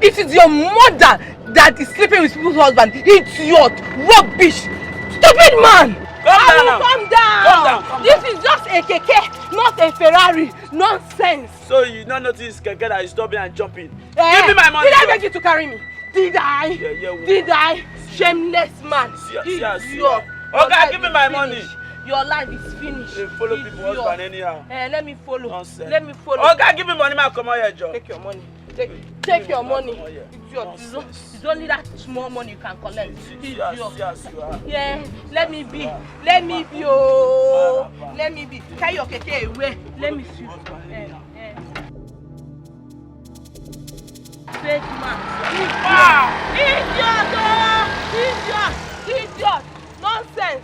It is your mother that is sleeping with people's husband. Idiot! Rubbish! Stupid man! Calm down! This is just a keke, not a Ferrari. Nonsense! So you not notice keke that is stopping and jumping? Give me my money! Did I beg you to carry me? Did I? Did I? Shameless man! Idiot! Okay, give me my money! Your life is finished. You follow people's husband anyhow. Let me follow. Nonsense. Let me follow. Okay, give me money, man. Come on here, Joe. Take your money. Take your money. It's only that small money you can collect. Yes, you are. Yeah, let me be. Let me be. Oh, let me be. Carry your keke away. Let me see. Fake man. Idiot! Nonsense.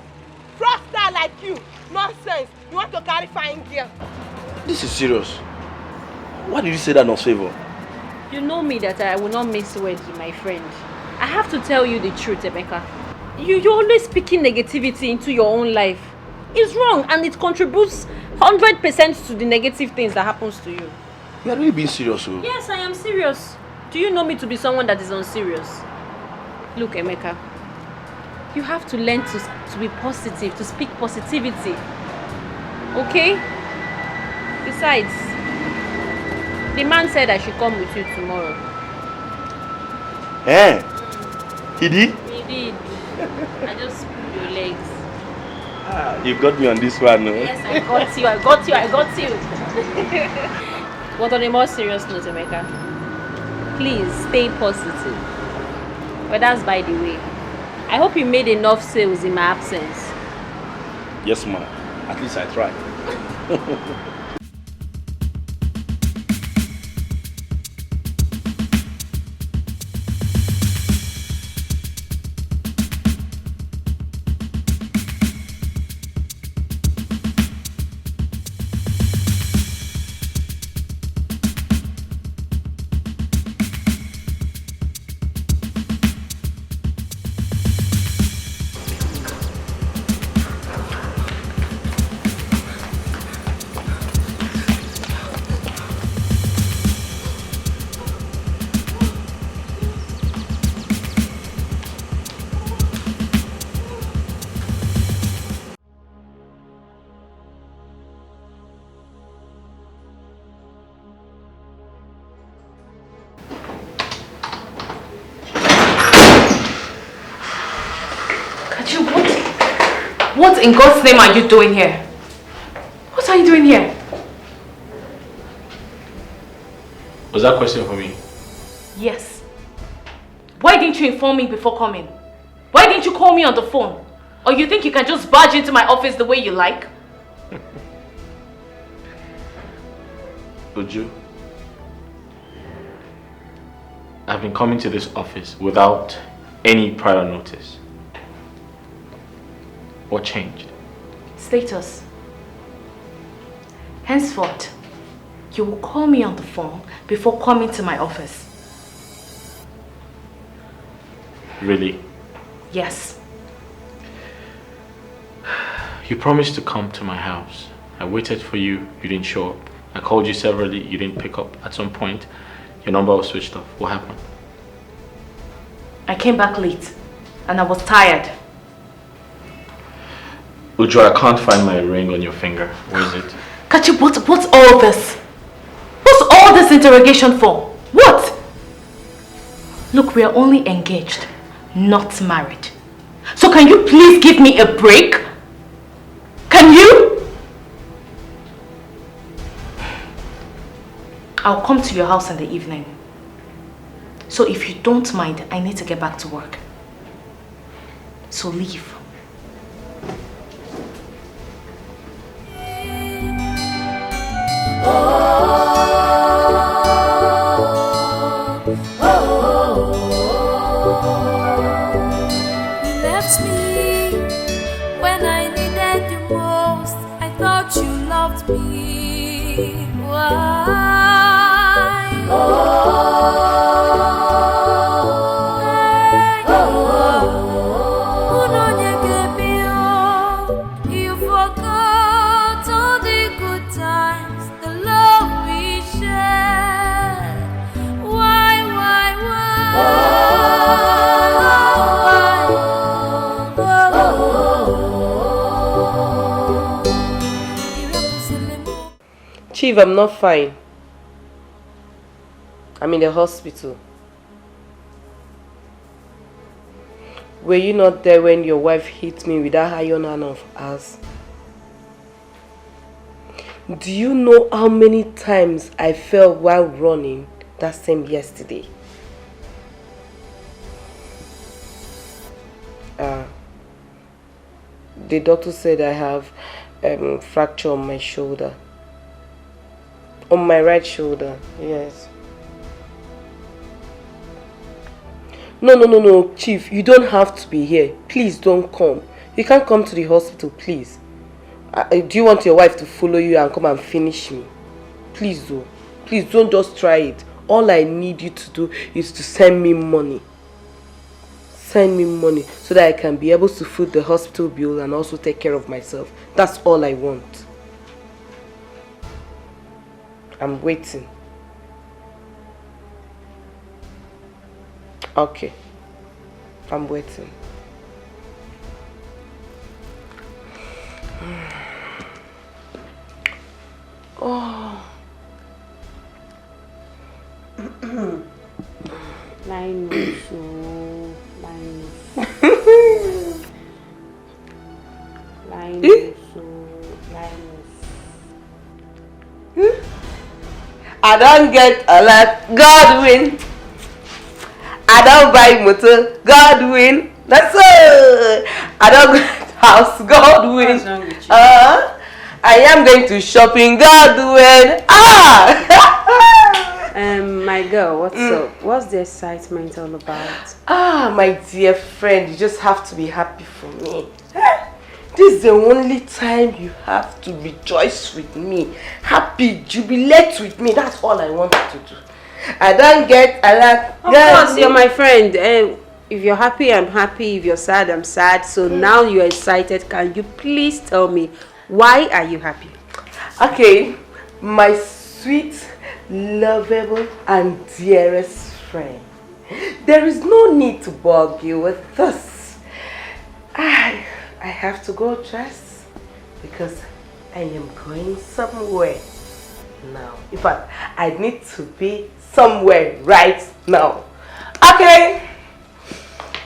Fraudster like you. Nonsense. You want to carry fine girl. This is serious. Why did you say that in favor? You know me that I will not miss words with my friend. I have to tell you the truth, Emeka. You're always speaking negativity into your own life. It's wrong and it contributes 100% to the negative things that happens to you. You are really being serious, oh? Yes, I am serious. Do you know me to be someone that is unserious? Look, Emeka, you have to learn to be positive, to speak positivity. Okay? Besides, the man said I should come with you tomorrow. Eh? He did? He did. I just pulled your legs. Ah, you got me on this one, no? Yes, I got you. But on a more serious note, Emeka, please stay positive. But that's by the way. I hope you made enough sales in my absence. Yes, ma'am. At least I tried. What in God's name are you doing here? What are you doing here? Was that a question for me? Yes. Why didn't you inform me before coming? Why didn't you call me on the phone? Or you think you can just barge into my office the way you like? Uju, I've been coming to this office without any prior notice. What changed? Status. Henceforth, you will call me on the phone before coming to my office. Really? Yes. You promised to come to my house. I waited for you, you didn't show up. I called you severally, you didn't pick up. At some point, your number was switched off. What happened? I came back late and I was tired. Uju, I can't find my ring on your finger. Where is it? Kachi, what's all this? What's all this interrogation for? What? Look, we are only engaged, not married. So can you please give me a break? Can you? I'll come to your house in the evening. So if you don't mind, I need to get back to work. So leave. You left me when I needed you most. I thought you loved me. Why? You forgot all the good times, the love we shared. Why? Chief, I'm not fine. I'm in the hospital. Were you not there when your wife hit me with that iron hand of hers? Do you know how many times I fell while running that same yesterday? The doctor said I have fracture on my shoulder. On my right shoulder, yes. No, Chief, you don't have to be here. Please don't come. You can't come to the hospital, please. Do you want your wife to follow you and come and finish me? Please do. Please don't just try it. All I need you to do is to send me money. send me money so that I can be able to foot the hospital bill and also take care of myself. That's all I want. I'm waiting. Okay. I'm waiting. Oh. Linus. I don't get a lot. God win. I don't buy motor. God win. That's all. I don't get house. God win. I am going to shopping. God win. My girl, what's up? What's the excitement all about? My dear friend, you just have to be happy for me. This is the only time you have to rejoice with me. Happy, jubilate with me. That's all I want you to do. I don't get a lot. Of course, you're my friend. If you're happy, I'm happy. If you're sad, I'm sad. So now you're excited. Can you please tell me, why are you happy? Okay, my sweet, lovable, and dearest friend. There is no need to bug you with this. I have to go dress because I am going somewhere now. In fact, I need to be somewhere right now. Okay.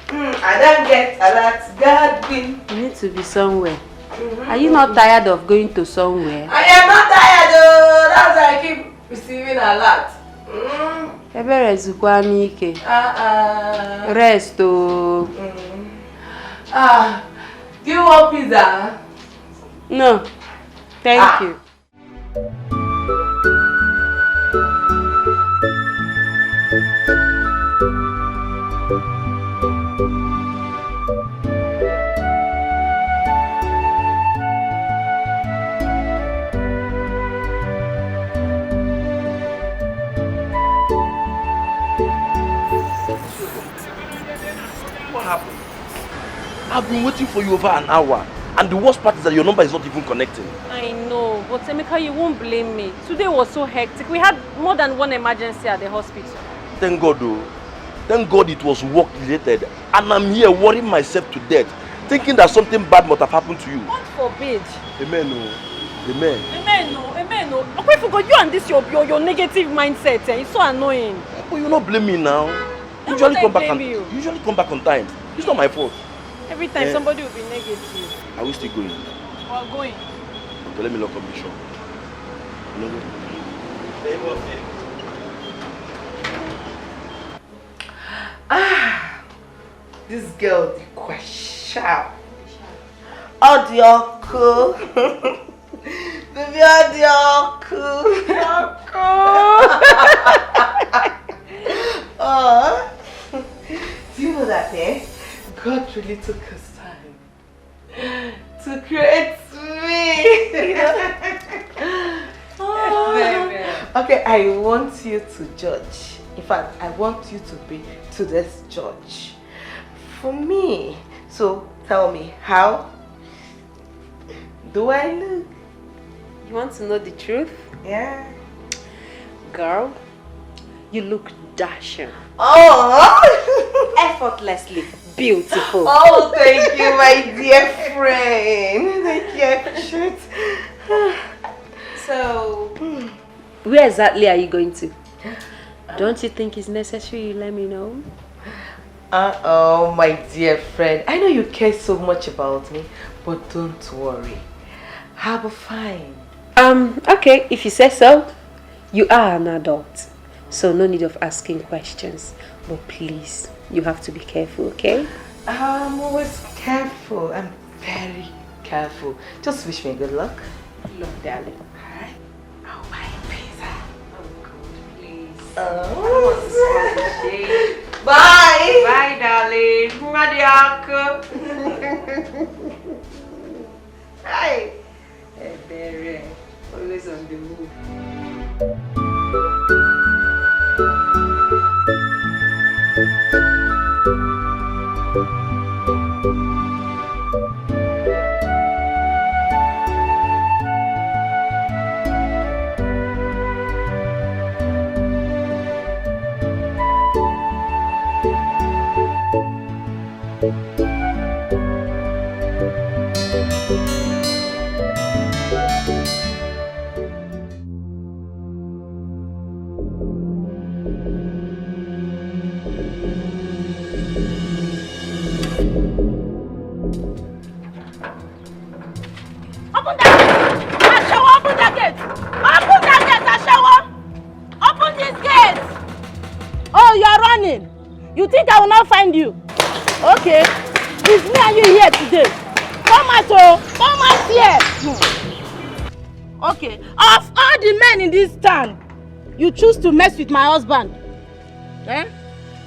I don't get a lot. God will. You need to be somewhere. Are you not tired of going to somewhere? I am not tired though. That's why I keep receiving a lot. Rest oh. Do you want pizza? No. Thank you. I've been waiting for you over an hour, and the worst part is that your number is not even connecting. I know, but Emeka, you won't blame me. Today was so hectic. We had more than one emergency at the hospital. Thank God though. Thank God it was work related, and I'm here worrying myself to death, thinking that something bad must have happened to you. God forbid. Amen no. Amen. Amen no. Amen no. I forgot you and this your negative mindset. It's so annoying. But you not blame me now. Usually come back on time. It's not my fault. Every time somebody will be negative. Are we still going? We're going. Okay, let me lock up the shop. This girl, the question. Audio cool. Baby, audio cool. Do you know that, God really took his time to create me. Okay, I want you to judge. In fact, I want you to be today's judge for me. So tell me, how do I look? You want to know the truth? Yeah. Girl, you look dashing. Oh! Effortlessly beautiful. Oh, thank you, my dear friend. Thank you, I appreciate. So, where exactly are you going to? Don't you think it's necessary you let me know? Oh, my dear friend. I know you care so much about me, but don't worry. I'll be fine. Okay, if you say so. You are an adult, so no need of asking questions. But please, you have to be careful, okay? I'm always careful. I'm very careful. Just wish me good luck. Look, darling. Alright? I'll buy a pizza. Oh, God, please. Oh. Bye. Bye, darling. Madiaka. Hi. Hey, always on the move. out, oh! Come out here! Okay, of all the men in this town, you choose to mess with my husband. Eh?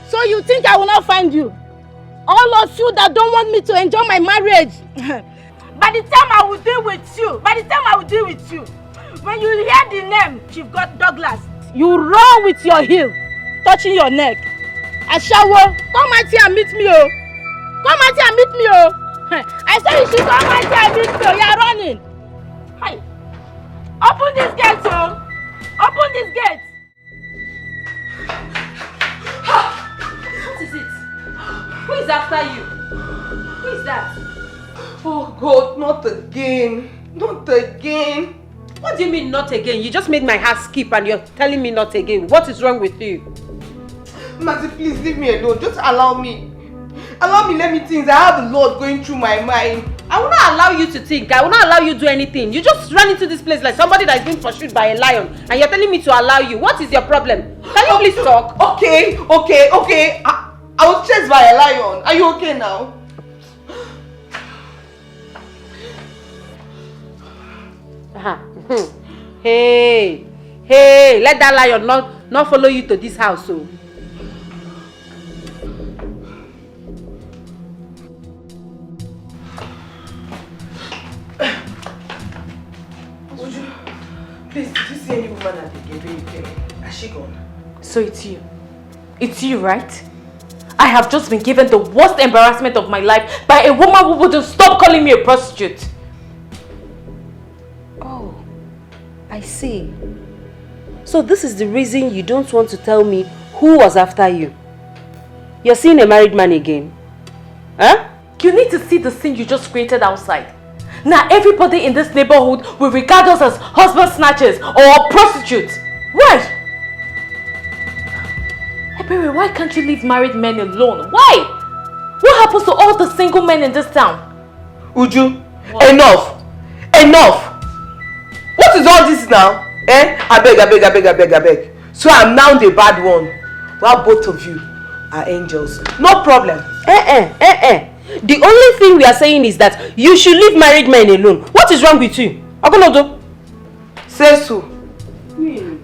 So you think I will not find you? All of you that don't want me to enjoy my marriage. By the time I will deal with you, when you hear the name Chief Douglas, you run with your heel, touching your neck. Ashawo, come out here and meet me, oh. Come out here and meet me, oh. I said you should come out here and meet me, oh. You are running. Hi. Open this gate, oh. Open this gate. What is it? Who is after you? Who is that? Oh God, not again. Not again. What do you mean not again? You just made my heart skip and you're telling me not again. What is wrong with you? Mazi, please leave me alone. Just allow me. Allow me, let me think. I have a lot going through my mind. I will not allow you to think. I will not allow you to do anything. You just ran into this place like somebody that is being pursued by a lion and you're telling me to allow you. What is your problem? Can you please talk? Okay. I was chased by a lion. Are you okay now? Hey, let that lion not follow you to this house, so. Please, did you see any woman at the gate when you came in? Has she gone? So it's you. It's you, right? I have just been given the worst embarrassment of my life by a woman who wouldn't stop calling me a prostitute. Oh, I see. So this is the reason you don't want to tell me who was after you. You're seeing a married man again? Huh? You need to see the scene you just created outside. Now everybody in this neighborhood will regard us as husband snatchers or prostitutes. Why? Ebere, why can't you leave married men alone? Why? What happens to all the single men in this town? Uju, what? Enough! What is all this now? I beg. So I'm now the bad one. Well, both of you are angels. No problem. The only thing we are saying is that you should leave married men alone. What is wrong with you? Agonodo? Say so.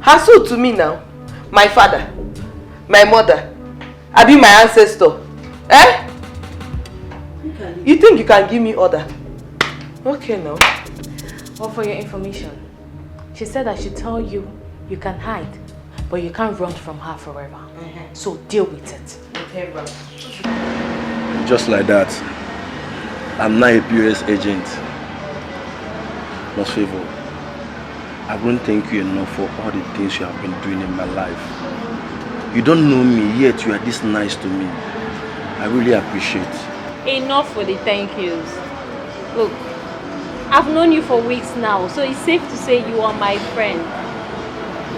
Hasu to me now. My father. My mother. I be my ancestor. Eh? You think you can give me order? Okay now. Well, for your information, she said I should tell you you can hide, but you can't run from her forever. So deal with it. Okay, bro. Just like that, I'm now a POS agent. Most favor, I won't thank you enough for all the things you have been doing in my life. You don't know me, yet you are this nice to me. I really appreciate. Enough for the thank yous. Look, I've known you for weeks now, so it's safe to say you are my friend.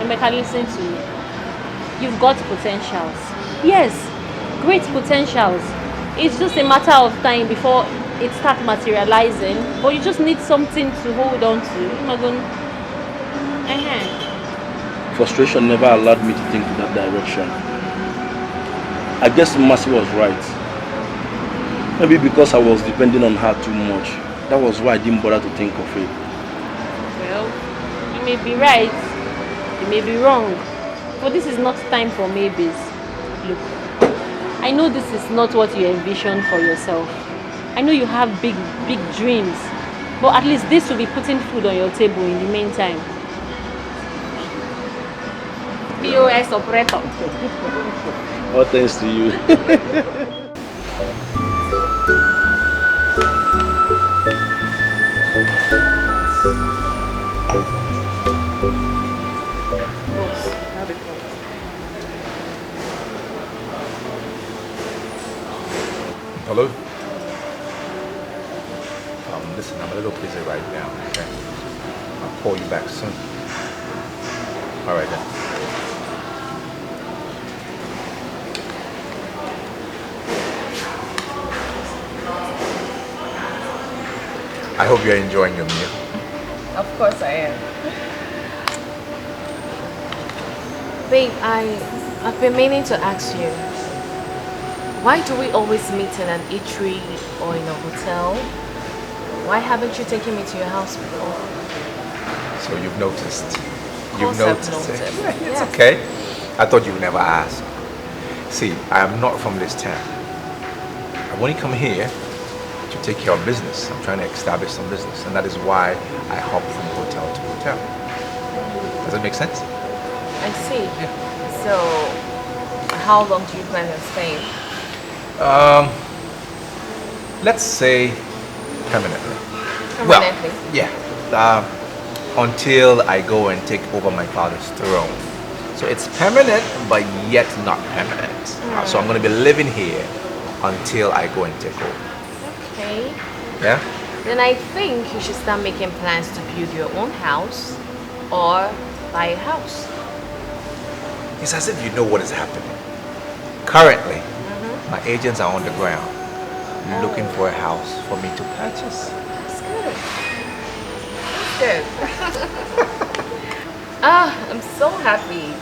Emeka, listen to me. You've got potentials. Yes, great potentials. It's just a matter of time before it starts materializing, but you just need something to hold on to. Frustration never allowed me to think in that direction. I guess Mercy was right. Maybe because I was depending on her too much. That was why I didn't bother to think of it. Well, you may be right, you may be wrong, but this is not time for maybes. Look, I know this is not what you envisioned for yourself. I know you have big dreams, but at least this will be putting food on your table in the meantime. POS operator. All thanks to you. Hello? Listen, I'm a little busy right now, okay? I'll call you back soon. Alright then. I hope you're enjoying your meal. Of course I am. Babe, I've been meaning to ask you, why do we always meet in an eatery or in a hotel? Why haven't you taken me to your house before? So you've noticed. Of You've course I've noticed it. noticed. It's Yes. okay. I thought you would never ask. See, I am not from this town. I've only come here to take care of business. I'm trying to establish some business, and that is why I hop from hotel to hotel. Does that make sense? I see. So, how long do you plan on staying? Let's say permanently. Permanently? Well, yeah. Until I go and take over my father's throne. So it's permanent, but yet not permanent. So I'm going to be living here until I go and take over. Okay. Yeah? Then I think you should start making plans to build your own house or buy a house. It's as if you know what is happening. Currently, my agents are on the ground looking for a house for me to purchase. That's good. That's good. I'm so happy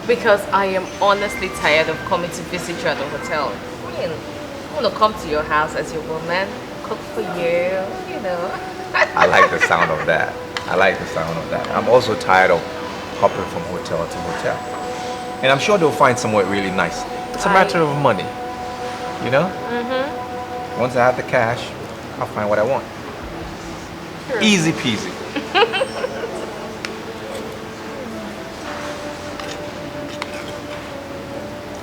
because I am honestly tired of coming to visit you at the hotel. I mean, I want to come to your house as your woman, cook for you, you know. I like the sound of that. I like the sound of that. I'm also tired of hopping from hotel to hotel. And I'm sure they'll find somewhere really nice. It's a matter of money, you know? Once I have the cash, I'll find what I want. True. Easy peasy.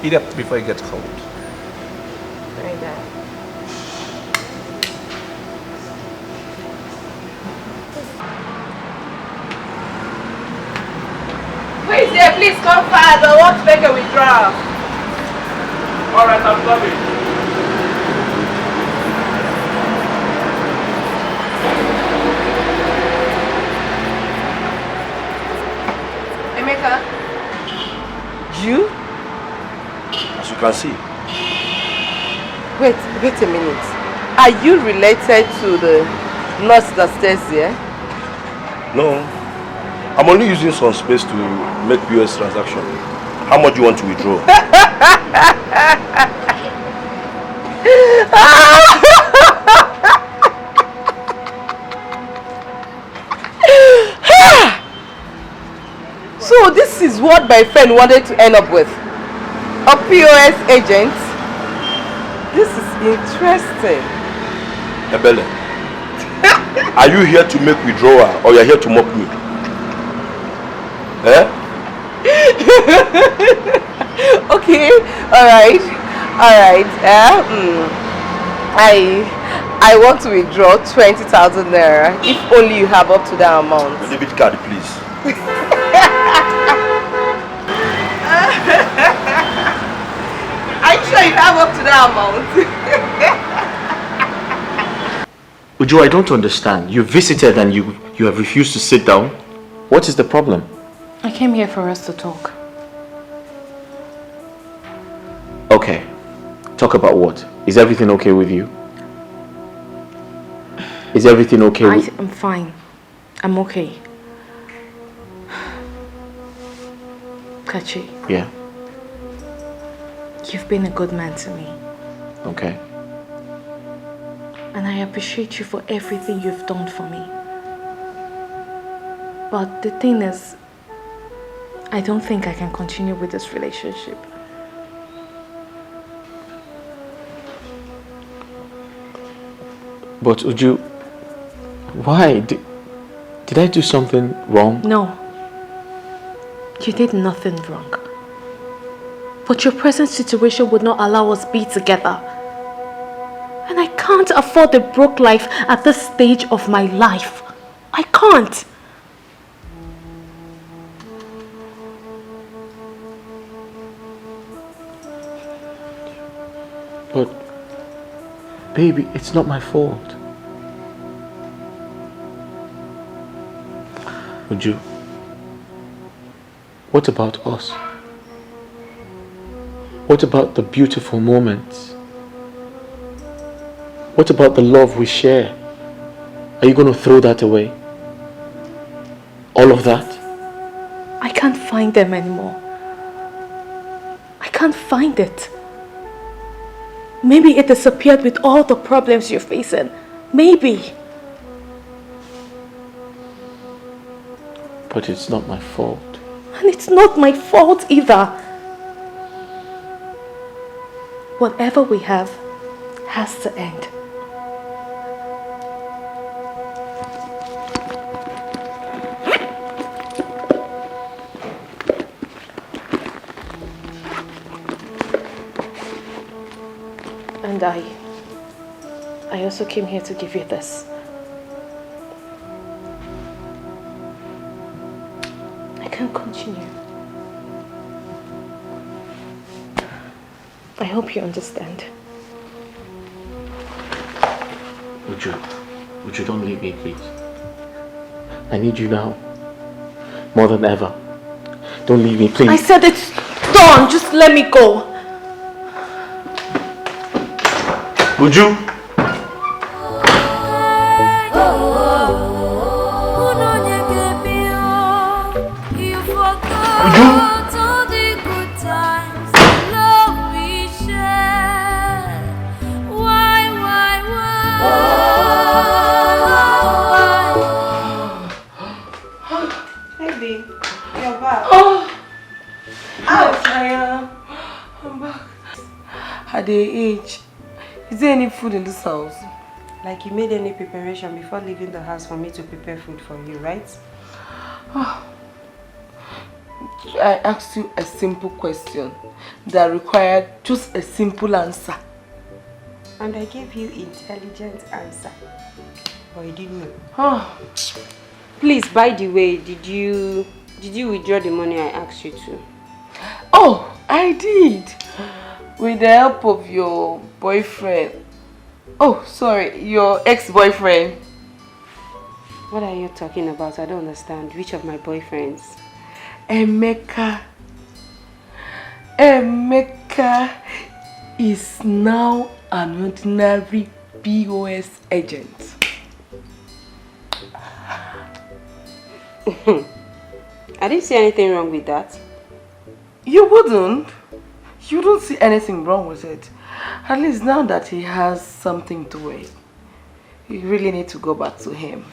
Eat up before it gets cold. Very bad. Please, yeah, please come fast. I want to make a withdrawal. Alright, I'm coming. Emeka. You? As you can see. Wait a minute. Are you related to the nurse that stays there? No. I'm only using some space to make POS transaction. How much do you want to withdraw? So this is what my friend wanted to end up with. A POS agent? This is interesting. Ebele, are you here to make withdrawal or you're here to mock me? Eh? Okay, alright. I want to withdraw 20,000 naira if only you have up to that amount. The debit card, please. Are you sure you have up to that amount? Uju, I don't understand. You visited and you have refused to sit down. What is the problem? I came here for us to talk. Okay. Talk about what? Is everything okay with you? Is everything okay with... I'm fine. I'm okay. Kachi. Yeah. You've been a good man to me. Okay. And I appreciate you for everything you've done for me. But the thing is, I don't think I can continue with this relationship. But Uju, why? Did I do something wrong? No. You did nothing wrong. But your present situation would not allow us be together. And I can't afford a broke life at this stage of my life. I can't. But, baby, it's not my fault. Uju, what about us? What about the beautiful moments? What about the love we share? Are you going to throw that away? All of that? I can't find them anymore. I can't find it. Maybe it disappeared with all the problems you're facing. Maybe. But it's not my fault. And it's not my fault either. Whatever we have has to end. And I also came here to give you this. I can't continue. I hope you understand. Would you don't leave me, please? I need you now. More than ever. Don't leave me, please. I said it's done. Just let me go. Would you? Baby, you're back. Oh, I'm back. At the age, is there any food in this house? Like you made any preparation before leaving the house for me to prepare food for you, right? Oh, I asked you a simple question that required just a simple answer. And I gave you intelligent answer. But you didn't know. Oh. Please, by the way, did you withdraw the money I asked you to? Oh, I did. With the help of your boyfriend. Oh, sorry, your ex-boyfriend. What are you talking about? I don't understand. Which of my boyfriends? Emeka. Emeka is now an ordinary POS agent. I didn't see anything wrong with that. You wouldn't? You don't see anything wrong with it. At least now that he has something to wear, you really need to go back to him.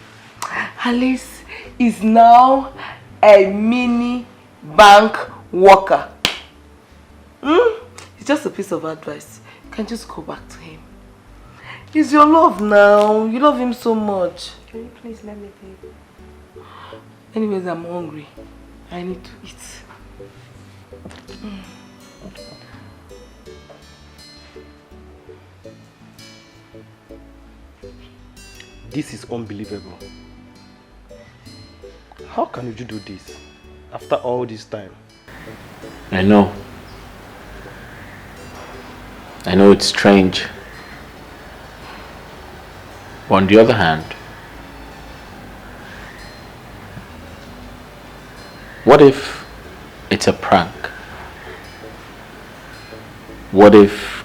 At least he's now a mini bank worker. It's just a piece of advice. You can just go back to him. He's your love now. You love him so much. Can you please let me take? Anyways, I'm hungry. I need to eat. This is unbelievable. How can you do this after all this time? I know. I know it's strange. But on the other hand, what if it's a prank? What if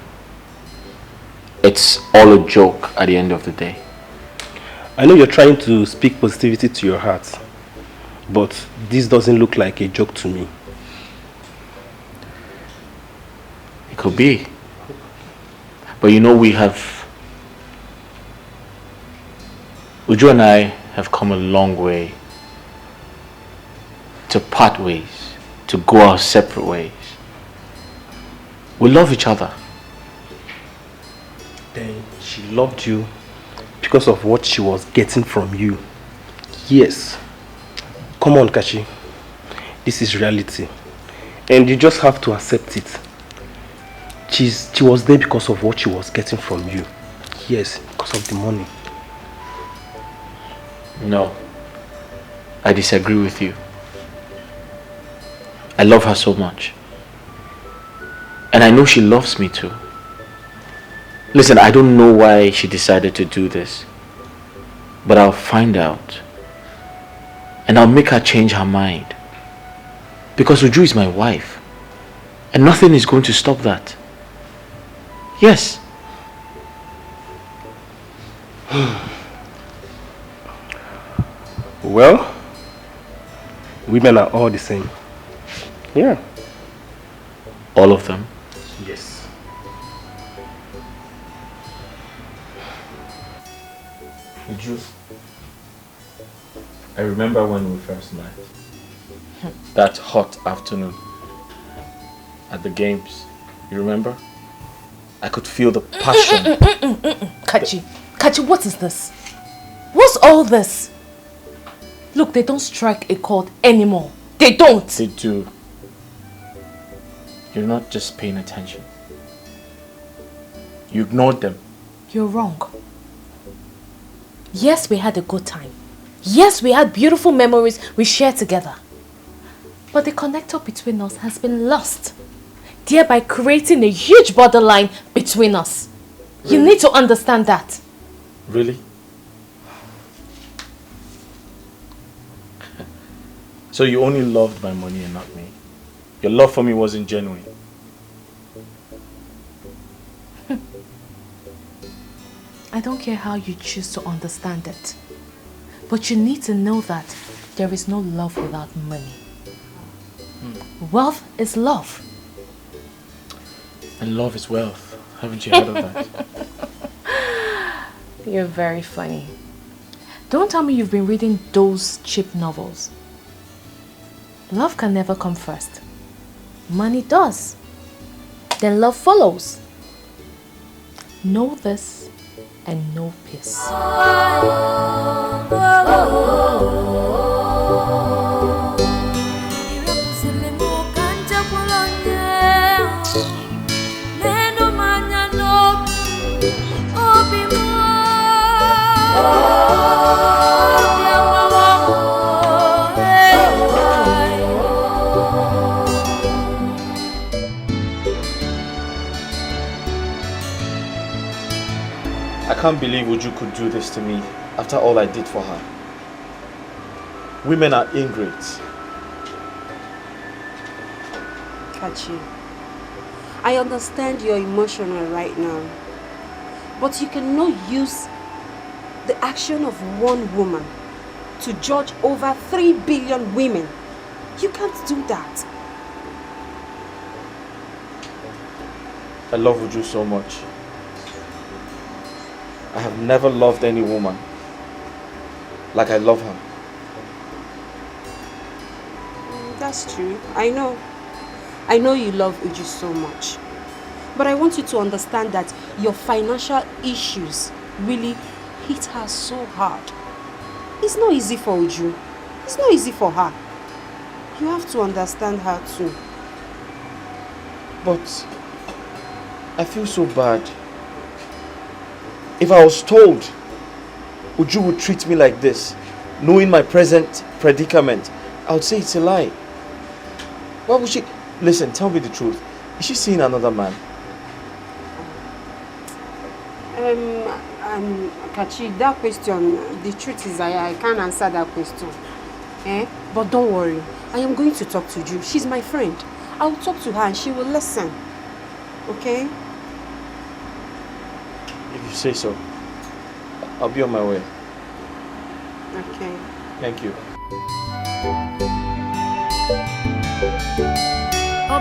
it's all a joke at the end of the day? I know you're trying to speak positivity to your heart, but this doesn't look like a joke to me. It could be. But you know, Uju and I have come a long way to part ways, to go our separate ways. We love each other. Then she loved you because of what she was getting from you. Yes. Come on, Kachi. This is reality. And you just have to accept it. She was there because of what she was getting from you. Yes, because of the money. No. I disagree with you. I love her so much. And I know she loves me too. Listen, I don't know why she decided to do this. But I'll find out. And I'll make her change her mind. Because Uju is my wife. And nothing is going to stop that. Yes. Well, women are all the same. Yeah. All of them? Yes. Uju, I remember when we first met. That hot afternoon at the games. You remember? I could feel the passion. Kachi, what is this? What's all this? Look, they don't strike a chord anymore. They don't. They do. You're not just paying attention. You ignored them. You're wrong. Yes, we had a good time. Yes, we had beautiful memories we shared together. But the connector between us has been lost, thereby creating a huge borderline between us. Really? You need to understand that. Really? So you only loved my money and not me? Your love for me wasn't genuine? I don't care how you choose to understand it. But you need to know that there is no love without money. Wealth is love. And love is wealth. Haven't you heard of that? You're very funny. Don't tell me you've been reading those cheap novels. Love can never come first. Money does. Then love follows. Know this and know peace. I can't believe Uju could do this to me after all I did for her. Women are ingrates. Kachi, I understand you're emotional right now, but you cannot use the action of one woman to judge over 3 billion women. You can't do that. I love Uju so much. I have never loved any woman like I love her. That's true. I know. I know you love Uju so much. But I want you to understand that your financial issues really hit her so hard. It's not easy for Uju. It's not easy for her. You have to understand her too. But I feel so bad. If I was told Uju would treat me like this, knowing my present predicament, I would say it's a lie. Why would she? Listen, tell me the truth. Is she seeing another man? Kachi, that question, the truth is I can't answer that question. But don't worry. I am going to talk to Uju. She's my friend. I will talk to her and she will listen. Okay? If you say so, I'll be on my way. Okay. Thank you. How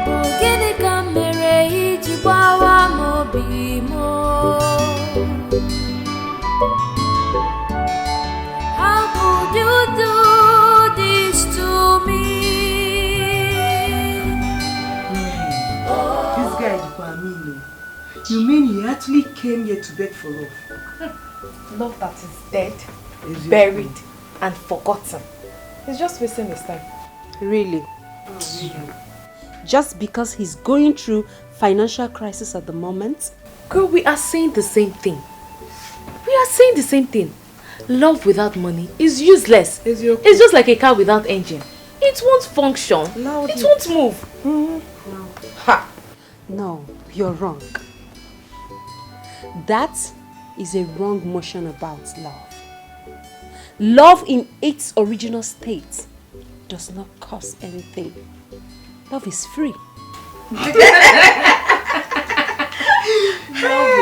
could you do this to me? This guy is Bamino. You mean he actually came here to beg for love? Love that is dead, buried, and forgotten. He's just wasting his time. Really? Just because he's going through financial crisis at the moment? Girl, we are saying the same thing. We are saying the same thing. Love without money is useless. It's just like a car without engine. It won't function. It won't move. No. Ha! No, you're wrong. That is a wrong notion about love. Love in its original state does not cost anything. Love is free. Love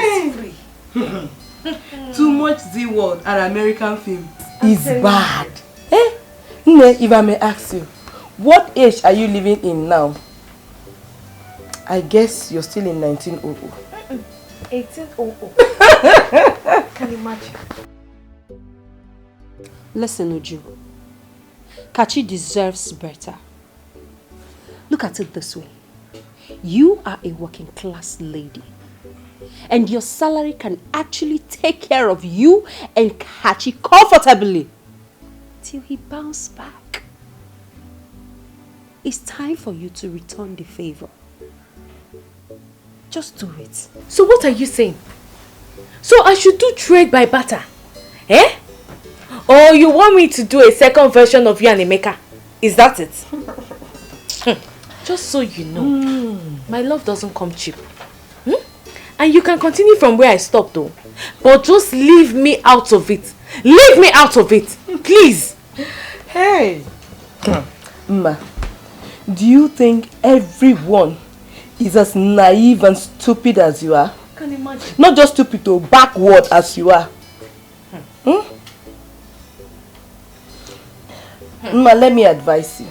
is free. Too much Z-word and American film is bad. If I may ask you, what age are you living in now? I guess you're still in 1900. 1800. Can you imagine? Listen, Uju. Kachi deserves better. Look at it this way. You are a working class lady. And your salary can actually take care of you and Kachi comfortably. Till he bounces back. It's time for you to return the favor. Just do it. So what are you saying? So I should do trade by barter? Eh? Or you want me to do a second version of you and Emeka? Is that it? Just so you know, my love doesn't come cheap. And you can continue from where I stopped though. But just leave me out of it. Leave me out of it. Please. Hey. Ma, do you think everyone is as naive and stupid as you are? I can imagine. Not just stupid, though, backward as you are. Ma, let me advise you.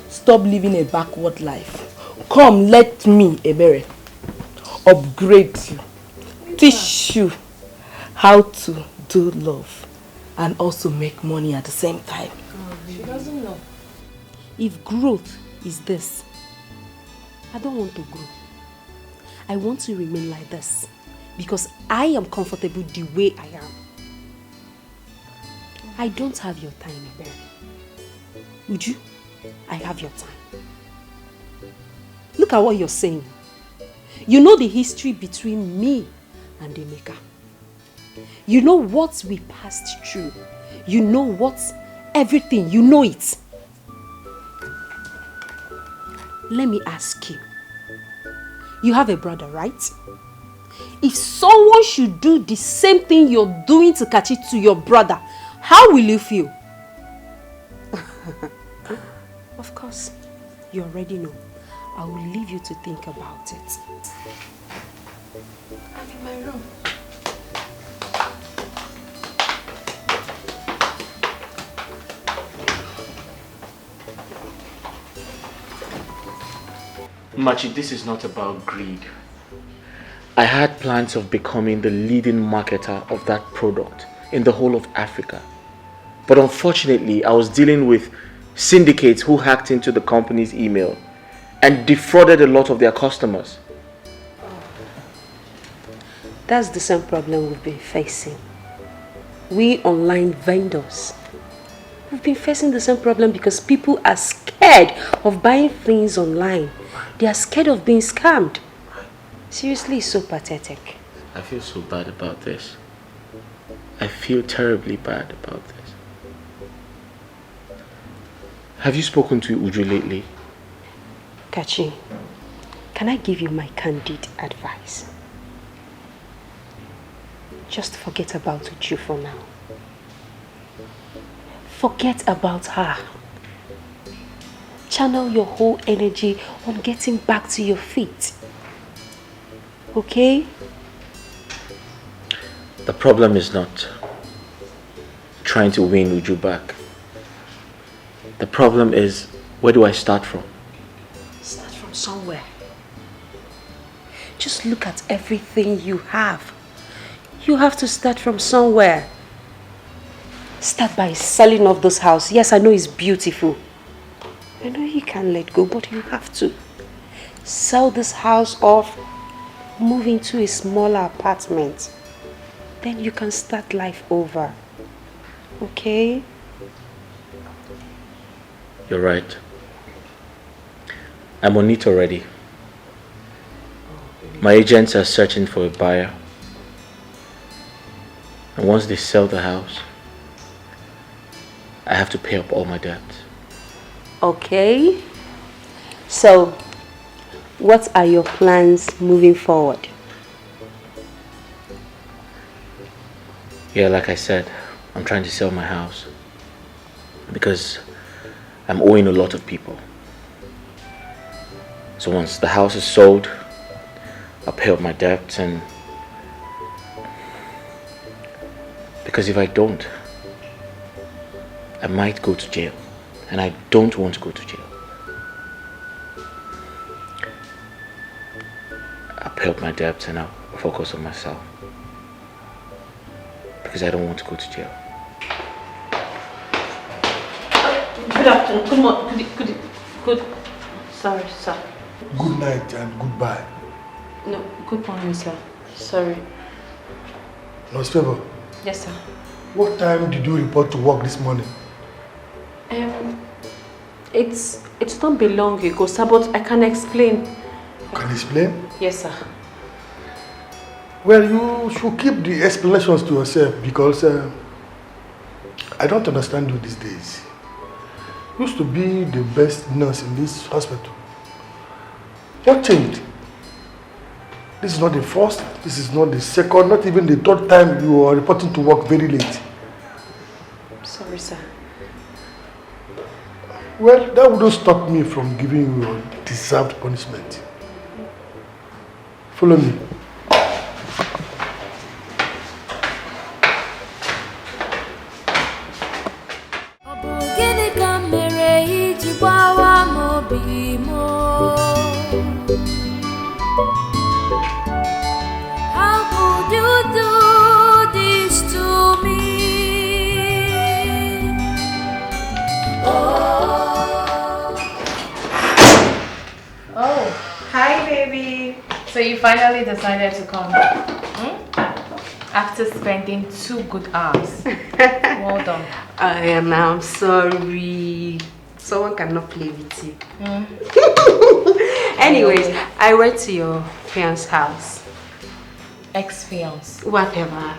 Stop living a backward life. Come, let me, Ebere, upgrade you. Teach you how to do love and also make money at the same time. She doesn't know. If growth is this, I don't want to grow. I want to remain like this because I am comfortable the way I am. I don't have your time, Ebere. Would you? I have your time. Look at what you're saying. You know the history between me and Emeka. You know what we passed through. You know what everything. You know it. Let me ask you. You have a brother, right? If someone should do the same thing you're doing to Kachi to your brother, how will you feel? Of course, you already know. I will leave you to think about it. I'm in my room. Machi, this is not about greed. I had plans of becoming the leading marketer of that product in the whole of Africa. But unfortunately, I was dealing with syndicates who hacked into the company's email and defrauded a lot of their customers. That's the same problem we've been facing. We online vendors, we've been facing the same problem because people are scared of buying things online. They are scared of being scammed. Seriously, it's so pathetic. I feel so bad about this. I feel terribly bad about this. Have you spoken to Uju lately? Kachi, can I give you my candid advice? Just forget about Uju for now. Forget about her. Channel your whole energy on getting back to your feet. Okay? The problem is not trying to win Uju back. The problem is, where do I start from? Start from somewhere. Just look at everything you have. You have to start from somewhere. Start by selling off this house. Yes, I know it's beautiful. I know you can't let go, but you have to. Sell this house off, move into a smaller apartment. Then you can start life over. Okay? You're right. I'm on it already. My agents are searching for a buyer. And once they sell the house, I have to pay up all my debt. Okay. So, what are your plans moving forward? Yeah, like I said, I'm trying to sell my house because I'm owing a lot of people. So once the house is sold, I'll pay up my debts, and because if I don't, I might go to jail, and I don't want to go to jail. I'll pay up my debts and I'll focus on myself because I don't want to go to jail. afternoon. Good morning. Good. Sorry, sir. Good night and goodbye. No, good morning, sir. Sorry. Nurse Favor. Yes, sir. What time did you report to work this morning? It's not been long ago, sir, but I can explain. You can explain? Yes, sir. Well, you should keep the explanations to yourself because I don't understand you these days. You used to be the best nurse in this hospital. What changed? This is not the first, this is not the second, not even the third time you are reporting to work very late. Sorry, sir. Well, that wouldn't stop me from giving you your deserved punishment. Follow me. How could you do this to me? Oh, hi baby. So you finally decided to come after spending 2 good hours. Well done. I'm sorry. Someone cannot play with you. Anyways, I went to your fiance's house. Ex-fiance. Whatever.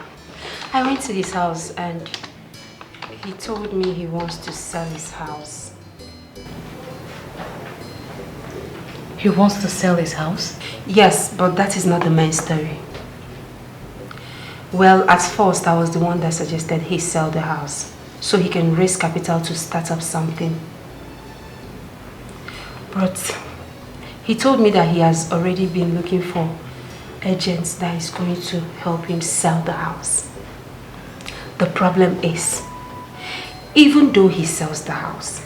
I went to his house and he told me he wants to sell his house. He wants to sell his house? Yes, but that is not the main story. Well, at first I was the one that suggested he sell the house so he can raise capital to start up something. But he told me that he has already been looking for agents that is going to help him sell the house. The problem is, even though he sells the house,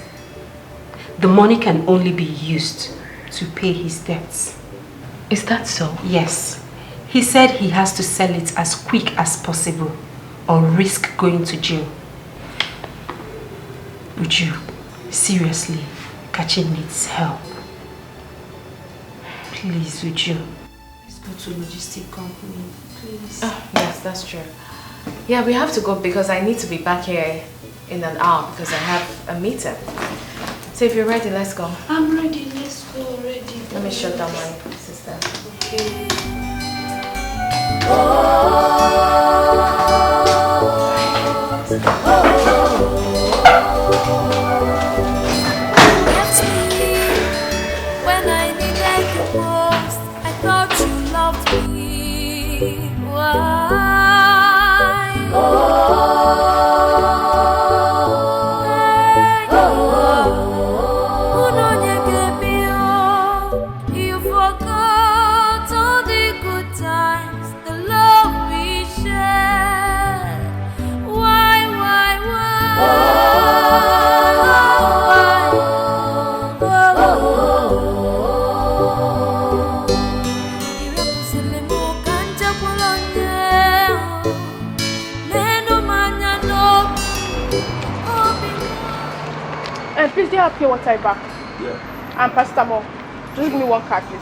the money can only be used to pay his debts. Is that so? Yes. He said he has to sell it as quick as possible or risk going to jail. Would you seriously? Kachi needs help. Please, would you? Let's go to logistic company, please. Oh, yes, that's true. Yeah, we have to go because I need to be back here in an hour because I have a meeting. So if you're ready, let's go. I'm ready, let's go already. Let me shut down my system. Okay. When I needed you most, I thought you loved me. Why? You forgot all the good times, the love we shared. Why? And please, do you have pure water back? Yeah. And paracetamol. Just give me 1 card, please.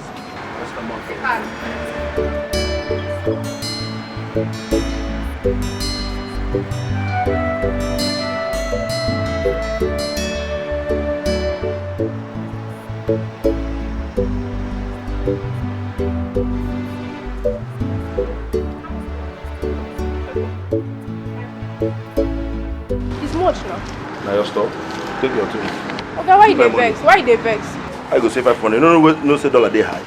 It's much now. Now you stop. Take your turn. Okay, why they vex? Why they vex? I go save 500. No, say dollar day high.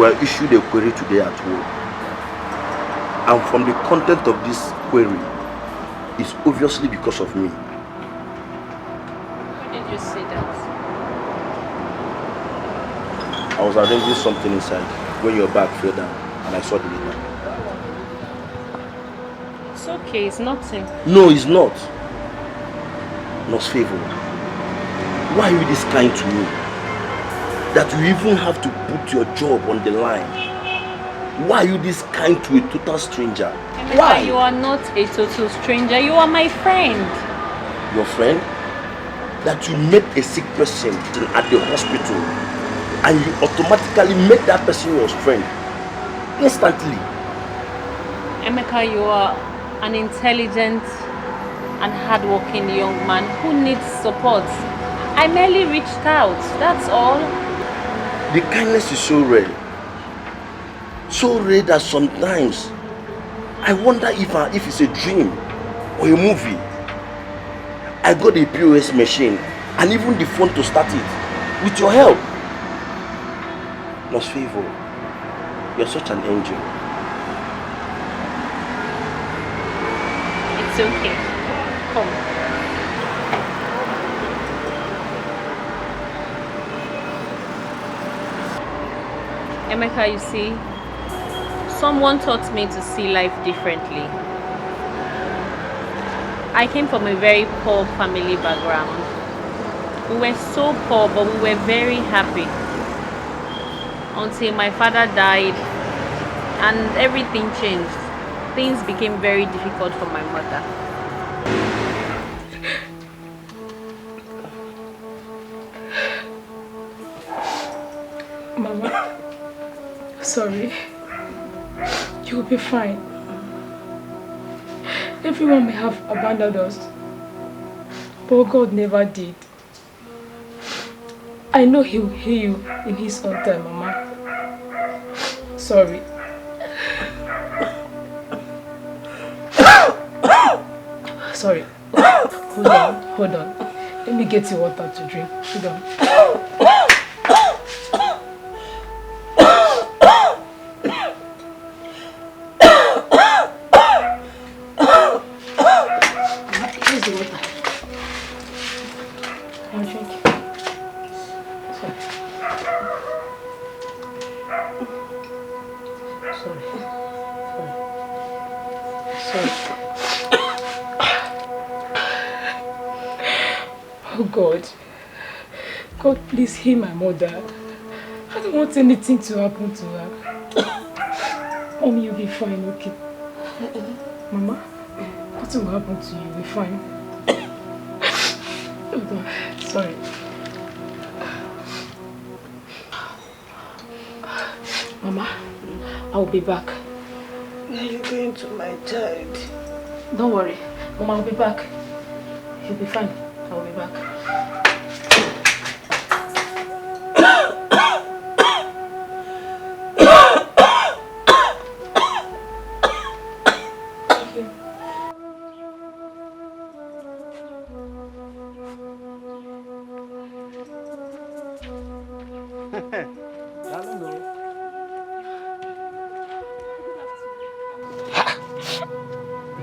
were issued a query today at work. And from the content of this query, it's obviously because of me. Why did you say that? I was arranging something inside when your bag fell down and I saw the letter. It's okay, it's nothing. No, it's not. Nurse Favor, why are you this kind to me? That you even have to put your job on the line? Why are you this kind to a total stranger? Emeka, Why? you are not a total stranger. You are my friend. Your friend? That you met a sick person at the hospital and you automatically make that person your friend instantly. Emeka, you are an intelligent and hardworking young man who needs support. I merely reached out, that's all. The kindness is so rare. So rare that sometimes I wonder if it's a dream or a movie. I got a POS machine and even the phone to start it with your help. Nurse Favor, you're such an angel. It's okay. Come. Emeka, you see, someone taught me to see life differently. I came from a very poor family background. We were so poor, but we were very happy. Until my father died and everything changed. Things became very difficult for my mother. Mama, sorry. You'll be fine. Everyone may have abandoned us, but God never did. I know He will heal you in His own time, Mama. Sorry. Sorry. Hold on. Let me get you water to drink. Hold on. Here's the water. I'll drink. Sorry. Oh God. God, please heal my mother. I don't want anything to happen to her. Mommy, you'll be fine, okay? Mama, nothing will happen to you. You'll be fine. Hold on. Sorry. Mama, I'll be back. Are you going to my child? Don't worry. Mama, I'll be back. You'll be fine. I'll be back.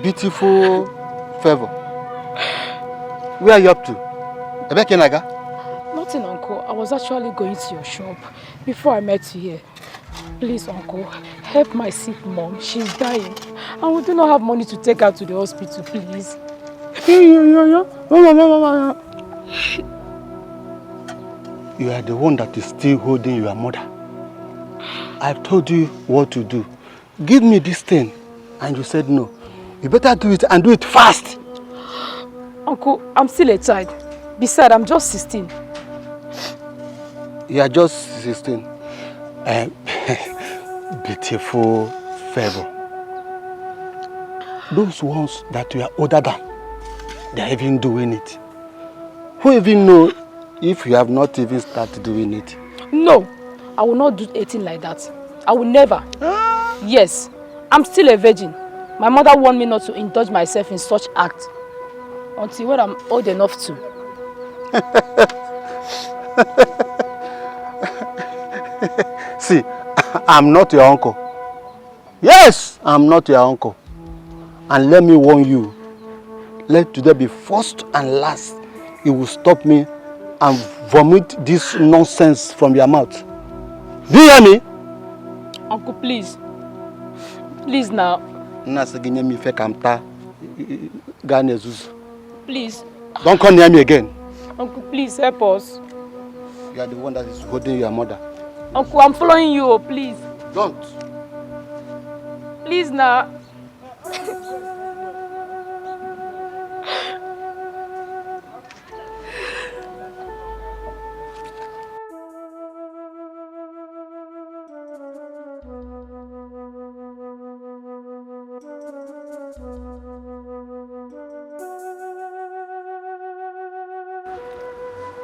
Beautiful Favor. Where are you up to? Ebeke Naga? Nothing, Uncle. I was actually going to your shop before I met you here. Please, Uncle, help my sick mom. She's dying. And we do not have money to take her to the hospital, please. You are the one that is still holding your mother. I've told you what to do. Give me this thing. And you said no. You better do it and do it fast. Uncle, I'm still a child. Besides, I'm just 16. You are just 16. Beautiful Favor. Those ones that you are older than, they are even doing it. Who even know if you have not even started doing it? No, I will not do anything like that. I will never. Yes, I'm still a virgin. My mother warned me not to indulge myself in such acts until when I'm old enough to. See, I'm not your uncle. Yes, I'm not your uncle. And let me warn you, let today be first and last. You will stop me and vomit this nonsense from your mouth. Do you hear me? Uncle, please. Please now. Please. Don't come near me again. Uncle, please help us. You are the one that is holding your mother. Uncle, I'm following you, please. Don't. Please now.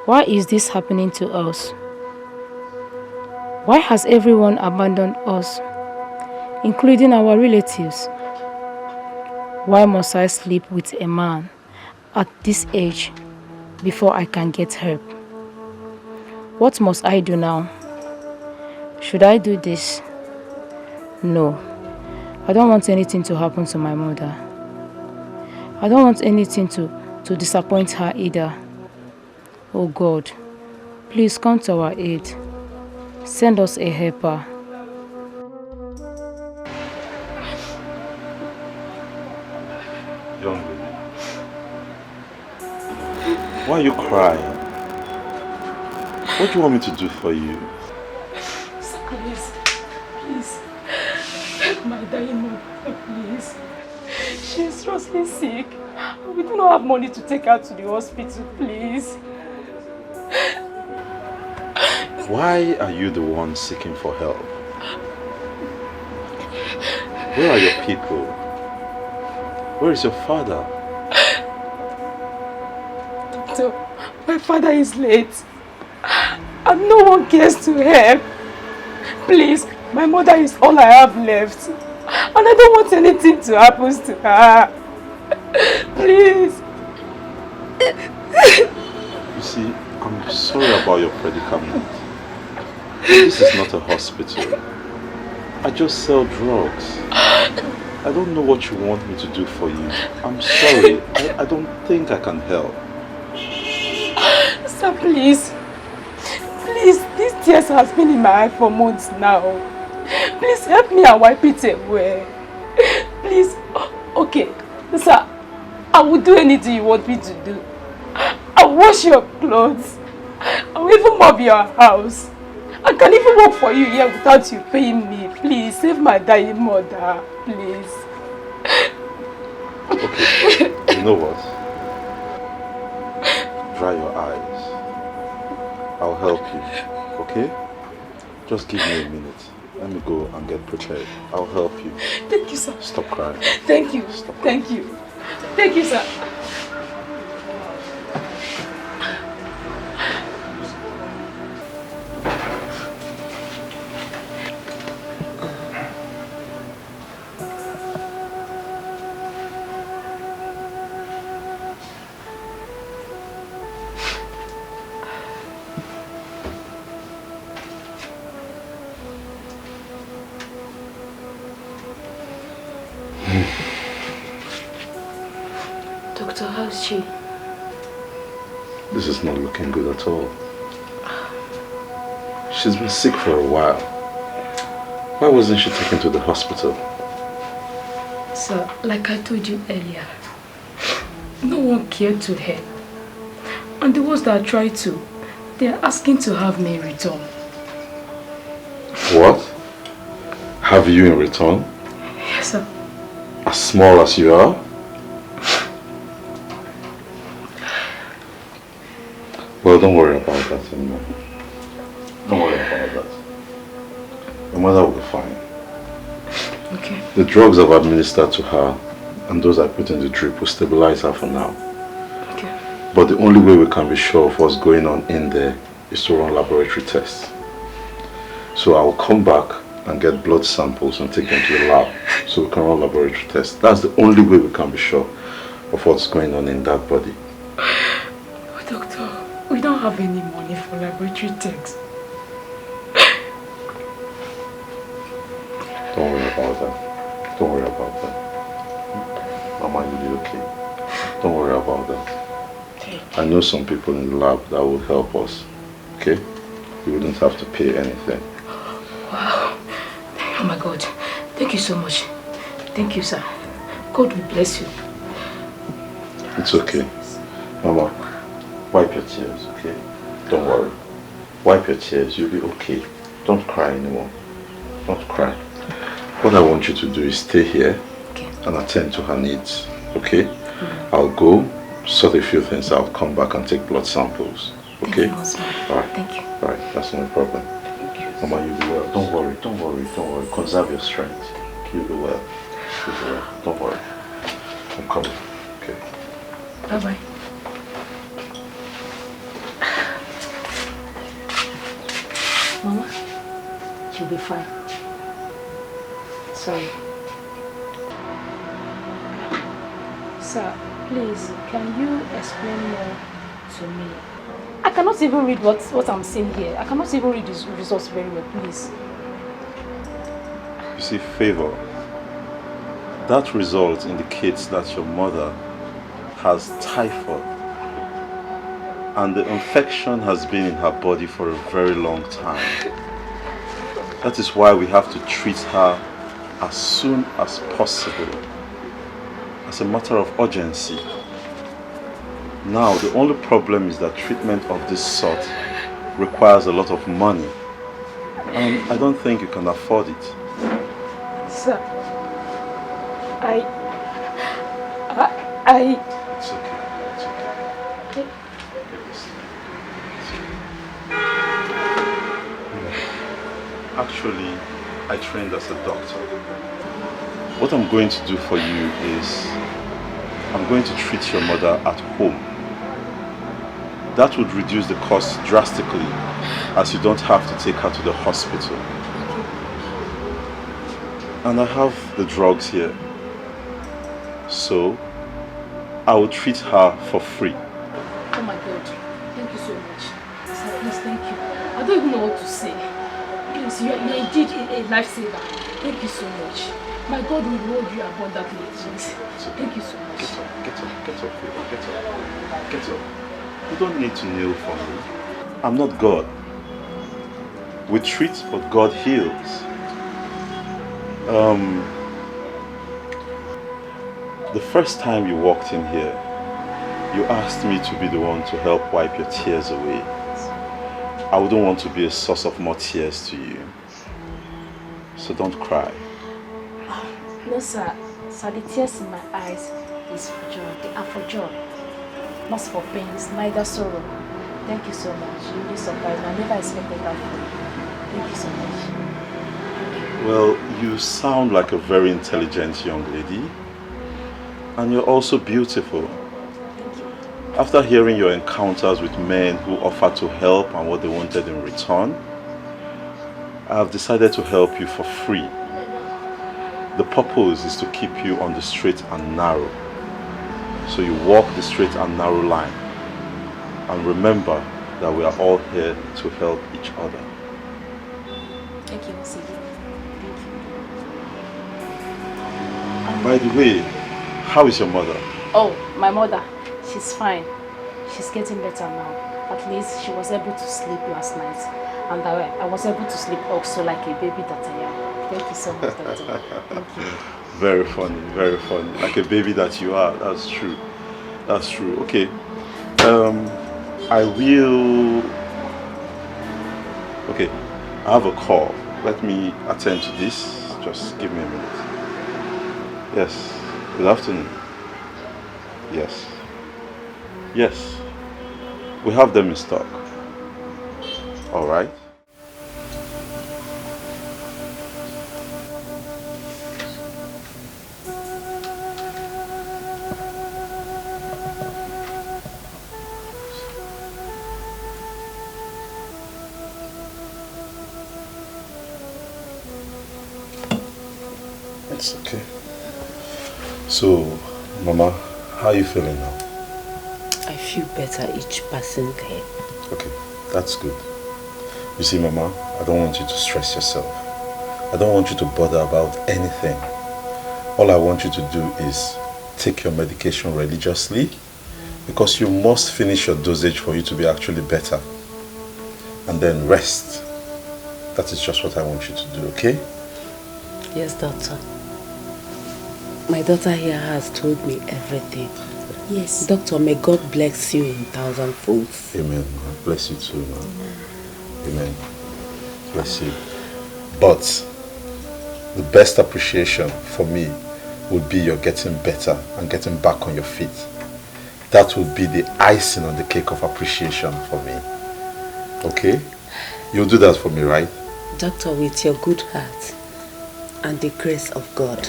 Why is this happening to us? Why has everyone abandoned us, including our relatives? Why must I sleep with a man at this age before I can get help? What must I do now? Should I do this? No. I don't want anything to happen to my mother. I don't want anything to disappoint her either. Oh God, please come to our aid. Send us a helper. Young lady, why are you crying? What do you want me to do for you? Please, help my dying mother, please. She's seriously sick. We do not have money to take her to the hospital, please. Why are you the one seeking for help? Where are your people? Where is your father? Doctor, my father is late. And no one cares to help. Please, my mother is all I have left. And I don't want anything to happen to her. Please. You see, I'm sorry about your predicament. This is not a hospital. I just sell drugs. I don't know what you want me to do for you. I'm sorry. I don't think I can help. Sir, please. Please, these tears has been in my eye for months now. Please help me and wipe it away. Please. Okay. Sir, I will do anything you want me to do. I'll wash your clothes. I'll even mop your house. I can even work for you here without you paying me. Please, save my dying mother. Please. Okay, you know what? Dry your eyes. I'll help you, okay? Just give me a minute. Let me go and get prepared. I'll help you. Thank you, sir. Stop crying. Thank you. Stop crying. Thank you. Thank you, sir. Doctor, how's she? This is not looking good at all. She's been sick for a while. Why wasn't she taken to the hospital? Sir, like I told you earlier, no one cared to help. And the ones that tried to, they are asking to have me return. What? Have you in return? Yes, sir. As small as you are? Well, don't worry about that anymore. Don't worry about that. Your mother will be fine. Okay. The drugs I've administered to her and those I put in the drip will stabilize her for now. Okay. But the only way we can be sure of what's going on in there is to run laboratory tests. So I will come back and get blood samples and take them to the lab so we can run laboratory tests. That's the only way we can be sure of what's going on in that body. But doctor, we don't have any money for laboratory tests. about that. Don't worry about that. Mama, you'll be okay. Don't worry about that. I know some people in the lab that will help us. Okay? You wouldn't have to pay anything. Wow. Oh my God. Thank you so much. Thank you, sir. God will bless you. It's okay. Mama, wipe your tears, okay? Don't worry. Wipe your tears, you'll be okay. Don't cry anymore. Don't cry. What I want you to do is stay here and attend to her needs, okay? I'll go, sort a few things out, come back and take blood samples, okay? Alright. Thank you. Alright, that's no problem. Mama, you'll be well. Don't worry, don't worry, don't worry. Conserve your strength. You'll be well. You'll be well. Don't worry. I'm coming, okay? Bye-bye. Mama, she'll be fine. Sorry. Sir, please, can you explain more to me? I cannot even read what I'm seeing here. I cannot even read these results very well, please. You see, Favor, that result indicates that your mother has typhoid and the infection has been in her body for a very long time. That is why we have to treat her as soon as possible, as a matter of urgency. Now, the only problem is that treatment of this sort requires a lot of money, and I don't think you can afford it. Sir, It's okay, it's okay. Actually, I trained as a doctor. What I'm going to do for you is I'm going to treat your mother at home. That would reduce the cost drastically, as you don't have to take her to the hospital. And I have the drugs here. So, I will treat her for free. oh my God, thank you so much. Sir, please, thank you. I don't even know what to say. Please, you're indeed a lifesaver. Thank you so much. My God will reward you abundantly, please. Thank you so much. Get up, get up, get up, Favor, get up. Get up. You don't need to kneel for me. I'm not God. We treat, but God heals. The first time you walked in here, you asked me to be the one to help wipe your tears away. I wouldn't want to be a source of more tears to you. So don't cry. No, sir. Sir, the tears in my eyes is for joy. They are for joy. Not for pains, neither sorrow. Thank you so much. You really surprised me. I never expected that from you. Thank you so much. Well, you sound like a very intelligent young lady. And you're also beautiful. After hearing your encounters with men who offered to help and what they wanted in return, I have decided to help you for free. The purpose is to keep you on the straight and narrow. So you walk the straight and narrow line. And remember that we are all here to help each other. Thank you, Mr. Thank you. By the way, how is your mother? Oh, my mother. She's fine. She's getting better now. At least she was able to sleep last night. And I was able to sleep also like a baby that I am. Thank you so much, Doctor. Thank you. Very funny, very funny. Like a baby that you are. That's true. That's true. Okay. I will... Okay. I have a call. Let me attend to this. Just give me a minute. Yes. Good afternoon. Yes. Yes. We have them in stock. All right. It's okay. So, Mama, how are you feeling now? I feel better each passing day. Okay, that's good. You see, Mama, I don't want you to stress yourself. I don't want you to bother about anything. All I want you to do is take your medication religiously, because you must finish your dosage for you to be actually better. And then rest. That is just what I want you to do, okay? Yes, doctor. My daughter here has told me everything. Yes. Doctor, may God bless you in 1,000 folds. Amen. Bless you too, man. Amen. Bless you. But the best appreciation for me would be your getting better and getting back on your feet. That would be the icing on the cake of appreciation for me. Okay? You'll do that for me, right? Doctor, with your good heart and the grace of God,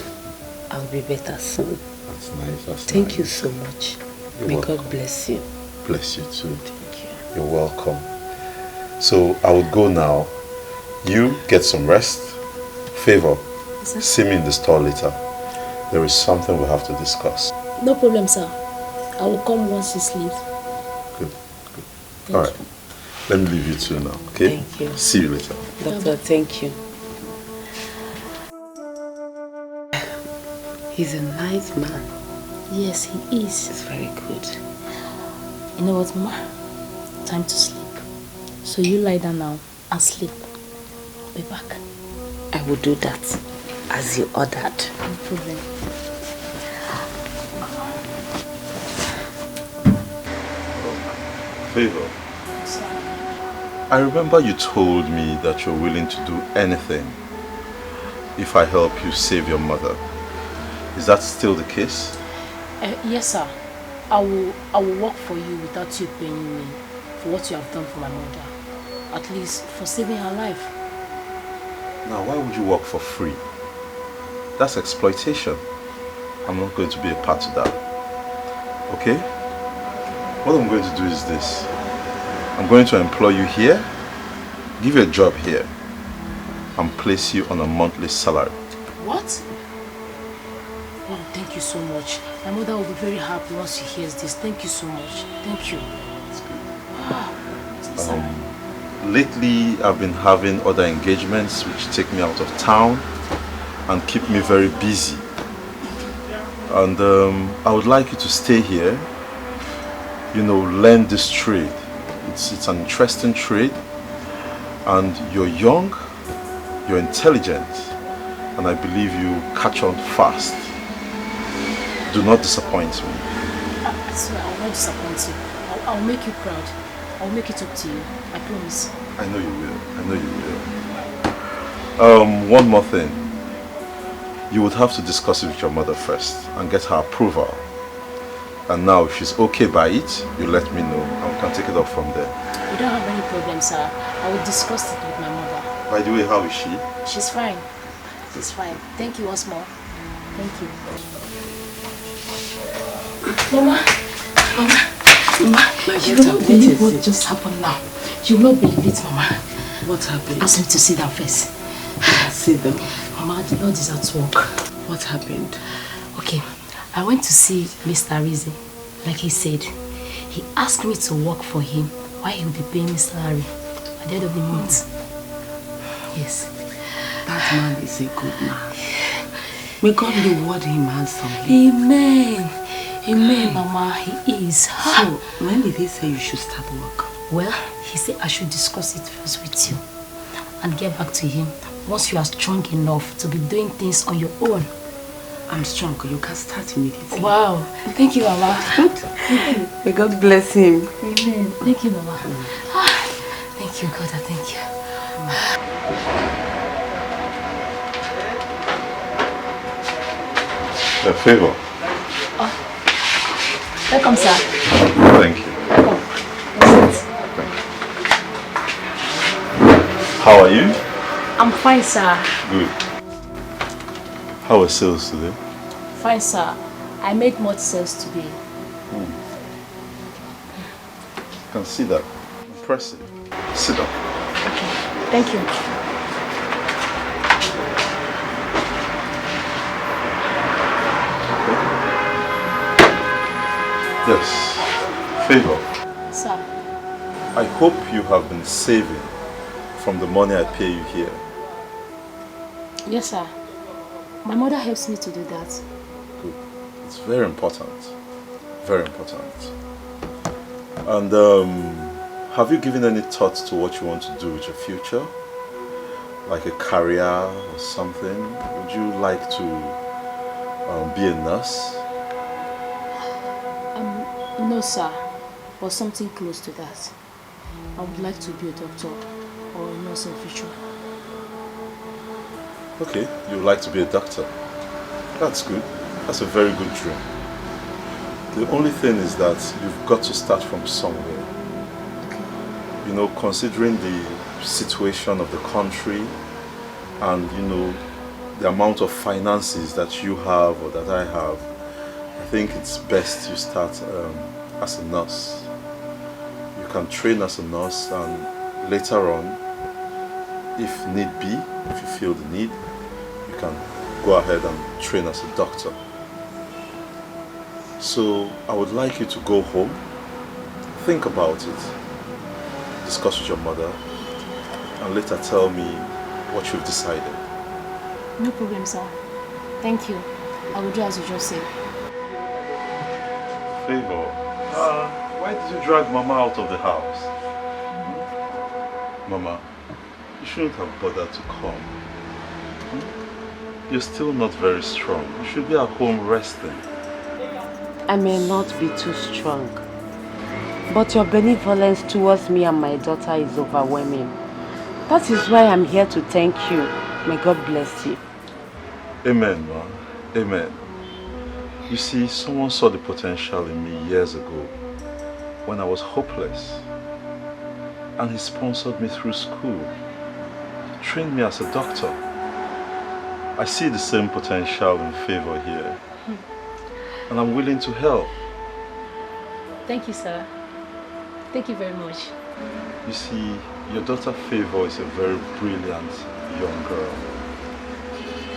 I'll be better soon. That's nice. Thank you so much. May God bless you. Bless you too. Thank you. You're welcome. So I would go now. You get some rest. Favor, see me in the store later. There is something we have to discuss. No problem, sir. I will come once you sleep. Good. All right. Let me leave you two now, okay? Thank you. See you later. Doctor, thank you. He's a nice man. Yes, he is. He's very good. You know what, Ma? Time to sleep. So you lie down now and sleep. I'll be back. I will do that as you ordered. No problem. Favor, I remember you told me that you're willing to do anything if I help you save your mother. Is that still the case? Yes, sir. I will work for you without you paying me for what you have done for my mother. At least for saving her life. Now, why would you work for free? That's exploitation. I'm not going to be a part of that. Okay? What I'm going to do is this. I'm going to employ you here, give you a job here, and place you on a monthly salary. What? Oh, thank you so much. My mother will be very happy once she hears this. Thank you so much. Thank you. Lately, I've been having other engagements which take me out of town and keep me very busy. And I would like you to stay here, you know, learn this trade. It's an interesting trade, and you're young, you're intelligent, and I believe you catch on fast. Do not disappoint me. I swear, I will not disappoint you. I'll make you proud. I'll make it up to you. I promise. I know you will. I know you will. One more thing. You would have to discuss it with your mother first and get her approval. And now, if she's okay by it, you let me know and we can take it up from there. You don't have any problem, sir. I will discuss it with my mother. By the way, how is she? She's fine. She's fine. Thank you once more. Thank you. Mama, you will not believe what just happened now. You will not believe it, Mama. What happened? Ask me to sit down first. Sit down. Mama, the Lord is at work. What happened? Okay, I went to see Mr. Rizzi. Like he said, he asked me to work for him while he will be paying me salary at the end of the month. Yes. That man is a good man. May God reward him handsomely. Amen. Amen, Mama. He is. So, when did he say you should start work? Well, he said I should discuss it first with you and get back to him once you are strong enough to be doing things on your own. I'm strong. You can start immediately. Wow. Thank you, Mama. May God bless him. Amen. Thank you, Mama. Thank you, God. Thank you. A favor. Welcome, sir. Thank you. How are you? I'm fine, sir. Good. How are sales today? Fine, sir. I made much sales today. I can see that. Impressive. Sit down. Okay. Thank you. Yes. Favor. Sir. I hope you have been saving from the money I pay you here. Yes, sir. My mother helps me to do that. Good. It's very important. Very important. And have you given any thought to what you want to do with your future? Like a career or something? Would you like to be a nurse? No, sir. Or something close to that. I would like to be a doctor or a nurse in the future. Okay, you would like to be a doctor. That's good. That's a very good dream. The only thing is that you've got to start from somewhere. You know, considering the situation of the country and, you know, the amount of finances that you have or that I have, I think it's best you start as a nurse. You can train as a nurse and later on, if need be, if you feel the need, you can go ahead and train as a doctor. So I would like you to go home, think about it, discuss with your mother, and later tell me what you've decided. No problem, sir. Thank you. I will do as you just said. Favor, why did you drag Mama out of the house? Mama, you shouldn't have bothered to come. You're still not very strong. You should be at home resting. I may not be too strong, but your benevolence towards me and my daughter is overwhelming. That is why I'm here to thank you. May God bless you. Amen, ma. Amen. You see, someone saw the potential in me years ago when I was hopeless. And he sponsored me through school, trained me as a doctor. I see the same potential in Favor here. And I'm willing to help. Thank you, sir. Thank you very much. You see, your daughter Favor is a very brilliant young girl.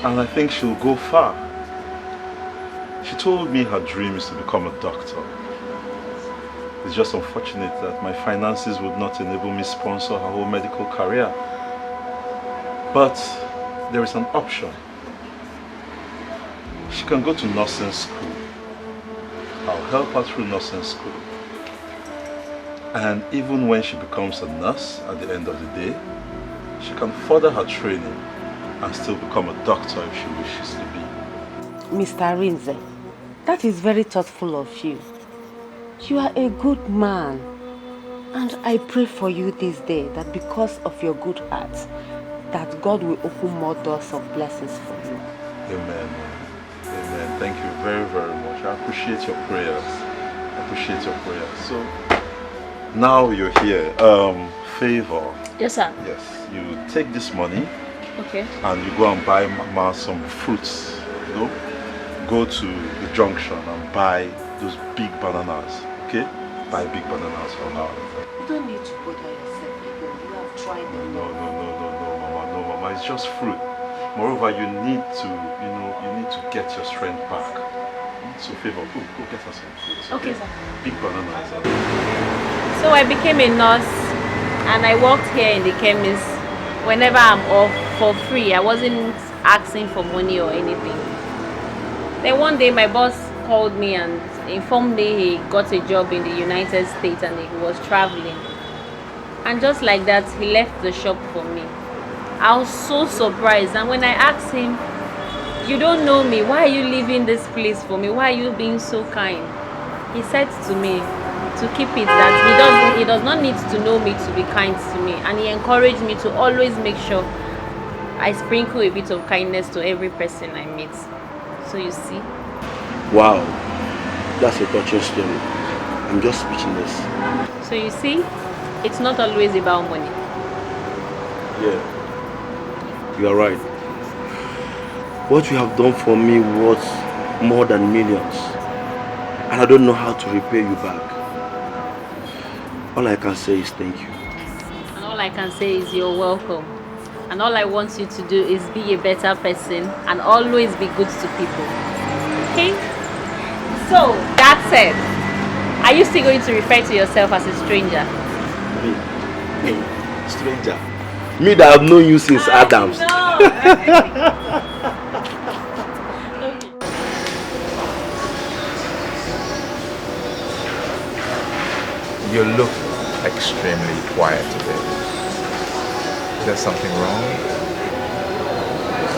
And I think she'll go far. She told me her dream is to become a doctor. It's just unfortunate that my finances would not enable me to sponsor her whole medical career. But there is an option. She can go to nursing school. I'll help her through nursing school. And even when she becomes a nurse at the end of the day, she can further her training and still become a doctor if she wishes to be. Mr. Rinze, that is very thoughtful of you. You are a good man. And I pray for you this day that because of your good heart, that God will open more doors of blessings for you. Amen. Amen. Thank you very, very much. I appreciate your prayers. I appreciate your prayers. So, now you're here. Favor. Yes, sir. Yes. You take this money. Okay. And you go and buy Mama some fruits. You know? Go to the junction and buy those big bananas. Okay? Buy big bananas for her. You don't need to bother yourself again. You have tried them. No, Mama. No, Mama. It's just fruit. Moreover, you need to, you need to get your strength back. So, Favor, go get her some fruits. Okay, sir. Big bananas. So I became a nurse and I worked here in the chemist whenever I'm off for free. I wasn't asking for money or anything. Then one day my boss called me and informed me he got a job in the United States and he was traveling. And just like that, he left the shop for me. I was so surprised, and when I asked him, "You don't know me, why are you leaving this place for me? Why are you being so kind?" He said to me to keep it that he does not need to know me to be kind to me, and he encouraged me to always make sure I sprinkle a bit of kindness to every person I meet. So you see. Wow, that's a touching story. I'm just speechless. So you see, it's not always about money. Yeah. You are right. What you have done for me was more than millions. And I don't know how to repay you back. All I can say is thank you. And all I can say is you're welcome. And all I want you to do is be a better person and always be good to people. Okay? So, that said, are you still going to refer to yourself as a stranger? Me? Stranger? Me that have known you since Adams. No. You look extremely quiet today. Is there something wrong?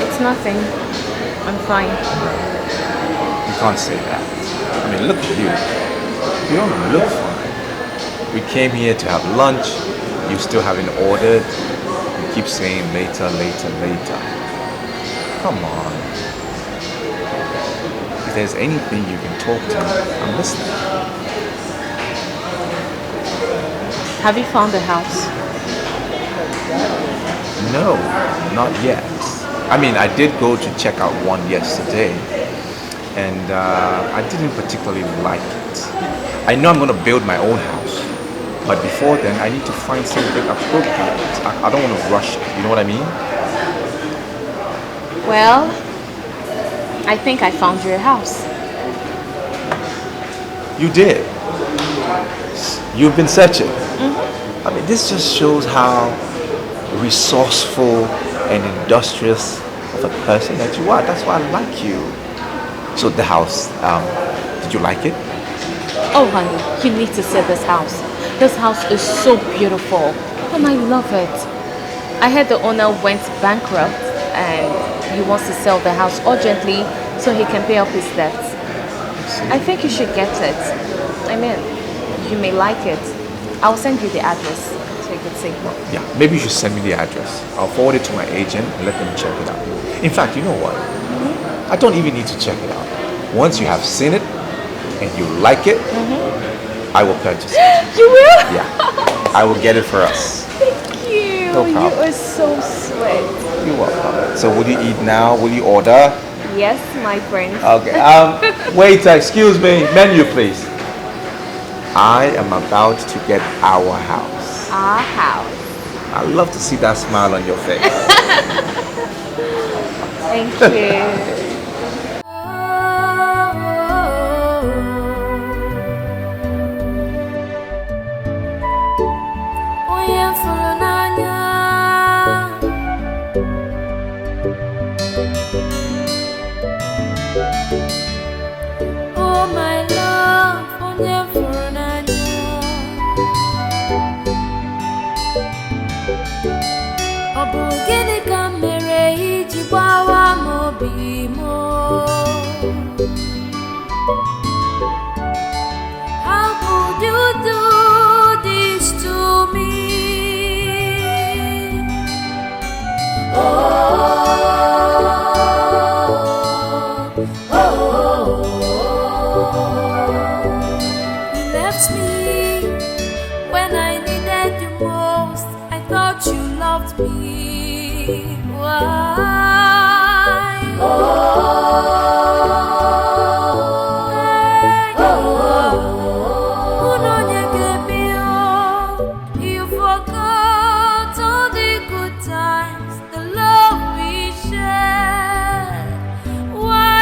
It's nothing. I'm fine. You can't say that. I mean, look at you. You don't look fine. We came here to have lunch. You still haven't ordered. You keep saying later, later, later. Come on. If there's anything you can talk to me, I'm listening. Have you found a house? No, not yet. I mean, I did go to check out one yesterday, and I didn't particularly like it. I know I'm going to build my own house, but before then, I need to find something appropriate. I don't want to rush it, you know what I mean? Well, I think I found you a house. You did. You've been searching. I mean, this just shows how resourceful and industrious of a person that you are. That's why I like you. So the house, did you like it? Oh, honey, you need to see this house. This house is so beautiful, and I love it. I heard the owner went bankrupt, and he wants to sell the house urgently so he can pay off his debts. I think you should get it. I mean, you may like it. I'll send you the address so you can see. Yeah, maybe you should send me the address. I'll forward it to my agent and let them check it out. In fact, you know what? I don't even need to check it out. Once you have seen it and you like it, I will purchase it. You will? Yeah. I will get it for us. Thank you. No problem. You are so sweet. You're welcome. So will you eat now? Will you order? Yes, my friend. Okay. Waiter, excuse me. Menu, please. I am about to get our house. Our house. I love to see that smile on your face. Thank you. Oh my love, ọ bụ gịnị ka mere iji gbawa m obi m? How could you do this to me? Oh, oh, oh, you left me when I needed you most. I thought you loved me. Why? Oh, you forgot all the good times, the love we shared. Why?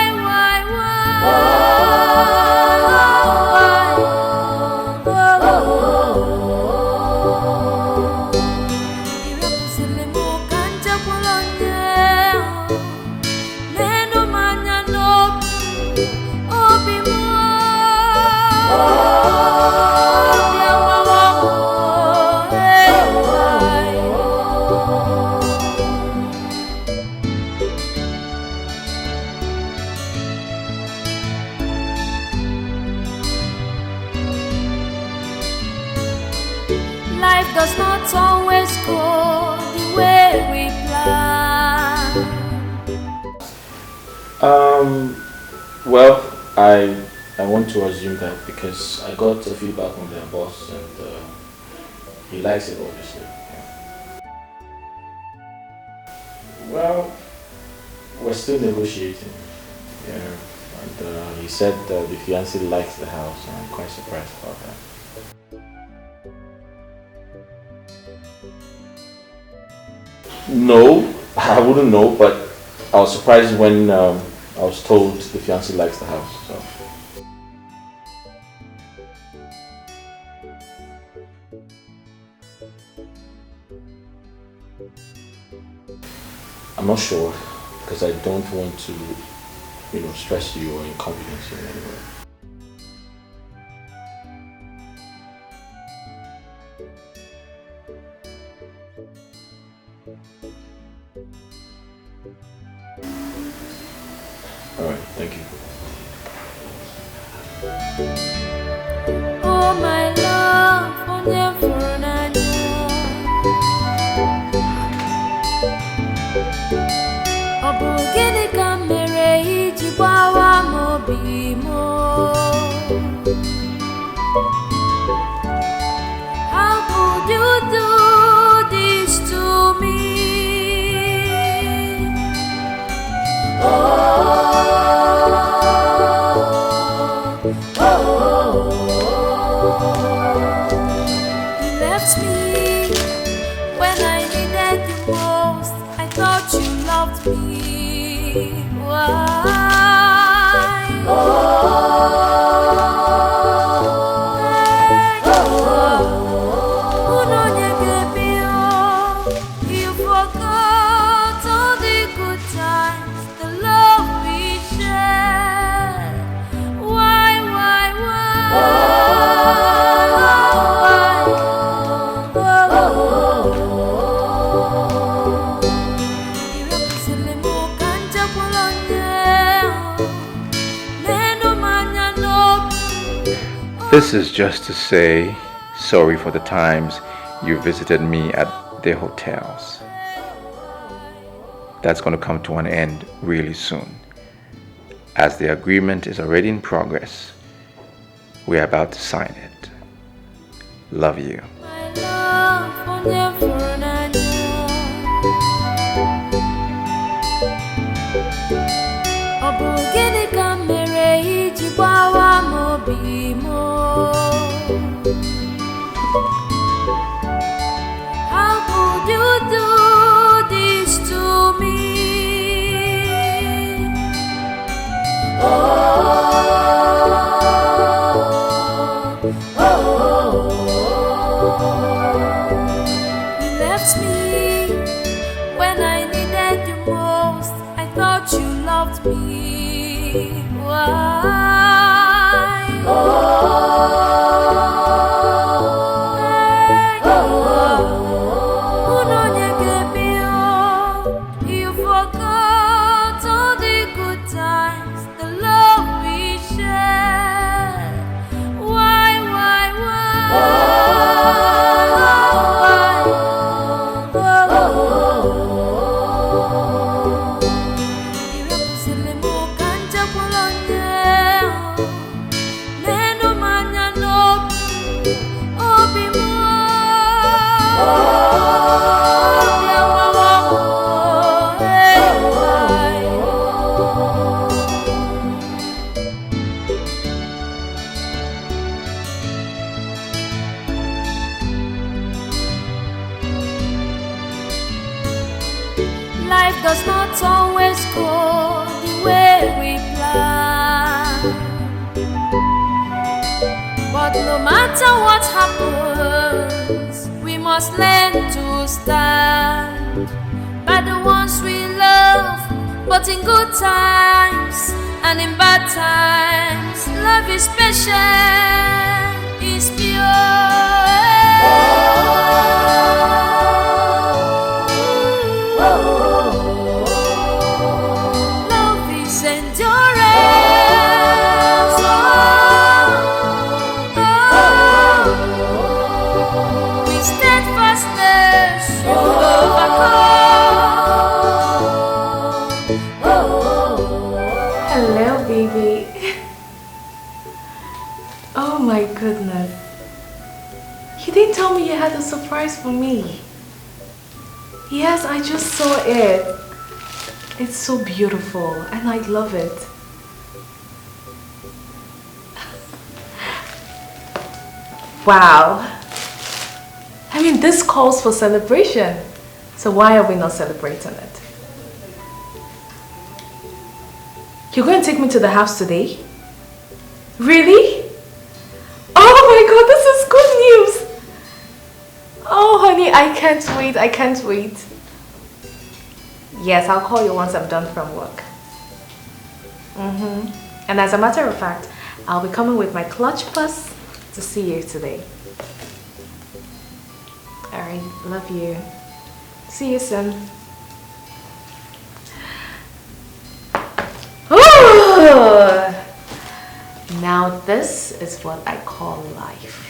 Life does not always go the way we plan. Well, I want to assume that because I got a feedback from their boss and he likes it, obviously. Yeah. Well, we're still negotiating. Yeah, and he said the fiancé likes the house, and I'm quite surprised about that. No, I wouldn't know, but I was surprised when I was told the fiancé likes the house. So. I'm not sure because I don't want to, stress you or inconvenience you in any way. Alright, thank you. Oh my love, forever and gịnị ka mere iji gbawa m obi m? How could you do this to me? You left me when I needed you most. I thought you loved me. Why? You forgot all the good times, the love we shared. Why? This is just to say sorry for the times you visited me at the hotels. That's going to come to an end really soon, as the agreement is already in progress. We're about to sign it. Love you. How could you do this to me? You left me when I needed you most. I thought you loved me. Why? You forgot all the good times, the love we shared. Why? Life does not always go the way we plan, but no matter what happens, we must learn to stand by the ones we love. But in good times and in bad times, love is patient, is pure. Love is endurance. With steadfastness you overcome. Hello, baby. Oh my goodness. You didn't tell me you had a surprise for me. Yes, I just saw it. It's so beautiful and I love it. Wow. I mean, this calls for celebration. So why are we not celebrating it? You're going to take me to the house today? Really? Oh my God, this is good news. Oh honey, I can't wait, I can't wait. Yes, I'll call you once I'm done from work. And as a matter of fact, I'll be coming with my clutch plus to see you today. Alright, love you. See you soon. Ooh! Now this is what I call life.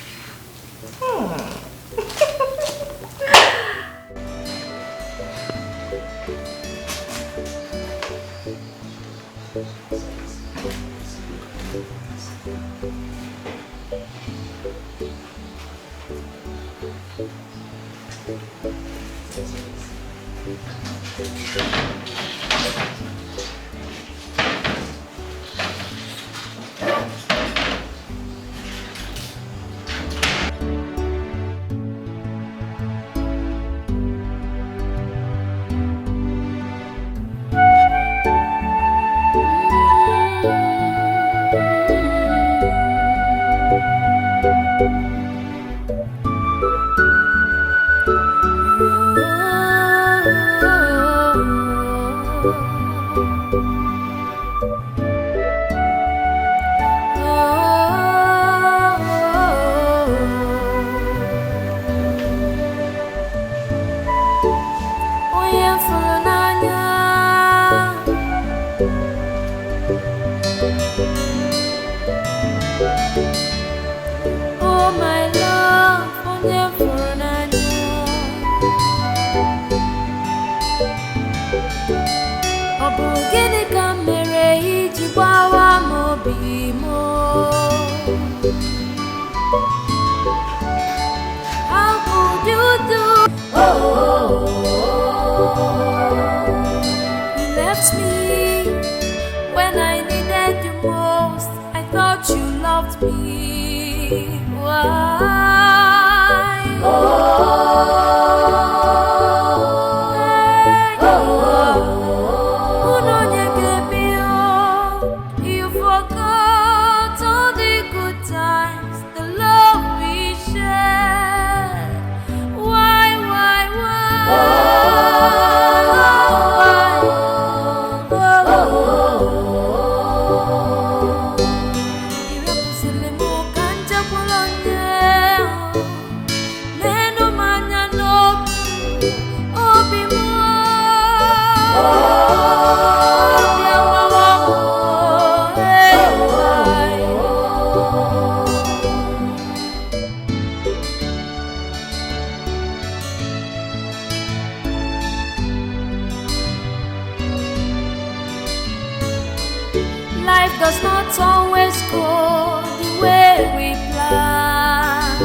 Life does not always go the way we plan,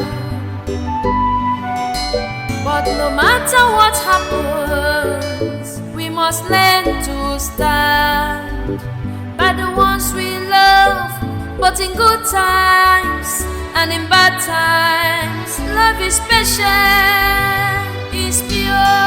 but no matter what happens, we must learn to stand by the ones we love. But in good times and in bad times, love is patient, is pure.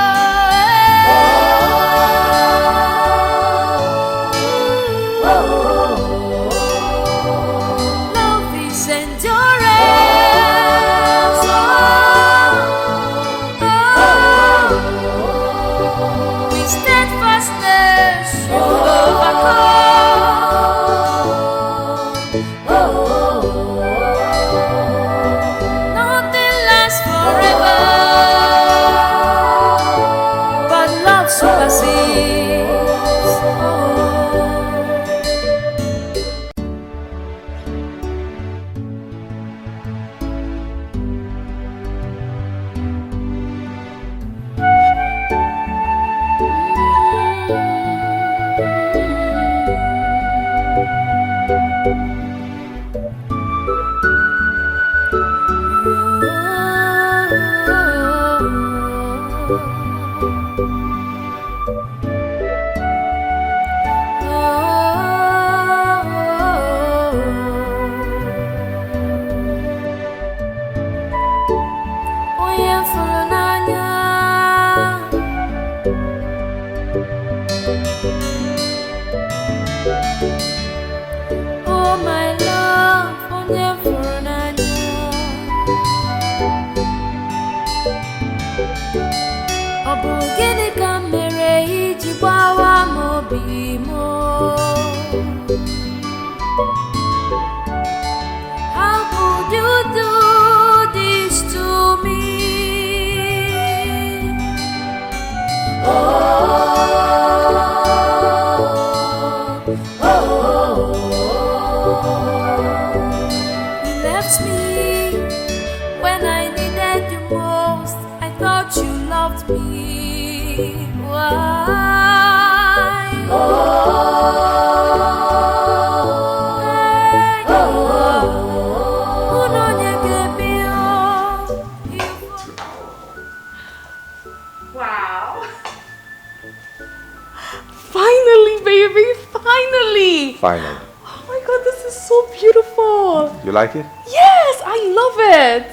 Finally. Oh my God, this is so beautiful. You like it? Yes, I love it.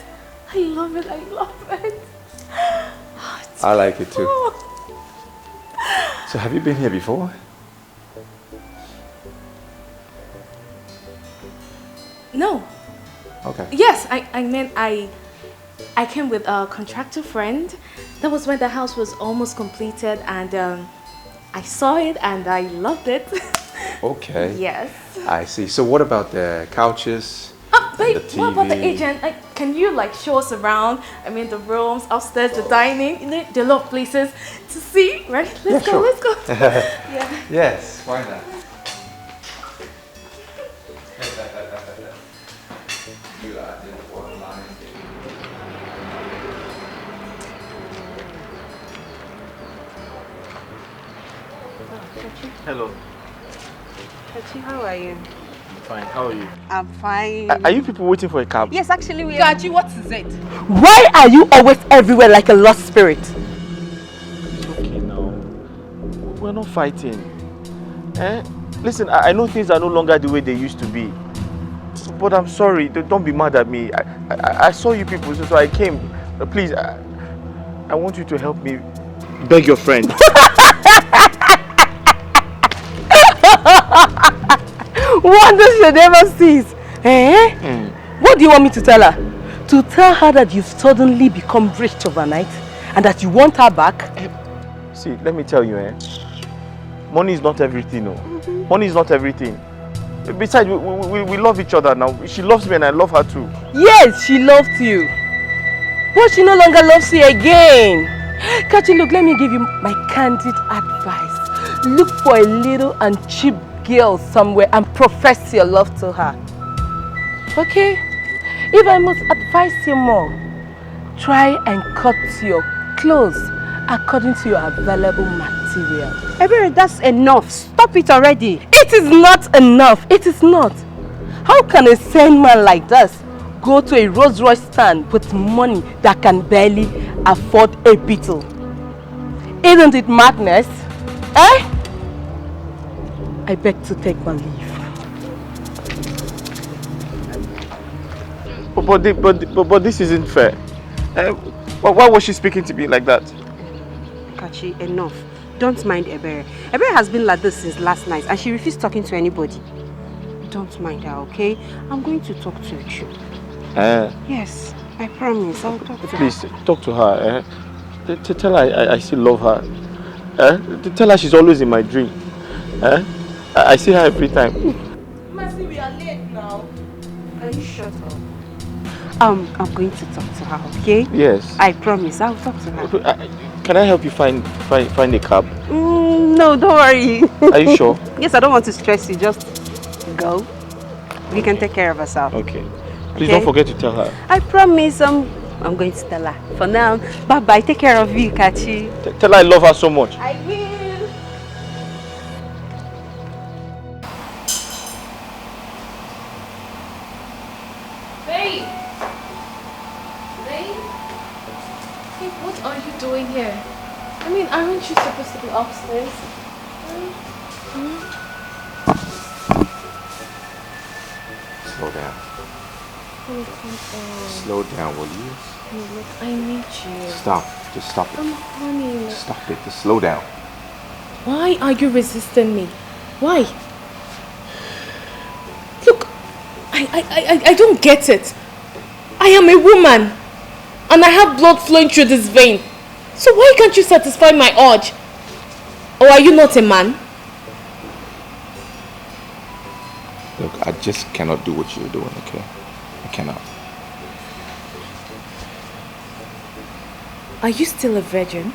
I love it. I love it. I like it too. So have you been here before? No. Okay. Yes, I meant I came with a contractor friend. That was when the house was almost completed, and I saw it and I loved it. Okay. Yes. I see. So what about the couches? Babe, the TV? what about the agent? Can you show us around? I mean, the rooms, upstairs, the dining. You know, there are a lot of places to see, right? Let's go. Sure. Let's go. Yeah. Yes, why not? Hello. Kachi, how are you? Fine. How are you? I'm fine. Are you people waiting for a cab? Yes, actually we are. Kachi, what is it? Why are you always everywhere like a lost spirit? It's okay now. We're not fighting. Listen, I know things are no longer the way they used to be. But I'm sorry. Don't be mad at me. I saw you people, so I came. Please, I want you to help me beg your friend. Wonders you never cease. Eh? What do you want me to tell her? To tell her that you've suddenly become rich overnight and that you want her back? See, let me tell you, money is not everything, no. Money is not everything. Besides, we love each other now. She loves me and I love her too. Yes, she loved you. But she no longer loves you again. Kachi, look, let me give you my candid advice. Look for a little and cheap girl somewhere and profess your love to her. Okay? If I must advise you more, try and cut your clothes according to your available material. Ebere, that's enough. Stop it already. It is not enough. It is not. How can a sane man like this go to a Rolls Royce stand with money that can barely afford a beetle? Isn't it madness? Eh? I beg to take my leave. But this isn't fair. Why was she speaking to me like that? Kachi, enough. Don't mind Ebere. Ebere has been like this since last night and she refused talking to anybody. Don't mind her, okay? I'm going to talk to you. Yes, I promise. I'll talk to her. Please, talk to her. Tell her I still love her. Tell her she's always in my dream. I see her every time. Mercy, we are late now. Can you shut up? I'm going to talk to her, okay? Yes. I promise. I'll talk to her. Can I help you find a cab? No, don't worry. Are you sure? Yes, I don't want to stress you. Just go. We can take care of ourselves. Okay. Please don't forget to tell her. I promise. I'm going to tell her. For now, bye-bye. Take care of you, Kachi. Tell her I love her so much. I will. Babe! Babe? Hey, what are you doing here? I mean, aren't you supposed to be upstairs? Slow down. Oh, come on. Slow down, will you? Hey, look, I need you. Stop. Just stop it. Honey. Stop it. Just slow down. Why are you resisting me? Why? Look, I don't get it. I am a woman and I have blood flowing through this vein. So why can't you satisfy my urge? Or are you not a man? Look, I just cannot do what you're doing, okay? I cannot. Are you still a virgin?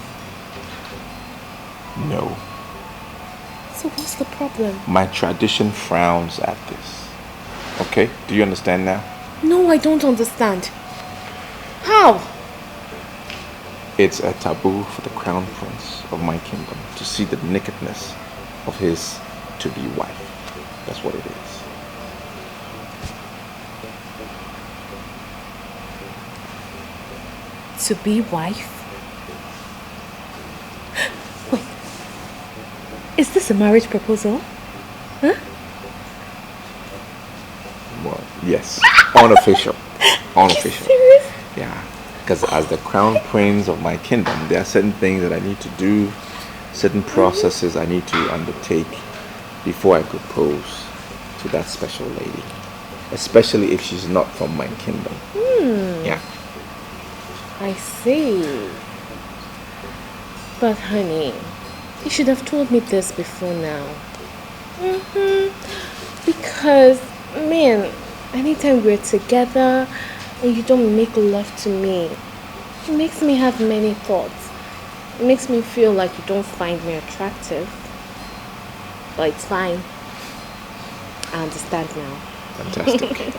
No. So what's the problem? My tradition frowns at this. Okay? Do you understand now? No, I don't understand. How? It's a taboo for the crown prince of my kingdom to see the nakedness of his to-be wife. That's what it is. To-be wife? Wait. Is this a marriage proposal? Huh? Well, yes. Unofficial. Unofficial. Serious? Yeah. Because as the crown prince of my kingdom, there are certain things that I need to do, certain processes I need to undertake before I propose to that special lady. Especially if she's not from my kingdom. Yeah. I see. But honey, you should have told me this before now. Because, man, anytime we're together and you don't make love to me, it makes me have many thoughts. It makes me feel like you don't find me attractive. But it's fine. I understand now. Fantastic.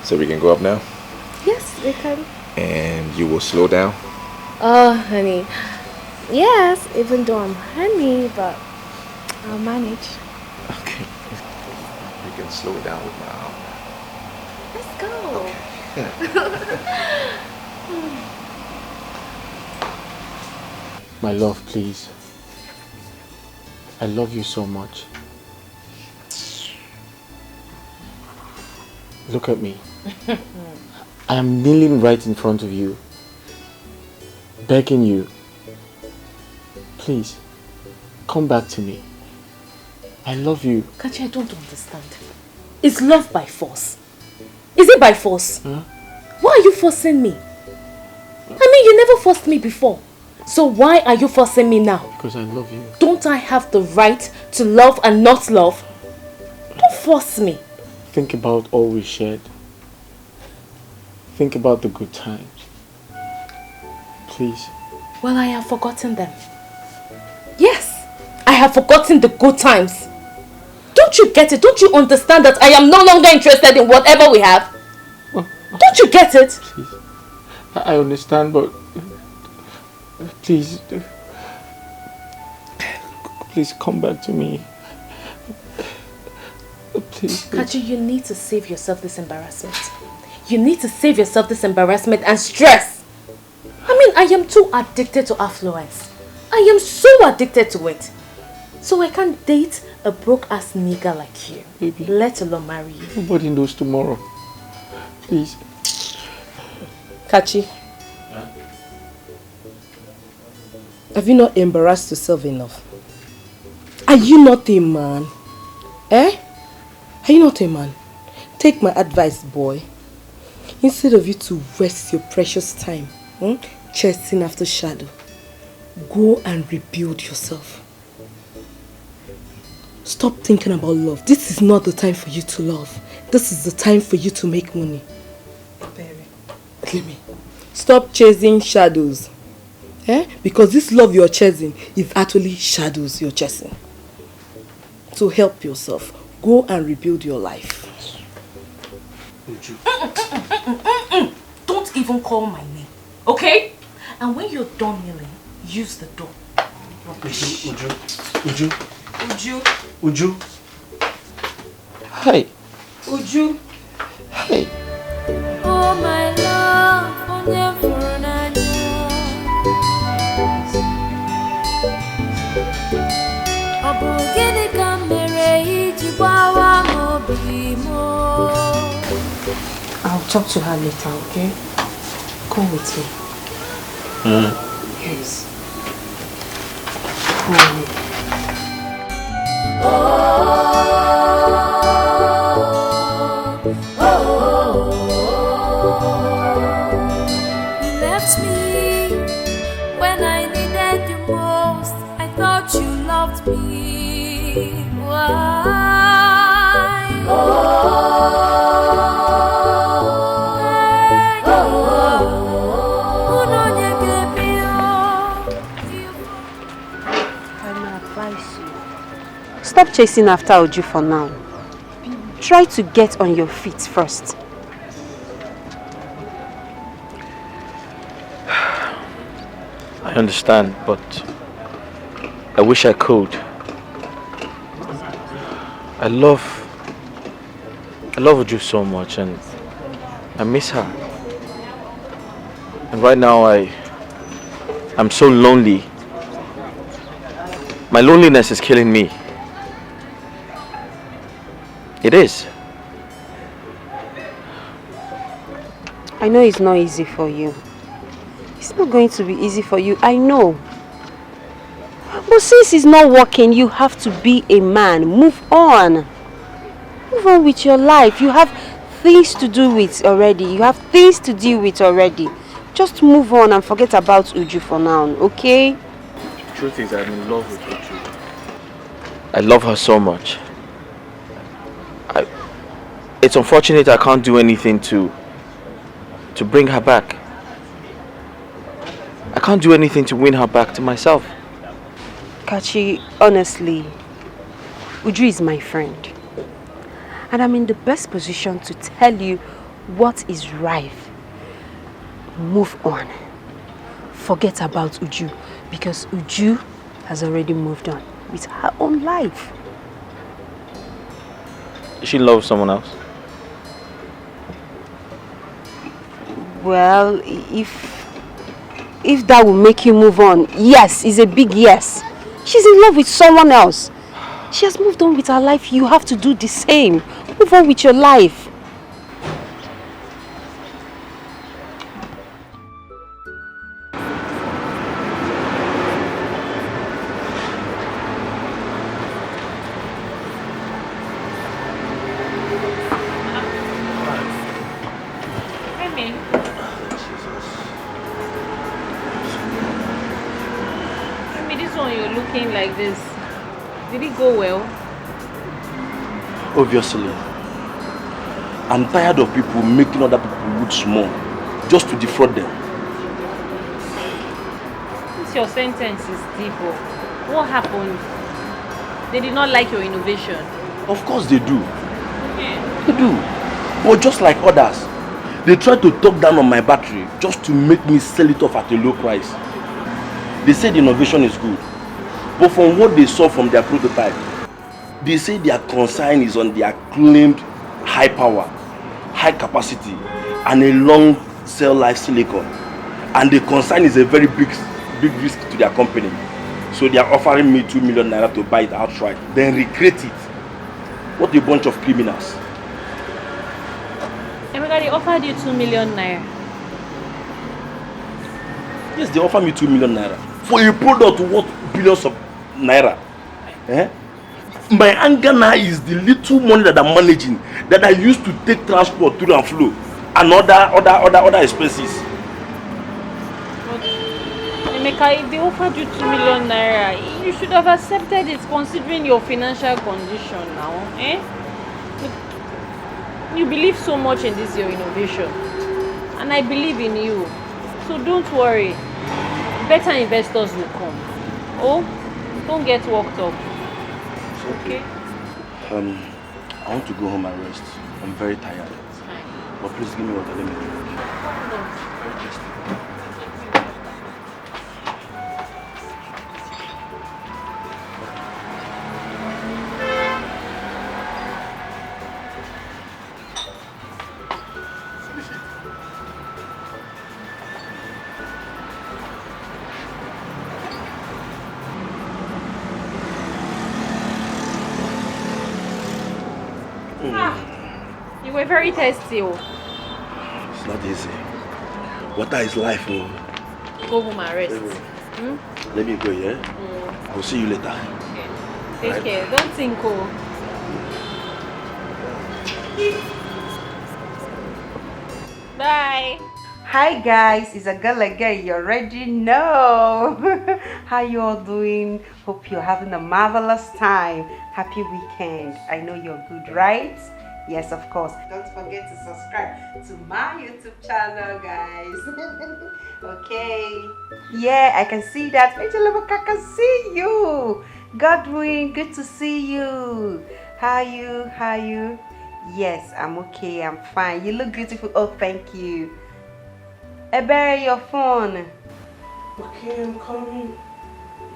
So we can go up now? Yes, we can. And you will slow down? Oh, honey. Yes, even though I'm honey, but I'll manage. Okay. You can slow it down with my arm. Let's go. My love, please. I love you so much. Look at me. I am kneeling right in front of you, begging you. Please, come back to me. I love you. Kachi, I don't understand. Is love by force? Is it by force? Why are you forcing me? I mean, you never forced me before. So why are you forcing me now? Because I love you. Don't I have the right to love and not love? Don't force me. Think about all we shared. Think about the good times. Please. Well, I have forgotten them. Yes, I have forgotten the good times. Don't you get it? Don't you understand that I am no longer interested in whatever we have? Don't you get it? Please. I understand, but please, please come back to me. Please. Kachi, you need to save yourself this embarrassment. You need to save yourself this embarrassment and stress. I mean, I am too addicted to affluence. I am so addicted to it. So I can't date a broke-ass nigger like you. Baby. Let alone marry you. Nobody knows tomorrow. Please. Kachi. Have you not embarrassed yourself enough? Are you not a man? Eh? Are you not a man? Take my advice, boy. Instead of you to waste your precious time chasing after shadow, go and rebuild yourself. Stop thinking about love. This is not the time for you to love. This is the time for you to make money. Let me. Stop chasing shadows. Eh? Because this love you're chasing is actually shadows you're chasing. So help yourself. Go and rebuild your life. Don't even call my name, okay? And when you're done kneeling, use the door. Uju. Hi. Uju. Hi. Oh my love, onye furu n'anya. Ọ bụ gịnị ka m mere iji gbawa obi m? I'll talk to her later, okay? Come with me. Yes. Come with me. You left me when I needed you most. I thought you loved me. Why? Stop chasing after Oju for now. Try to get on your feet first. I understand, but I wish I could. I love Uju so much, and I miss her. And right now I'm so lonely. My loneliness is killing me. It is. I know it's not easy for you. It's not going to be easy for you, I know. But since it's not working, you have to be a man. Move on. Move on with your life. You have things to do with already. You have things to deal with already. Just move on and forget about Uju for now, okay? The truth is, I'm in love with Uju. I love her so much. It's unfortunate I can't do anything to bring her back. I can't do anything to win her back to myself. Kachi, honestly, Uju is my friend. And I'm in the best position to tell you what is right. Move on. Forget about Uju, because Uju has already moved on with her own life. She loves someone else? Well, if that will make you move on, yes, it's a big yes. She's in love with someone else. She has moved on with her life. You have to do the same. Move on with your life. Like this, did it go well? Obviously. I'm tired of people making other people look small just to defraud them. Since your sentence is deep, what happened? They did not like your innovation. Of course they do. They do. But just like others, they try to talk down on my battery just to make me sell it off at a low price. They say the innovation is good. But from what they saw from their prototype, they say their concern is on their claimed high power, high capacity, and a long cell life silicon. And the concern is a very big risk to their company. So they are offering me 2 million naira to buy it outright, then recreate it. What a bunch of criminals. Emeka, they offered you 2 million naira. Yes, they offered me 2 million naira for a product worth billions of naira. My anger now is the little money that I'm managing that I used to take transport to and flow and other expenses. But Emeka, if they offered you 2 million naira, you should have accepted it considering your financial condition now. You believe so much in this your innovation, and I believe in you. So don't worry. Better investors will come. Oh, don't get worked up. Okay? I want to go home and rest. I'm very tired. But please give me water, let me drink. You were very thirsty. It's not easy. Water is life. Go home and rest. Let me go, yeah? I will see you later. Okay. Take care. Don't think. Bye. Hi guys, it's a girl again. You already know. How you all doing? Hope you're having a marvelous time. Happy weekend. I know you're good, right? Yes, of course. Don't forget to subscribe to my YouTube channel, guys. Okay. Yeah, I can see that. Angela, I can see you. Godwin, good to see you. How are you? Yes, I'm okay. I'm fine. You look beautiful. Oh, thank you. Ebere, your phone. Okay, I'm coming.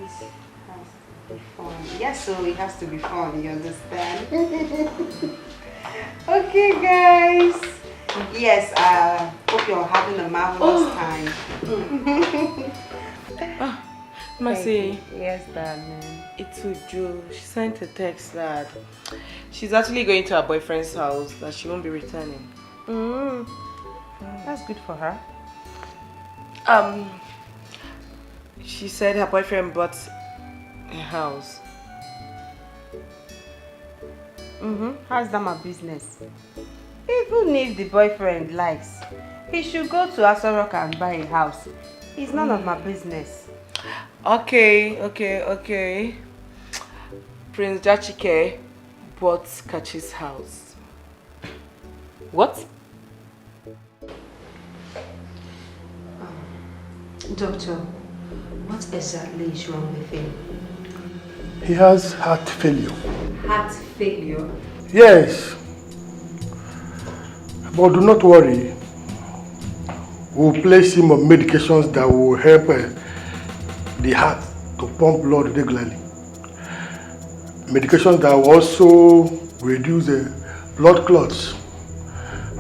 This has to be fun. Yes, so it has to be fun. You understand? Okay, guys. Yes, hope you're having a marvelous time. Mercy. Yes, darling. It's Uju. She sent a text that she's actually going to her boyfriend's house, that she won't be returning. That's good for her. She said her boyfriend bought a house. How's that my business? Even if the boyfriend likes, he should go to Asorok and buy a house. It's none of my business. Okay. Prince Jachike bought Kachi's house. What? Doctor, what exactly is wrong with him? He has heart failure. Heart failure? Yes. But do not worry. We'll place him on medications that will help the heart to pump blood regularly. Medications that will also reduce blood clots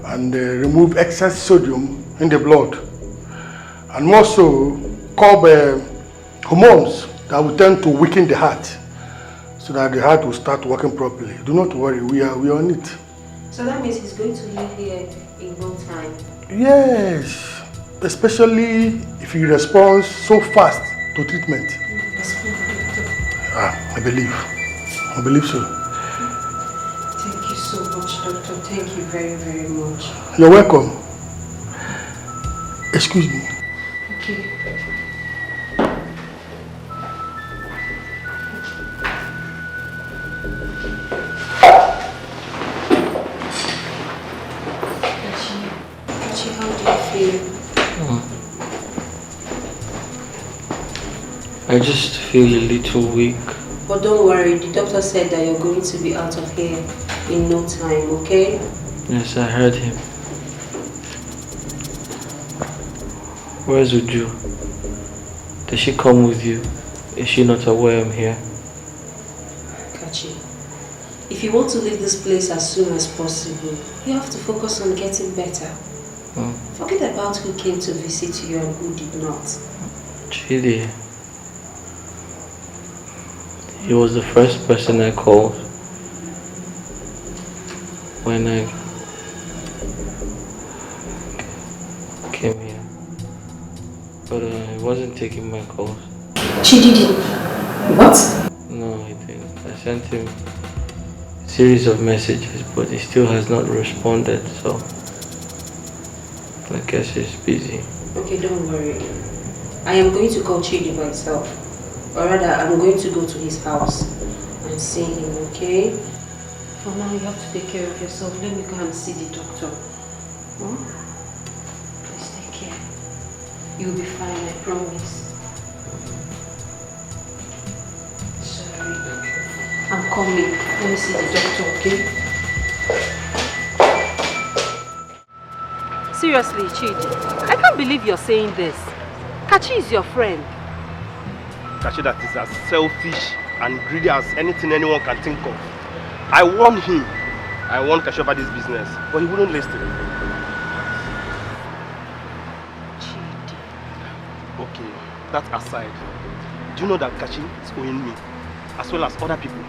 and remove excess sodium in the blood. And also curb hormones that will tend to weaken the heart so that the heart will start working properly. Do not worry, we are on it. So that means he's going to live here in no time? Yes, especially if he responds so fast to treatment. I believe so. Thank you so much, doctor. Thank you very, very much. You're welcome. Excuse me. Okay. Kachi, how do you feel? I just feel a little weak. But don't worry, the doctor said that you're going to be out of here in no time, okay? Yes, I heard him. Where's Uju? Does she come with you? Is she not aware I'm here? Kachi, if you want to leave this place as soon as possible, you have to focus on getting better. Forget about who came to visit you and who did not. Chidi. He was the first person I called when I came here. But he wasn't taking my calls. Chidi didn't? What? No, he didn't. I sent him a series of messages, but he still has not responded, so I guess he's busy. Okay, don't worry. I am going to call Chidi myself. Or rather, I'm going to go to his house and see him, okay? For now, you have to take care of yourself. Let me go and see the doctor. Please take care. You'll be fine, I promise. Sorry. I'm coming. Let me see the doctor, okay? Seriously, Chidi, I can't believe you're saying this. Kachi is your friend. Kachi that is as selfish and greedy as anything anyone can think of. I warned him. I warned Kachi about this business, but he wouldn't listen. Okay, that aside, do you know that Kachi is owing me, as well as other people?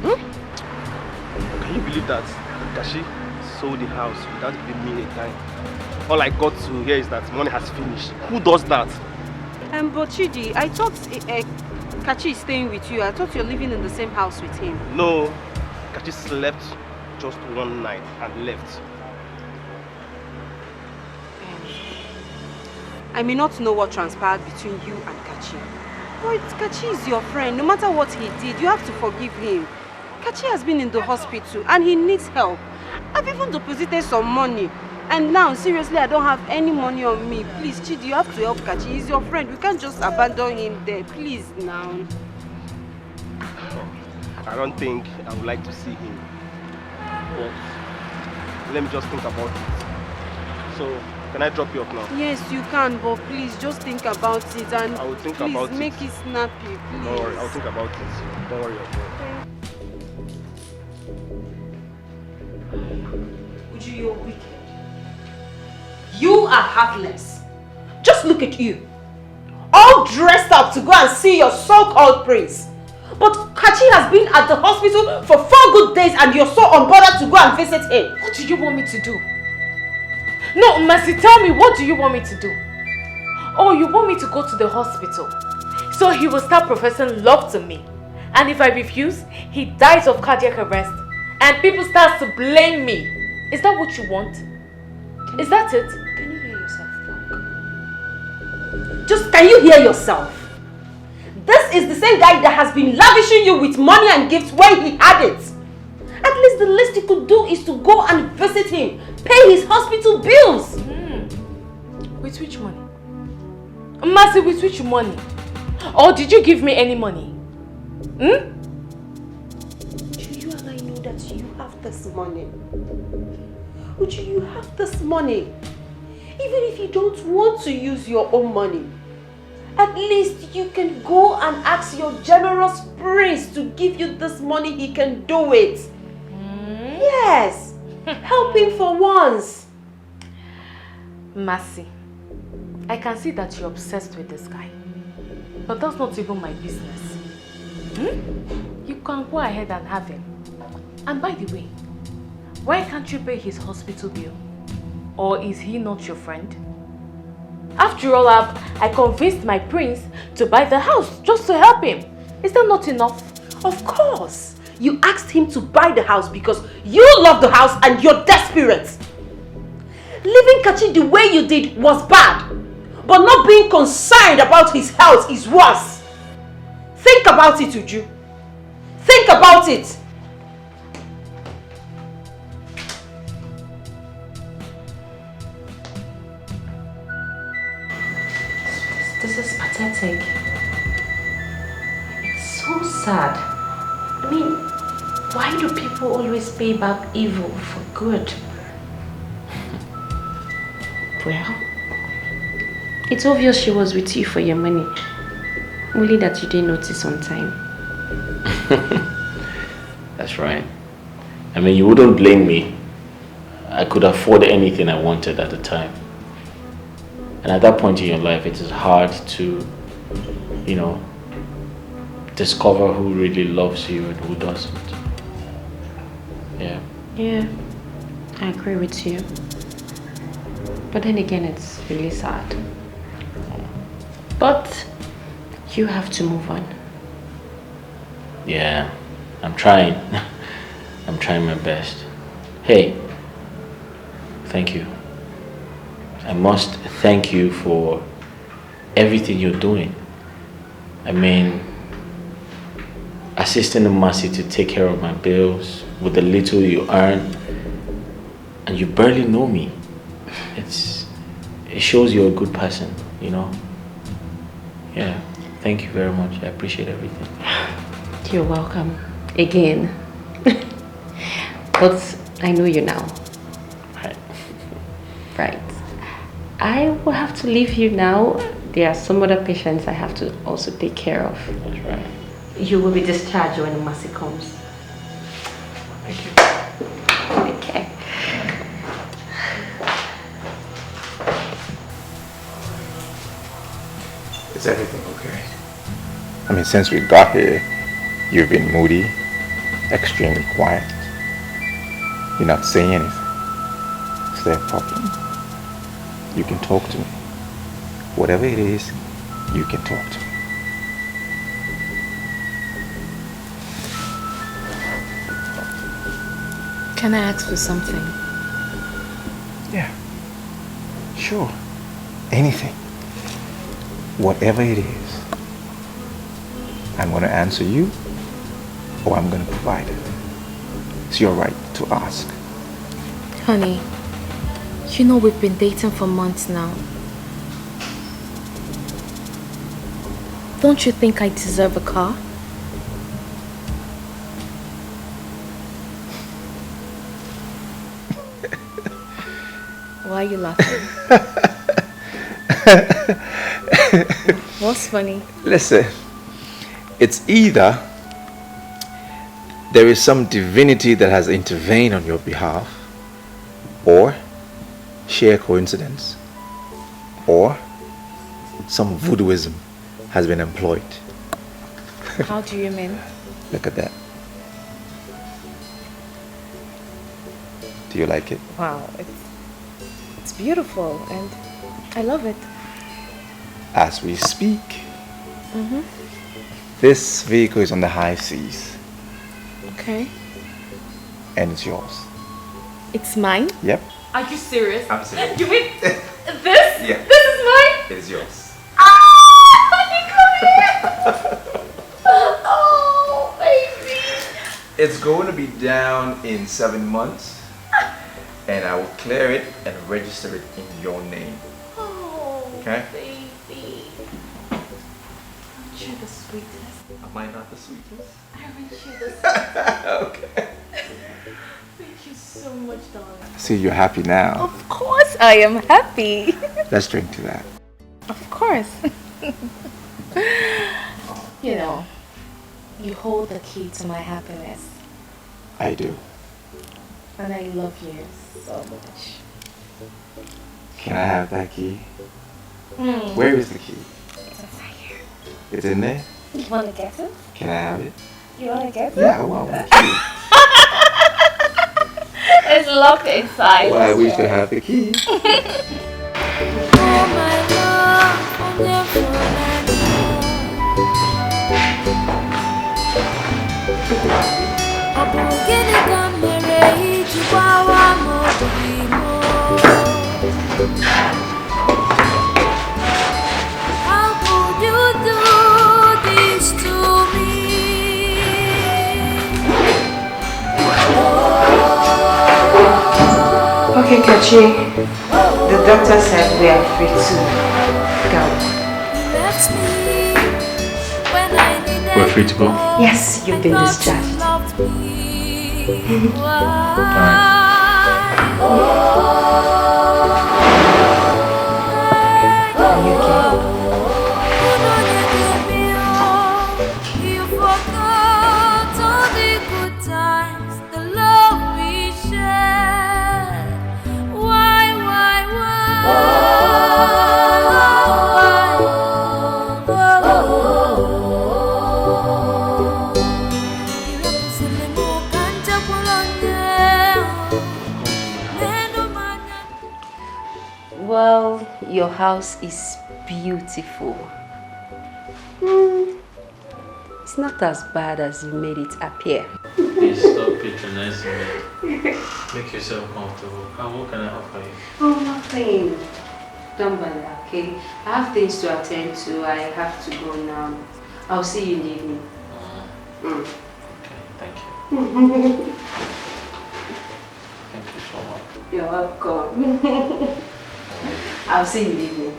Can you believe that Kachi sold the house without giving me a dime? All I got to hear is that money has finished. Who does that? But Chidi, I thought Kachi is staying with you. I thought you're living in the same house with him. No, Kachi slept just one night and left. I may not know what transpired between you and Kachi. But Kachi is your friend. No matter what he did, you have to forgive him. Kachi has been in the hospital and he needs help. I've even deposited some money. And now, seriously, I don't have any money on me. Please, Chidi, you have to help Kachi. He's your friend. We can't just abandon him there. Please, now. I don't think I would like to see him. But let me just think about it. So, can I drop you off now? Yes, you can, but please, just think about it. And I will think please, about it. make it snappy, please. Don't worry, I'll think about it. Don't worry about it. Uju, you're wicked. You are heartless. Just look at you. All dressed up to go and see your so-called prince. But Kachi has been at the hospital for 4 good days and you're so unbothered to go and visit him. What do you want me to do? No, Mercy, tell me, what do you want me to do? Oh, you want me to go to the hospital so he will start professing love to me. And if I refuse, he dies of cardiac arrest and people start to blame me. Is that what you want? Is that it? Can you hear yourself talk? Just can you hear yourself? This is the same guy that has been lavishing you with money and gifts when he had it. At least the least you could do is to go and visit him, pay his hospital bills. With which money? Mercy, with which money? Or did you give me any money? Do you and I know that you have this money? Uju, you have this money. Even if you don't want to use your own money, at least you can go and ask your generous prince to give you this money. He can do it. Yes. Help him for once. Mercy, I can see that you're obsessed with this guy. But that's not even my business. You can go ahead and have him. And by the way, why can't you pay his hospital bill? Or is he not your friend? After all, I convinced my prince to buy the house just to help him. Is that not enough? Of course. You asked him to buy the house because you love the house and you're desperate. Leaving Kachi the way you did was bad. But not being concerned about his health is worse. Think about it, Uju. Think about it. This is pathetic. It's so sad. I mean, why do people always pay back evil for good? Well, it's obvious she was with you for your money. Only that you didn't notice on time. That's right. I mean, you wouldn't blame me. I could afford anything I wanted at the time. And at that point in your life, it is hard to, you know, discover who really loves you and who doesn't. Yeah. Yeah, I agree with you. But then again, it's really sad. But you have to move on. Yeah, I'm trying. I'm trying my best. Hey, thank you. I must thank you for everything you're doing. I mean, assisting Mercy to take care of my bills with the little you earn, and you barely know me. It shows you're a good person, you know. Yeah, thank you very much. I appreciate everything. You're welcome. Again. But I know you now. Right. Right. I will have to leave you now. There are some other patients I have to also take care of. That's right. You will be discharged when Mercy comes. Thank you. Okay. Is everything okay? I mean, since we got here, you've been moody, extremely quiet. You're not saying anything. Is there a problem? You can talk to me. Whatever it is, you can talk to me. Can I ask for something? Yeah. Sure. Anything. Whatever it is. I'm going to answer you, or I'm going to provide it. It's your right to ask. Honey, you know we've been dating for months now. Don't you think I deserve a car? Why are you laughing? What's funny? Listen, it's either there is some divinity that has intervened on your behalf, or sheer coincidence, or some voodooism has been employed. How do you mean? Look at that. Do you like it? Wow, It's beautiful and I love it. As we speak, Mm-hmm. this vehicle is on the high seas Okay. and it's yours. It's mine? Yep. Are you serious? I'm serious. You mean this? Yeah. This is mine? It is yours. Oh, baby. It's going to be down in 7 months and I will clear it and register it in your name. Oh, Okay? baby. Aren't you the sweetest? Am I not the sweetest? Aren't you the sweetest? Okay. Thank you so much, darling. See, you're happy now. Of course I am happy. Let's drink to that. Of course. You know, you hold the key to my happiness. I do. And I love you so much. Can I have that key? Mm. Where is the key? It's inside here. It's in there? You want to get it? Can I have it? You want to get it? Yeah, I want the key. It's locked inside. Well, I wish to have the key. How could you do this to me? Okay, Kachi. The doctor said we are free to go. We're free to go? Yes, you've been discharged. You forgot all the good times, the love we shared. Why? Well, your house is beautiful. It's not as bad as you made it appear. Please stop patronizing me. Make yourself comfortable. What can I offer you? Oh, nothing. Don't bother, okay? I have things to attend to. I have to go now. I'll see you in the evening. Okay, thank you. Thank you so much. You're welcome. I'll see you in the evening.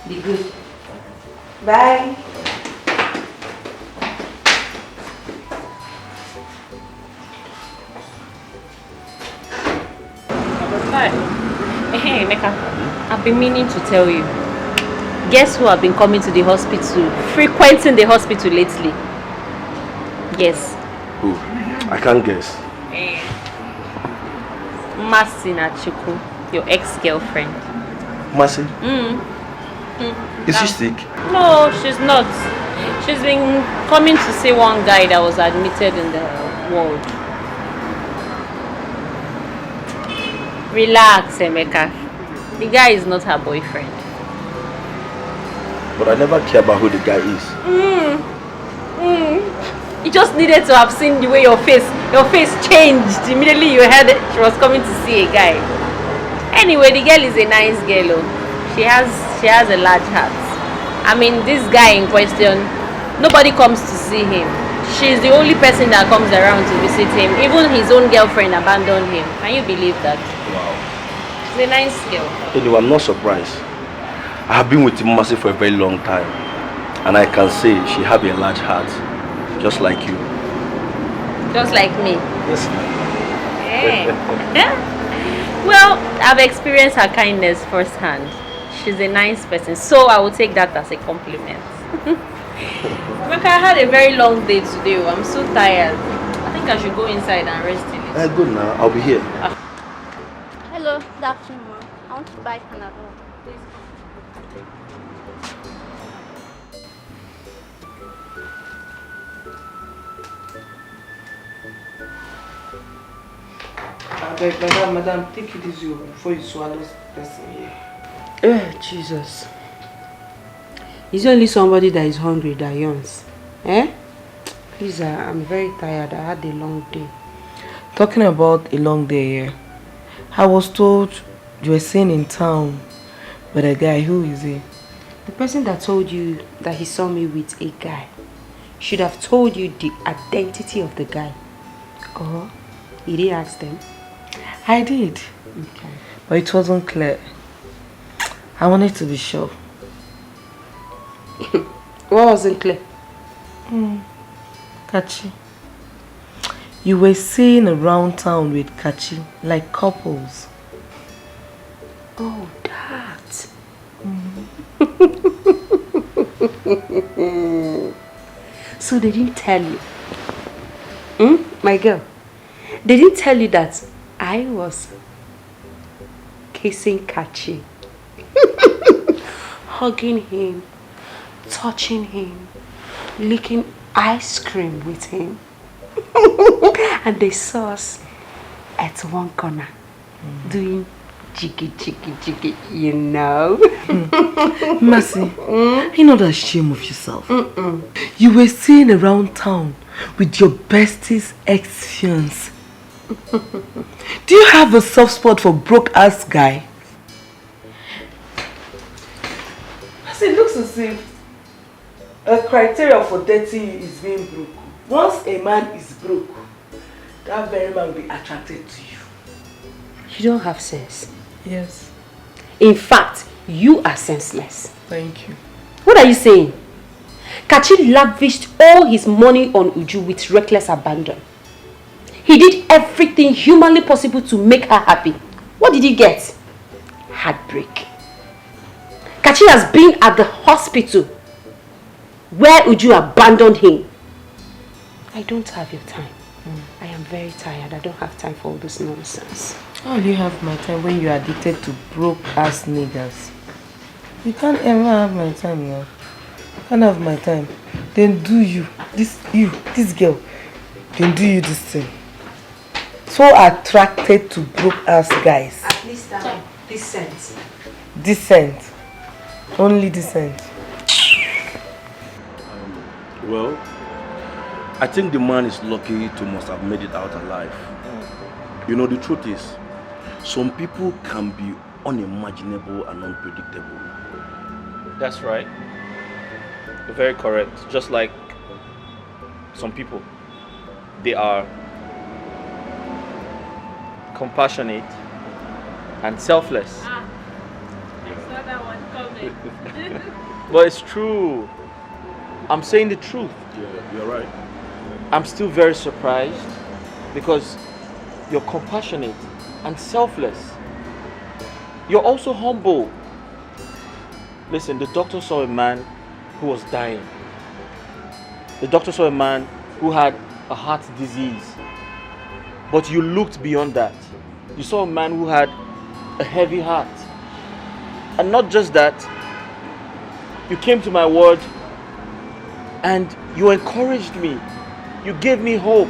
Be good. Bye. Hey, Mecca, I've been meaning to tell you. Guess who have been coming to the hospital, frequenting the hospital lately? Yes. Who? I can't guess. Masina Chuku, your ex-girlfriend. Mercy? Is she Now- sick? No, she's not. She's been coming to see one guy that was admitted in the ward. Relax, Emeka. The guy is not her boyfriend. But I never care about who the guy is. You just needed to have seen the way your face changed immediately you heard that she was coming to see a guy. Anyway, the girl is a nice girl. Oh. She has a large heart. I mean, this guy in question, nobody comes to see him. She's the only person that comes around to visit him. Even his own girlfriend abandoned him. Can you believe that? Wow. She's a nice girl. Anyway, I'm not surprised. I have been with Mercy for a very long time. And I can say she has a large heart. Just like you. Just like me. Yes. Hey. Well, I've experienced her kindness firsthand. She's a nice person, so I will take that as a compliment. Look, I had a very long day today. I'm so tired. I think I should go inside and rest a little. Good now. I'll be here. Hello, good afternoon, ma'am. I want to buy Panadol. Please. Madam, take it easy before you swallow this person here. Jesus. Is there only somebody that is hungry that yawns? Eh? Please, I'm very tired. I had a long day. Talking about a long day here, I was told you were seen in town with a guy. Who is he? The person that told you that he saw me with a guy should have told you the identity of the guy. Oh, you didn't ask them? I did. Okay. But it wasn't clear. I wanted to be sure. What wasn't clear? Kachi. You were seen around town with Kachi, like couples. Oh, that. So they didn't tell you? My girl, they didn't tell you that I was kissing Kachi, hugging him, touching him, licking ice cream with him. And they saw us at one corner doing jiggy jiggy jiggy, you know. Mercy, you're not ashamed of yourself. You were seen around town with your bestie's ex-fiance. Do you have a soft spot for broke-ass guy? Mercy, it looks as if a criteria for dirty is being broke. Once a man is broke, that very man will be attracted to you. You don't have sense. Yes. In fact, you are senseless. Thank you. What are you saying? Kachi lavished all his money on Uju with reckless abandon. He did everything humanly possible to make her happy. What did he get? Heartbreak. Kachi has been at the hospital where Uju abandoned him. I don't have your time. I am very tired. I don't have time for all this nonsense. How will you have my time when you are addicted to broke-ass niggas? You can't ever have my time now. You can't have my time. Then do you, this girl, then do you this thing. So attracted to broke-ass guys. At least I'm decent. Decent. Only decent. Well, I think the man is lucky to must have made it out alive. You know, the truth is, some people can be unimaginable and unpredictable. That's right. You're very correct. Just like some people, they are compassionate and selfless. I saw that one coming. But it's true. I'm saying the truth. Yeah, you're right. I'm still very surprised because you're compassionate and selfless. You're also humble. Listen, the doctor saw a man who was dying. The doctor saw a man who had a heart disease. But you looked beyond that. You saw a man who had a heavy heart. And not just that, you came to my ward and you encouraged me. You gave me hope.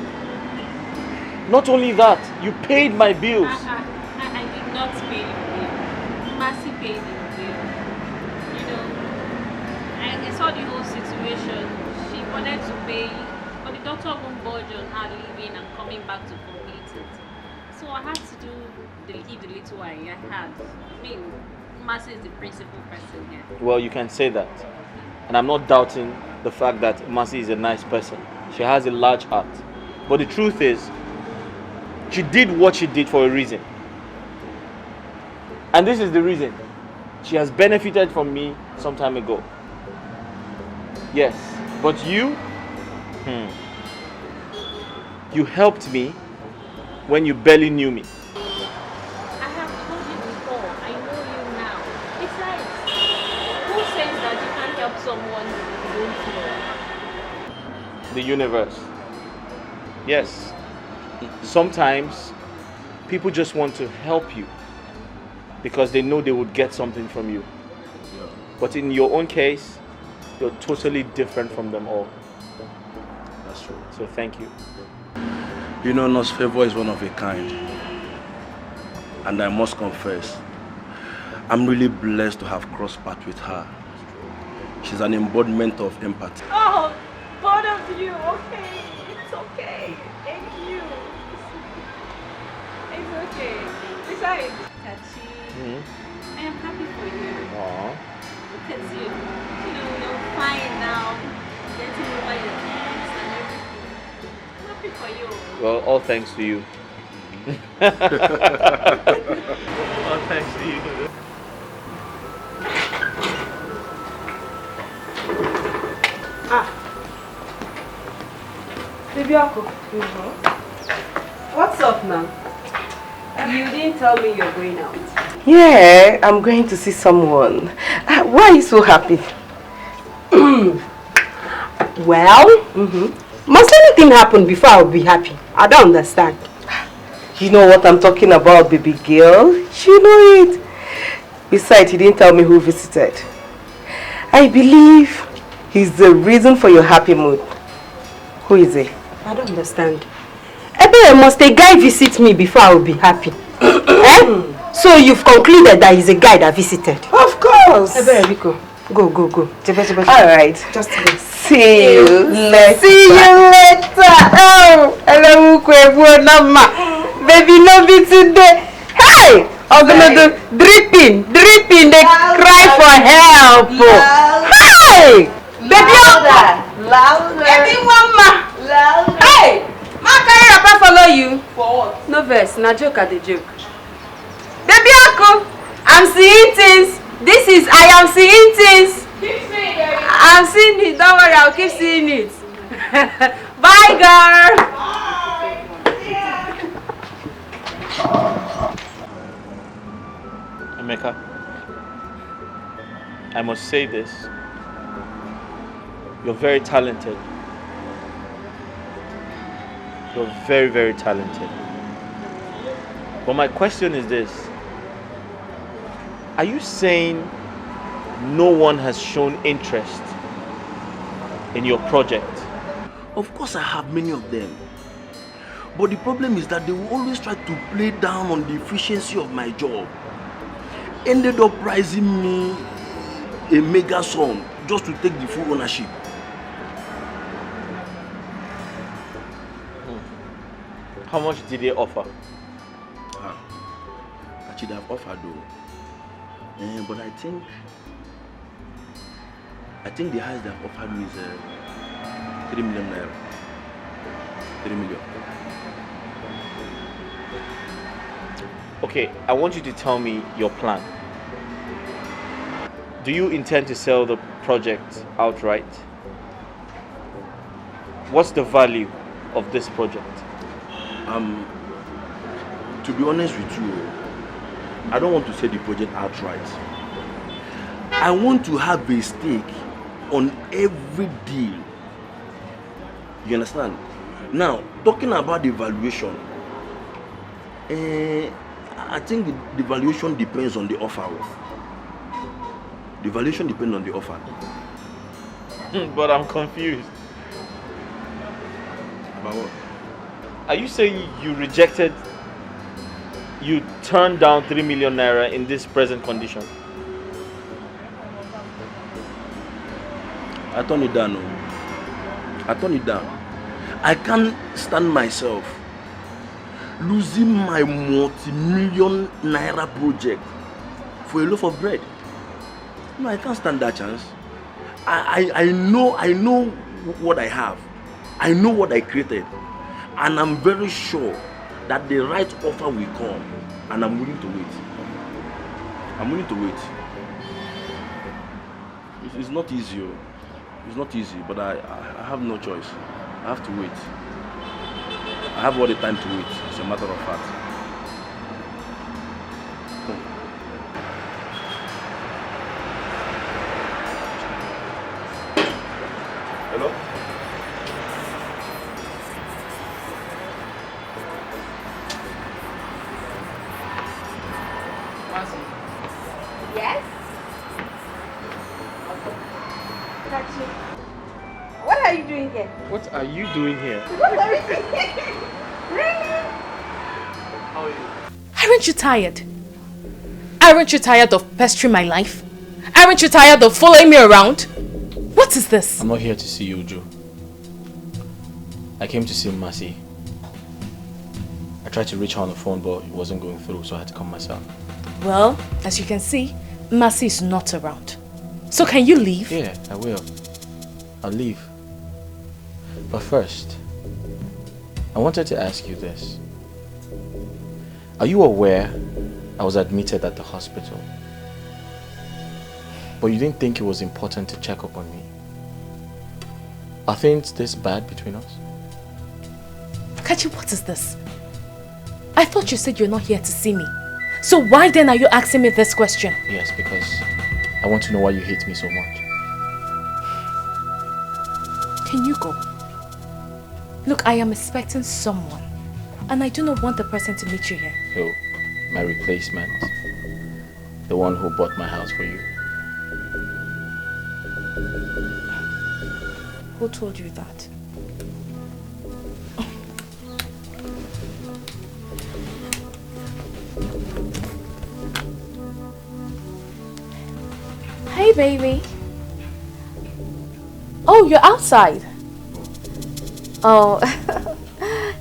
Not only that, you paid my bills. I did not pay the bill. Mercy paid the bill. You know, I saw the whole situation. She wanted to pay, but the doctor won't budge on her leaving and coming back to complete it. So I had to give the little I had. I mean, Mercy is the principal person here. Well, you can say that. And I'm not doubting the fact that Mercy is a nice person. She has a large heart. But the truth is, she did what she did for a reason. And this is the reason. She has benefited from me some time ago. Yes. But you? You helped me when you barely knew me. I have told you before, I know you now. Besides, who says that you can't help someone you don't know? The universe. Yes. Sometimes people just want to help you because they know they would get something from you. But in your own case, you're totally different from them all. That's true. So thank you. You know, Nos Favor is one of a kind. And I must confess, I'm really blessed to have crossed paths with her. She's an embodiment of empathy. Oh, both of you, okay. It's okay. Thank you. It's okay. Besides, Tachi, I am happy for you. Aww. Because you're fine now. Getting over your ex and everything. I'm happy for you. Well, all thanks to you. All thanks to you. Baby Uncle. What's up now? You didn't tell me you're going out. Yeah, I'm going to see someone. Why are you so happy? Well, must anything happen before I'll be happy? I don't understand. You know what I'm talking about, baby girl. You know it. Besides, he didn't tell me who visited. I believe he's the reason for your happy mood. Who is he? I don't understand. Ebe, must a guy visit me before I will be happy? Eh? So you've concluded that he's a guy that visited? Of course. Ebe, Rico, go. Alright. Just go. See you later. See you later. Oh, hello, Mama. Baby, no be today. Hey! I'm gonna do dripping. They cry for help. Hey! Baby, Louder. Baby, Mama. Louder. Hey! Ma, carry Papa follow you. For what? No verse, na joke at the joke. Baby, Uncle, I'm seeing things. I am seeing things. Keep seeing it. I'm seeing it. Don't worry, I'll keep seeing it. Bye, girl. Emeka, I must say this. You're very talented. You're very, very talented. But my question is this. Are you saying no one has shown interest in your project? Of course I have many of them. But the problem is that they will always try to play down on the efficiency of my job. Ended up pricing me a mega sum just to take the full ownership. How much did they offer? Actually, they have offered though. But I think the highest they have offered me is 3 million naira. 3 million. Okay, I want you to tell me your plan. Do you intend to sell the project outright? What's the value of this project? To be honest with you, I don't want to sell the project outright. I want to have a stake on every deal. You understand? Now, talking about the valuation, I think the valuation depends on the offer. The valuation depends on the offer. But I'm confused. About what? Are you saying you turned down 3 million naira in this present condition? I turned it down. I turned it down. I can't stand myself losing my multi-million naira project for a loaf of bread. No, I can't stand that chance. I know what I have. I know what I created. And I'm very sure that the right offer will come. And I'm willing to wait. I'm willing to wait. It's not easy. It's not easy, but I have no choice. I have to wait. I have all the time to wait, as a matter of fact. Hello? Yes? What are you doing here? What are you doing here? What are you doing here? Really? How are you? I Aren't you tired? Aren't you tired of pestering my life? Aren't you tired of following me around? What is this? I'm not here to see you, Uju. I came to see Mercy. I tried to reach her on the phone, but it wasn't going through, so I had to come myself. Well, as you can see, Mercy is not around. So can you leave? Yeah, I will. I'll leave. But first, I wanted to ask you this. Are you aware I was admitted at the hospital? But you didn't think it was important to check up on me? Are things this bad between us? Kachi, what is this? I thought you said you're not here to see me. So why then are you asking me this question? Yes, because I want to know why you hate me so much. Can you go? Look, I am expecting someone. And I do not want the person to meet you here. Who? My replacement? The one who bought my house for you? Who told you that? Hey, baby. Oh, you're outside. Oh,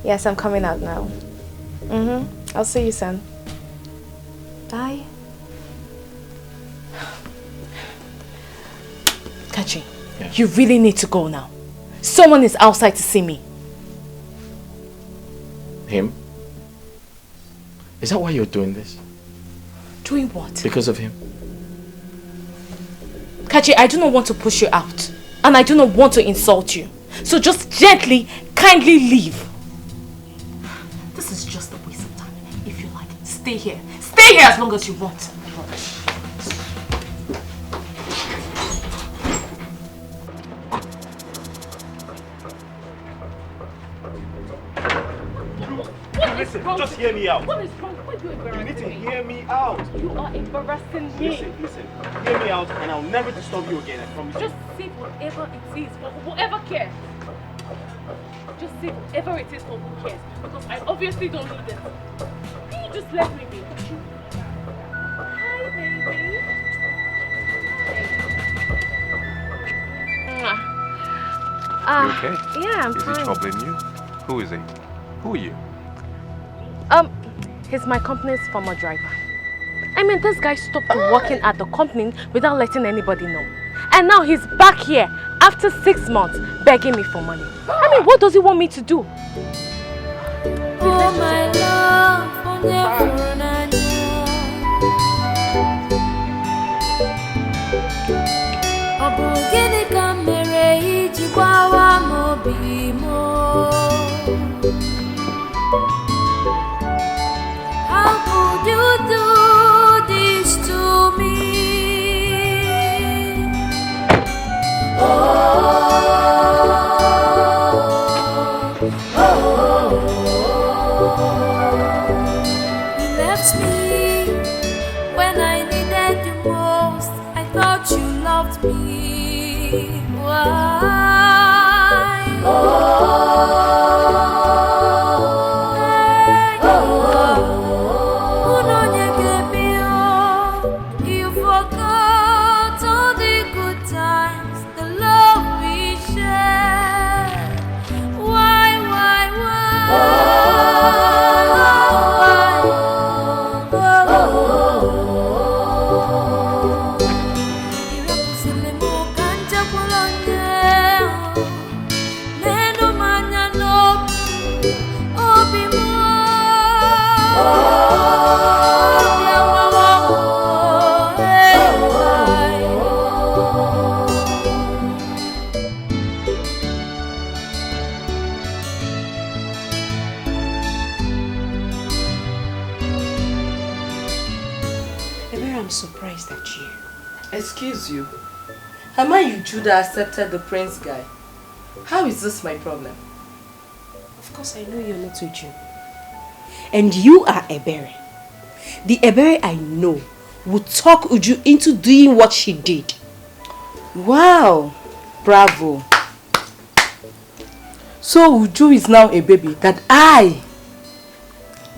yes, I'm coming out now. I'll see you soon. Bye. Kachi, you really need to go now. Someone is outside to see me. Him? Is that why you're doing this? Doing what? Because of him? Kachi, I do not want to push you out. And I do not want to insult you. So just gently, kindly leave. This is just a waste of time. If you like, stay here. Stay here as long as you want. Listen, just hear me out. What is wrong? Why are you embarrassing You need to me? hear me out. You are embarrassing me. Listen. Hear me out and I'll never disturb you again, I promise you. Just say whatever it is for whoever cares. Just say whatever it is for who cares. Because I obviously don't need it. Can you just let me be? Hi, baby. You okay? Yeah, I'm Is fine. he troubling you? Who is he? Who are you? He's my company's former driver. I mean, this guy stopped working at the company without letting anybody know. And now he's back here after 6 months begging me for money. I mean, what does he want me to do? Oh my love, how could you do this to me? You left me when I needed you most. I thought you loved me. Why? You forgot all the good times, the love we shared. Why? I'm surprised at you. Excuse you. Am I Uju that accepted the prince guy? How is this my problem? Of course, I know you're not Uju. And you are Ebere. The Ebere I know would talk Uju into doing what she did. Wow! Bravo! So Uju is now a baby that I,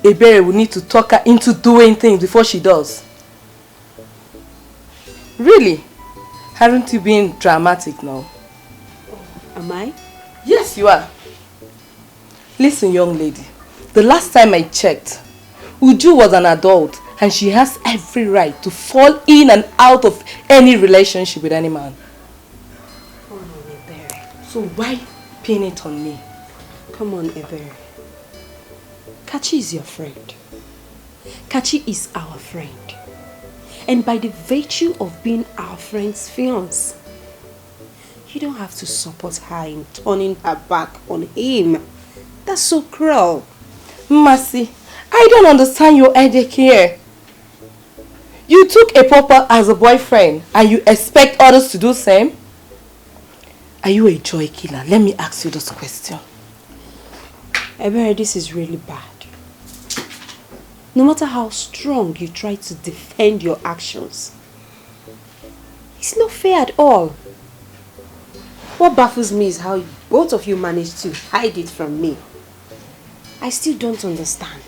Ebere will need to talk her into doing things before she does. Really? Haven't you been dramatic now? Am I? Yes, you are. Listen, young lady. The last time I checked, Uju was an adult and she has every right to fall in and out of any relationship with any man. Come on, Ebere. So why pin it on me? Come on, Ebere. Kachi is your friend. Kachi is our friend. And by the virtue of being our friend's fiancé, you don't have to support her in turning her back on him. That's so cruel. Mercy, I don't understand your headache here. You took a pauper as a boyfriend and you expect others to do the same? Are you a joy killer? Let me ask you this question. Ebere, this is really bad. No matter how strong you try to defend your actions, it's not fair at all. What baffles me is how both of you managed to hide it from me. I still don't understand.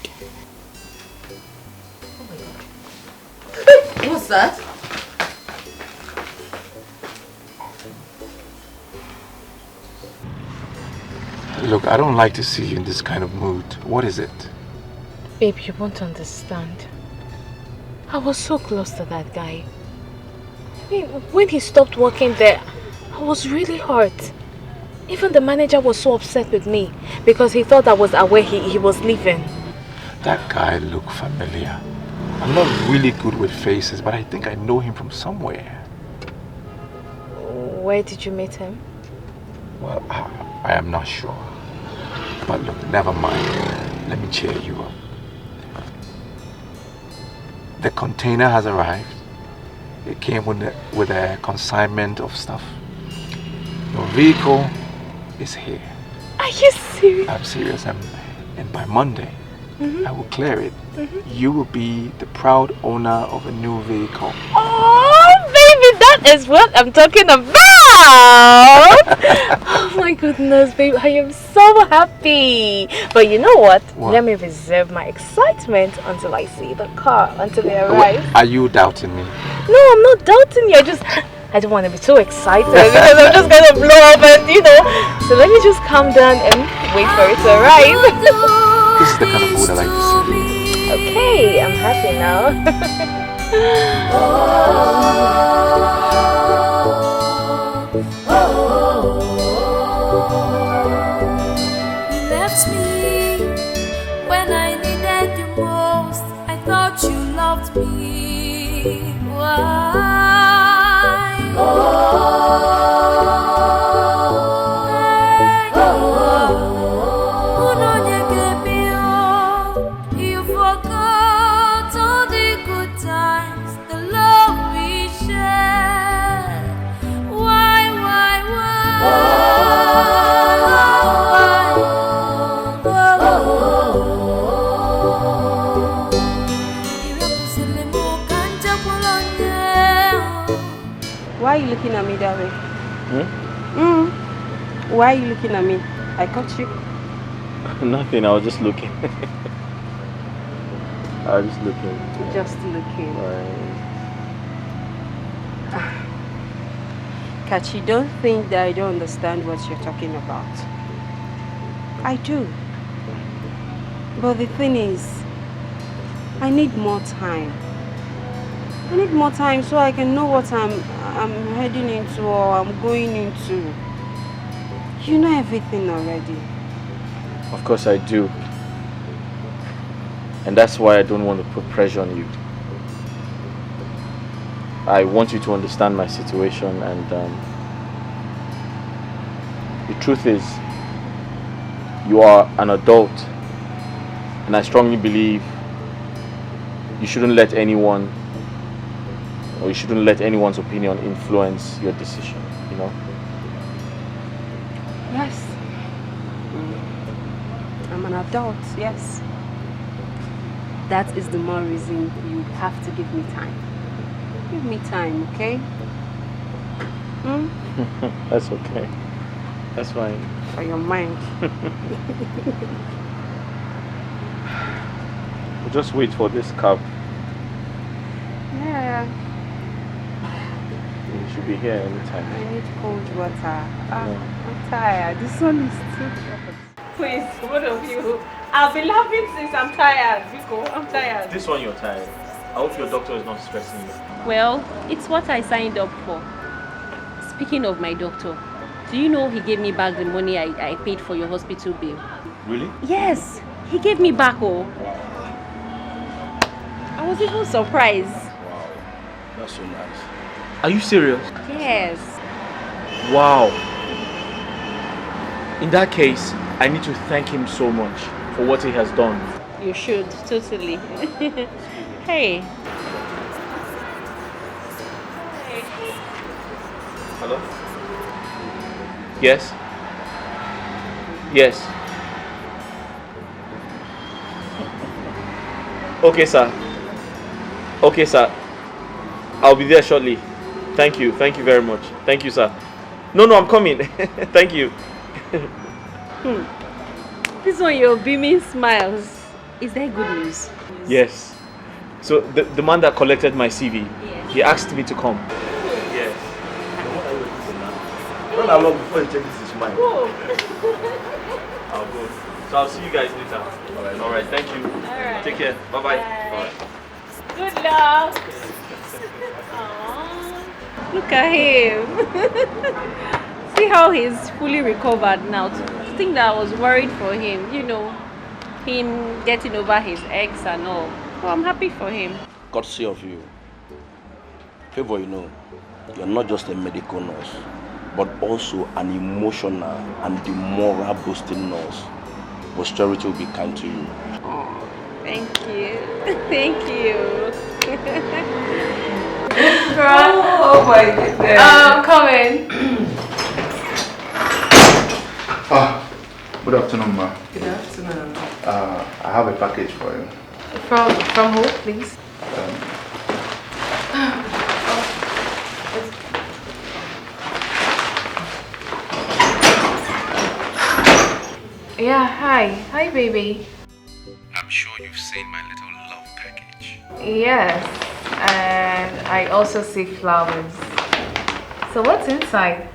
What's that? Look, I don't like to see you in this kind of mood. What is it? Babe, you won't understand. I was so close to that guy. I mean, when he stopped working there, I was really hurt. Even the manager was so upset with me because he thought I was aware he was leaving. That guy looked familiar. I'm not really good with faces, but I think I know him from somewhere. Where did you meet him? Well, I am not sure. But look, never mind. Let me cheer you up. The container has arrived. It came with a consignment of stuff. Your vehicle is here. Are you serious? I'm serious. And by Monday, I will clear it. You will be the proud owner of a new vehicle. Oh, baby, that is what I'm talking about. Oh my goodness, babe, I am so happy. But you know what? Let me reserve my excitement until I see the car, until they arrive. Are you doubting me? No, I'm not doubting you. I don't want to be so excited because I'm just going to blow up and, you know. So let me just calm down and wait for it to arrive. This is the kind of mood I like to see. Okay, I'm happy now. You left me when I needed you most. I thought you loved me. Why? You forgot all the good times, the love we shared. Why? Why are you looking at me that way? Why are you looking at me? I caught you. Nothing, I was just looking. I was just looking. Just looking. Right. Kachi, don't think that I don't understand what you're talking about. I do. But the thing is, I need more time. I need more time so I can know what I'm heading into or I'm going into. You know everything already. Of course I do. And that's why I don't want to put pressure on you. I want you to understand my situation, and the truth is, you are an adult, and I strongly believe you shouldn't let anyone, or you shouldn't let anyone's opinion influence your decision, you know? Yes. I'm an adult, yes. That is the more reason you have to give me time. Give me time, okay? That's okay. That's fine. For your mind. just wait for this cab. Yeah. You should be here anytime. I need cold water. I'm tired. The sun is too hot. Please, both of you. I've been laughing since I'm tired. Biko, I'm tired. This one you're tired. I hope your doctor is not stressing you. Well, it's what I signed up for. Speaking of my doctor, do you know he gave me back the money I paid for your hospital bill? Really? Yes, he gave me back. Oh, I was even surprised. Wow, that's so nice. Are you serious? Yes. Wow. In that case, I need to thank him so much for what he has done. You should, totally. Hey. Hello? Yes? Yes. Okay, sir. Okay, sir. I'll be there shortly. Thank you. Thank you very much. Thank you, sir. No, I'm coming. Thank you. This one, your beaming smiles. Is that good news? Yes. So the man that collected my CV, he asked me to come. Yes. Run along before he changes his mind. I'll go. So I'll see you guys later. All right. Thank you. All right. Take care. Bye-bye. Bye. Good luck. Look at him. See how he's fully recovered now. To think that I was worried for him, you know, him getting over his ex and all. So I'm happy for him. Courtesy of you. Favor, you know, you're not just a medical nurse, but also an emotional and the moral boosting nurse. Posterity will be kind to you. Oh, thank you. Thank you. Oh my goodness. Come in. Good afternoon, ma. Good afternoon. I have a package for you. From who, please? Yeah, hi baby. I'm sure you've seen my little love package. Yes, and I also see flowers. So what's inside?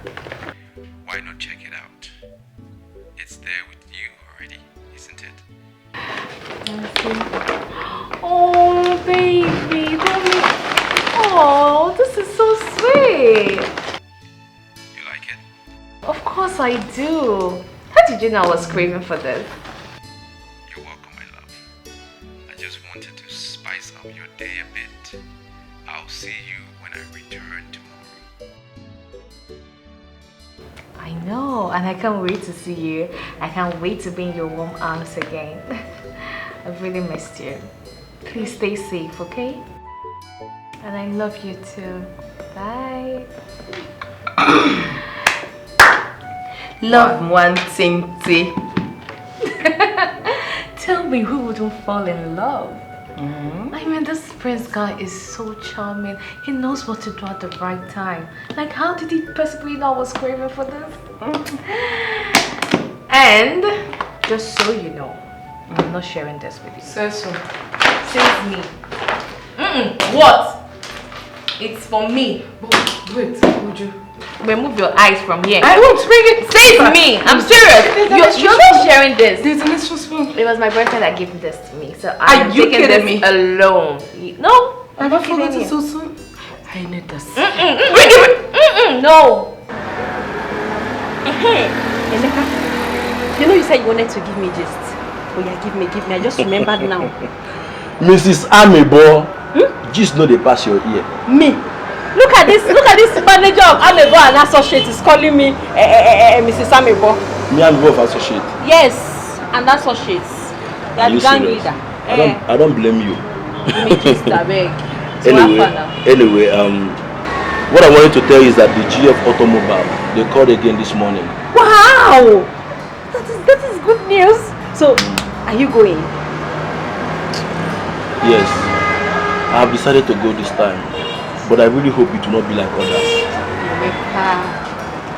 Why not check it out? It's there with you already, isn't it? Oh baby, oh, this is so sweet. You like it? Of course I do. How did you know I was craving for this? You're welcome, my love. I just wanted to spice up your day a bit. I'll see you when I return tomorrow. I know, and I can't wait to see you. I can't wait to be in your warm arms again. I've really missed you. Please stay safe, okay? And I love you too. Bye. Love one thing. Tell me, who wouldn't fall in love? I mean, this Prince guy is so charming. He knows what to do at the right time. Like, how did he possibly know I was craving for this? And just so you know, I'm not sharing this with you. Says who? Says me. What? It's for me. Wait, would you remove your eyes from here? I won't bring it. Say it to me. I'm serious. You're not sharing this. There's an extra spoon. It was my boyfriend that gave this to me, so I'm Are you taking kidding this me? alone. No, I'm Have not you kidding forgotten you. so soon? I need this. No. Emeka, you know you said you wanted to give me gist. Oh yeah, give me. I just remembered now. Mrs. Amebo, just know they pass your ear. Me? Look at this manager of Amebo and Associates is calling me Mrs. Amebo. Me and Amebo associate. Yes, and Associates. They are the gang leader. I don't blame you. Me gist, abeg. Anyway, what I wanted to tell you is that the GF Automobile, they called again this morning. Wow! That is good news. So, are you going? Yes, I have decided to go this time, but I really hope it will not be like others.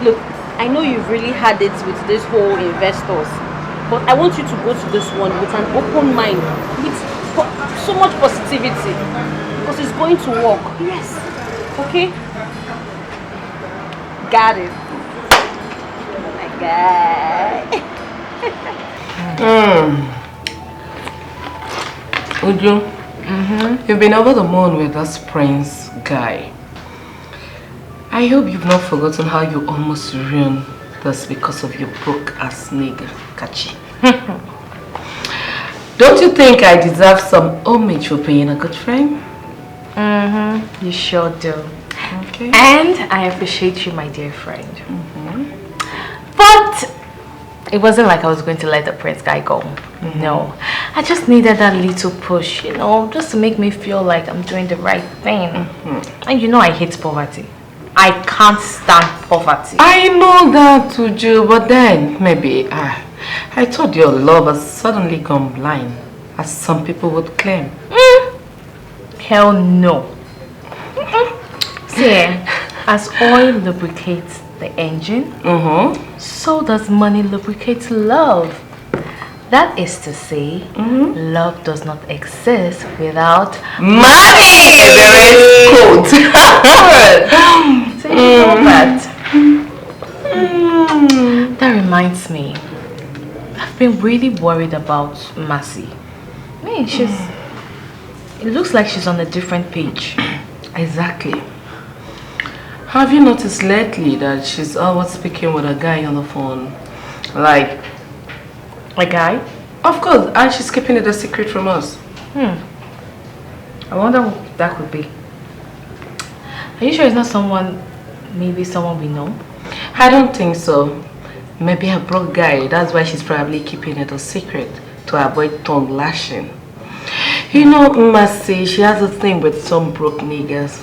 Look, I know you've really had it with this whole investors, but I want you to go to this one with an open mind, with so much positivity because it's going to work. Yes. Okay? Got it. My guy. Uju, you've been over the moon with this prince guy. I hope you've not forgotten how you almost ruined this because of your broke-ass nigga, Kachi. Don't you think I deserve some homage for being a good friend? You sure do. Okay. And I appreciate you, my dear friend. But it wasn't like I was going to let the prince guy go. No. I just needed that little push, you know, just to make me feel like I'm doing the right thing. And you know I hate poverty. I can't stand poverty. I know that, Uju, but then maybe I thought your love has suddenly gone blind, as some people would claim. Hell no. See, as oil lubricates the engine, so does money lubricate love. That is to say, love does not exist without money. Very good. So you know that. That reminds me, I've been really worried about Mercy. I mean, it looks like she's on a different page. Exactly. Have you noticed lately that she's always speaking with a guy on the phone? Like, a guy? Of course, and she's keeping it a secret from us. I wonder who that could be. Are you sure it's not maybe someone we know? I don't think so. Maybe a broke guy, that's why she's probably keeping it a secret, to avoid tongue lashing. You know, Mercy, she has a thing with some broke niggas.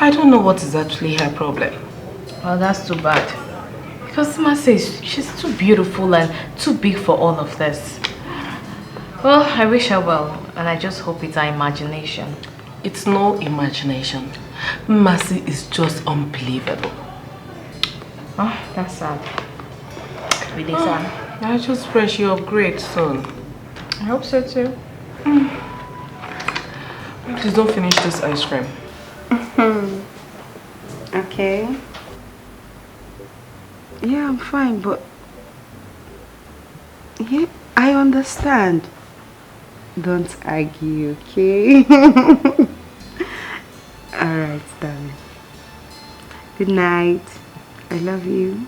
I don't know what is actually her problem. Well, that's too bad. Because Mercy, she's too beautiful and too big for all of this. Well, I wish her well, and I just hope it's our imagination. It's no imagination. Mercy is just unbelievable. Oh, that's sad. Really sad. I just pray she upgrades soon. I hope so too. Please don't finish this ice cream. Okay. Yeah, I'm fine, but yeah, I understand. Don't argue, okay? Alright, darling. Good night. I love you.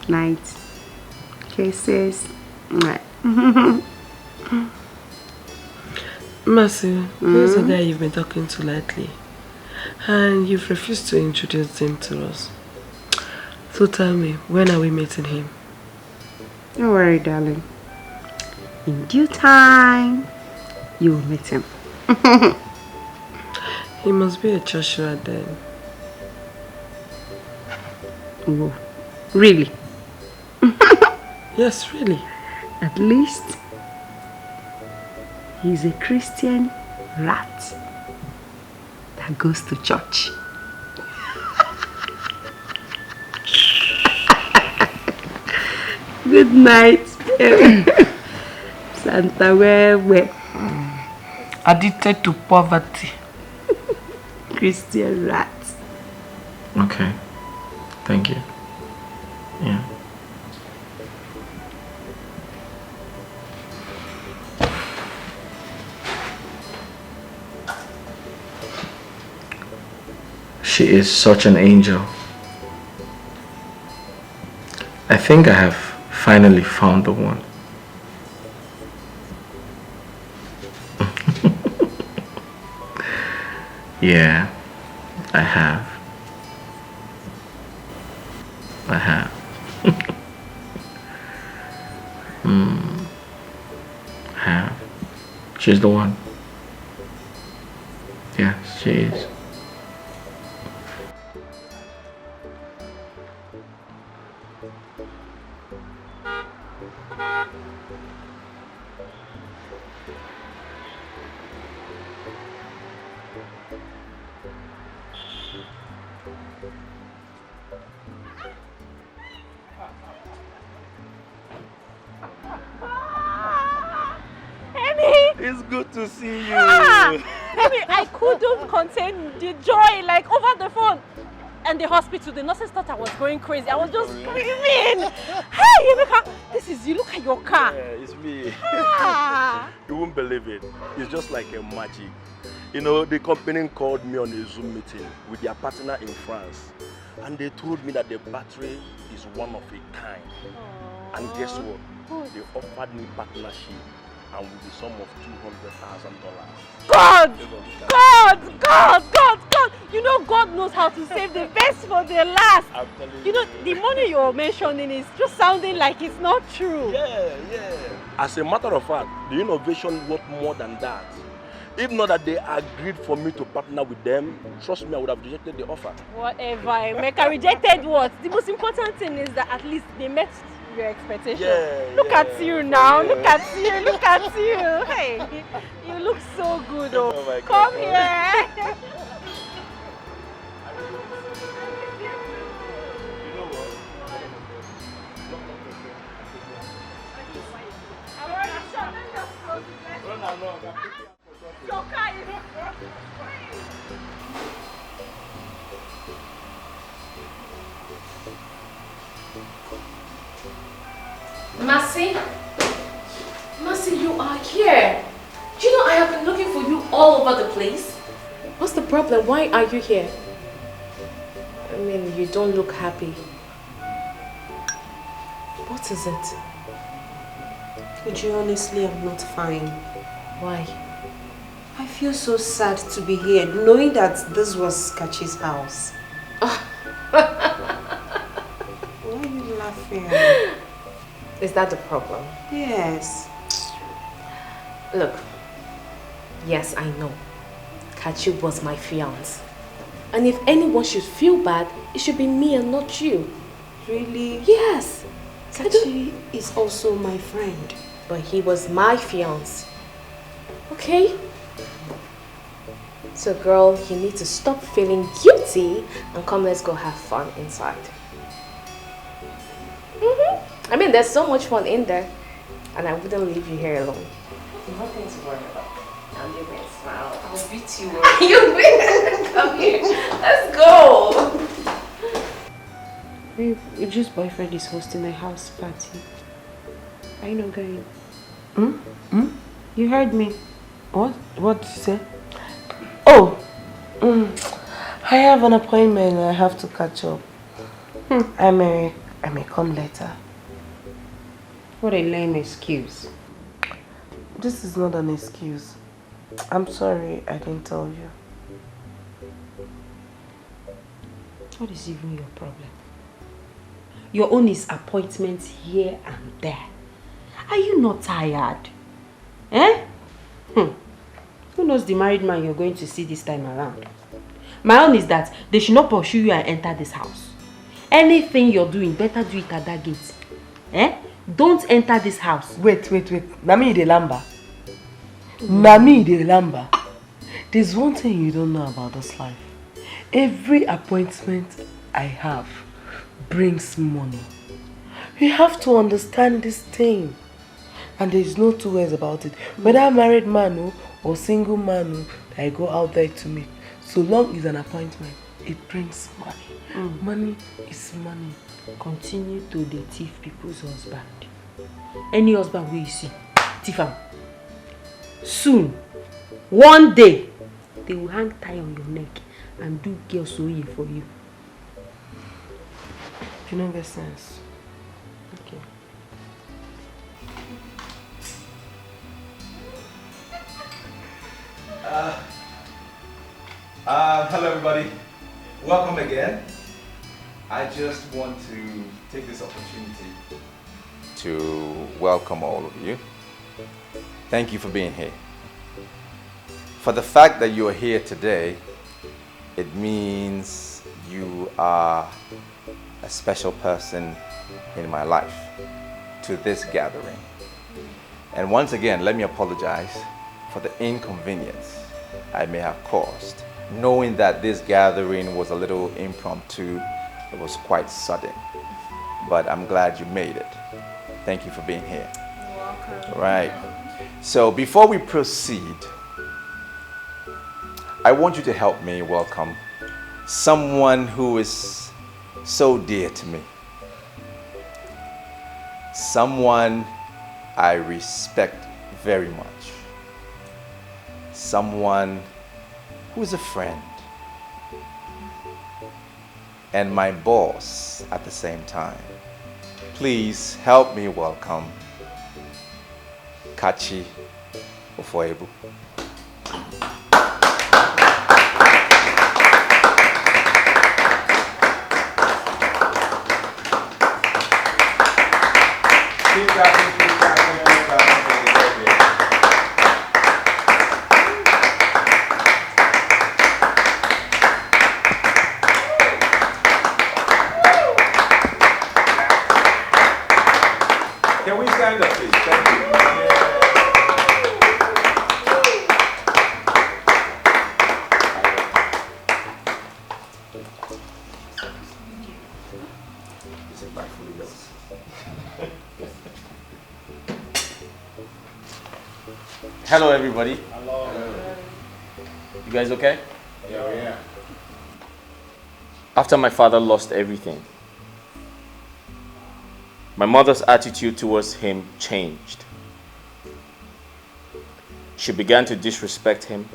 Night. Kisses. Mercy, who's the guy you've been talking to lately? And you've refused to introduce him to us. So tell me, when are we meeting him? Don't worry, darling. In due time, you will meet him. He must be a Joshua then. Whoa. Really? Yes, really. At least, he's a Christian rat that goes to church. Good night. Santa Wewe. Addicted to poverty. Christian rat. Okay. Thank you. Yeah. She is such an angel. I think I have finally found the one. Yeah, I have. I have. I have. She's the one. Yes, she is. It's good to see you. Baby, I couldn't contain the joy, like over the phone. And the hospital, the nurses thought I was going crazy. I was just screaming. Hey, Emeka, this is you. Look at your car. Yeah, it's me. Ah. You won't believe it. It's just like a magic. You know, the company called me on a Zoom meeting with their partner in France. And they told me that the battery is one of a kind. And guess what? They offered me partnership and with the sum of $200,000. God! You know God knows how to save the best for the last. I'm telling you. You know, the money you're mentioning is just sounding like it's not true. Yeah. As a matter of fact, the innovation worth more than that. If not that they agreed for me to partner with them, trust me, I would have rejected the offer. Whatever, Emeka, rejected what? The most important thing is that at least they met your expectations. Look at you now. Look at you. Hey, you look so good. Oh my God. Come here. Mercy, you are here. Do you know I have been looking for you all over the place? What's the problem? Why are you here? I mean, you don't look happy. What is it? Uju, honestly, I'm not fine. Why? I feel so sad to be here, knowing that this was Kachi's house. Why are you laughing? Is that the problem? Yes. Look, yes, I know. Kachi was my fiance. And if anyone should feel bad, it should be me and not you. Really? Yes. Kachi is also my friend. But he was my fiance. Okay? So girl, you need to stop feeling guilty and come, let's go have fun inside. I mean, there's so much fun in there. And I wouldn't leave you here alone. Nothing to worry about. I'm giving a smile. I'll beat you up. You beat. Come here. Let's go. Babe, Uju's boyfriend is hosting a house party. Are you not going? You heard me. What? What did you say? Oh! I have an appointment. I have to catch up. I may come later. What a lame excuse. This is not an excuse. I'm sorry I didn't tell you. What is even your problem? Your own is appointments here and there. Are you not tired? Eh? Who knows the married man you're going to see this time around? My own is that they should not pursue you and enter this house. Anything you're doing, better do it at that gate. Eh? Don't enter this house. Wait. Nami de lamba. Nami de lamba. There's one thing you don't know about this life. Every appointment I have brings money. You have to understand this thing. And there's no two ways about it. Whether a married man or single man that I go out there to meet, so long as an appointment, it brings money. Money is money. Continue to dey thief people's husband. Any husband who you see, thief am. Soon, one day, they will hang tie on your neck and do girl sewing for you. You don't get sense. Okay. Hello everybody. Welcome again. I just want to take this opportunity to welcome all of you. Thank you for being here. For the fact that you are here today, it means you are a special person in my life to this gathering. And once again, let me apologize for the inconvenience I may have caused, knowing that this gathering was a little impromptu. It was quite sudden, but I'm glad you made it. Thank you for being here. You're welcome. All right. So before we proceed, I want you to help me welcome someone who is so dear to me. Someone I respect very much. Someone who is a friend and my boss at the same time. Please help me welcome Kachi Ofoebu. Can we stand up, please? Thank you. Hello, everybody. Hello. You guys okay? Yeah. After my father lost everything, my mother's attitude towards him changed. She began to disrespect him.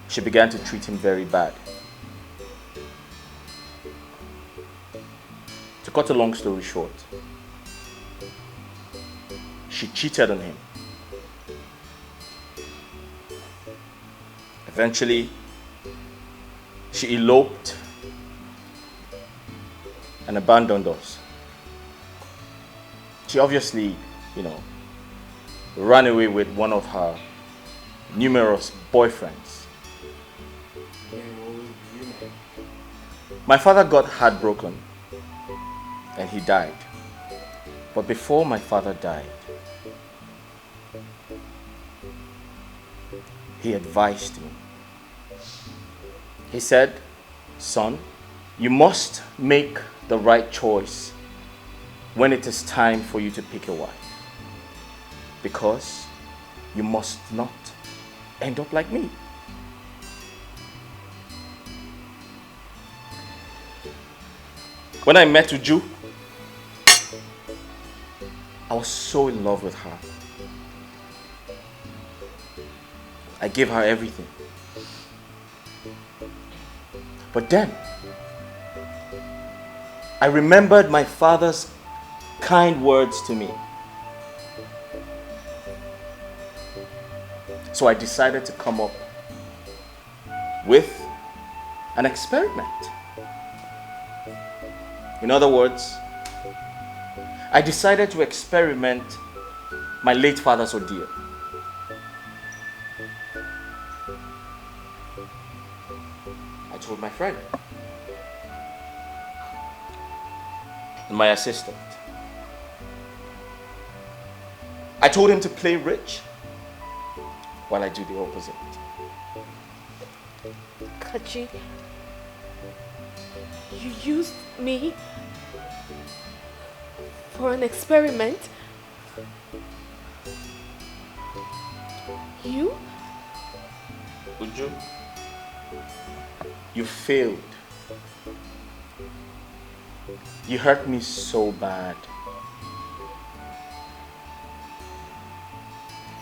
She began to treat him very bad. To cut a long story short, she cheated on him. Eventually, she eloped and abandoned us. She obviously, ran away with one of her numerous boyfriends. My father got heartbroken and he died. But before my father died, he advised me. He said, "Son, you must make the right choice when it is time for you to pick a wife. Because you must not end up like me." When I met Uju, I was so in love with her. I gave her everything. But then, I remembered my father's kind words to me. So I decided to come up with an experiment. In other words, I decided to experiment my late father's ordeal. I told my friend and my assistant. I told him to play rich while I do the opposite. Kachi, you used me for an experiment? You? Uju, you failed. You hurt me so bad.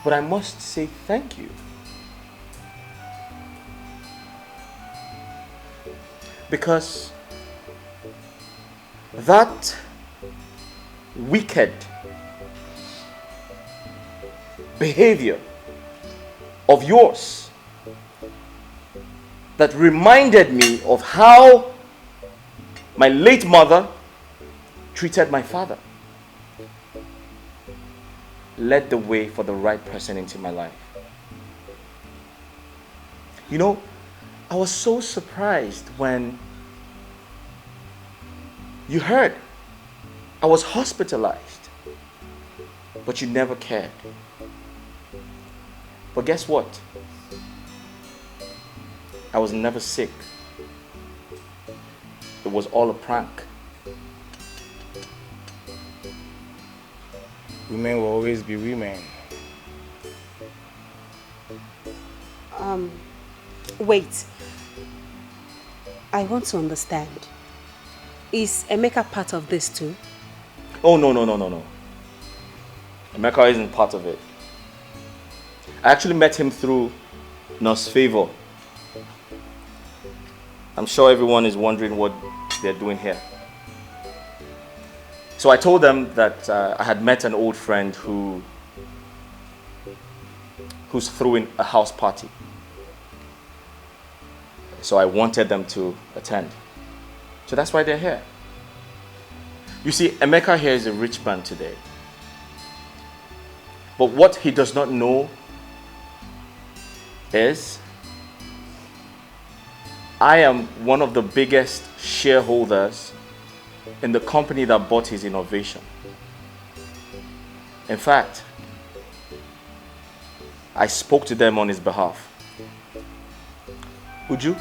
But I must say thank you. Because that wicked behavior of yours that reminded me of how my late mother treated my father led the way for the right person into my life. You know, I was so surprised when you heard I was hospitalized, but you never cared. But guess what? I was never sick. It was all a prank. Women will always be women. Wait. I want to understand. Is Emeka part of this too? Oh, no. Emeka isn't part of it. I actually met him through Nurse Favor. I'm sure everyone is wondering what they're doing here. So I told them that I had met an old friend who's throwing a house party. So I wanted them to attend. So that's why they're here. You see, Emeka here is a rich man today. But what he does not know is I am one of the biggest shareholders in the company that bought his innovation. In fact, I spoke to them on his behalf. Uju,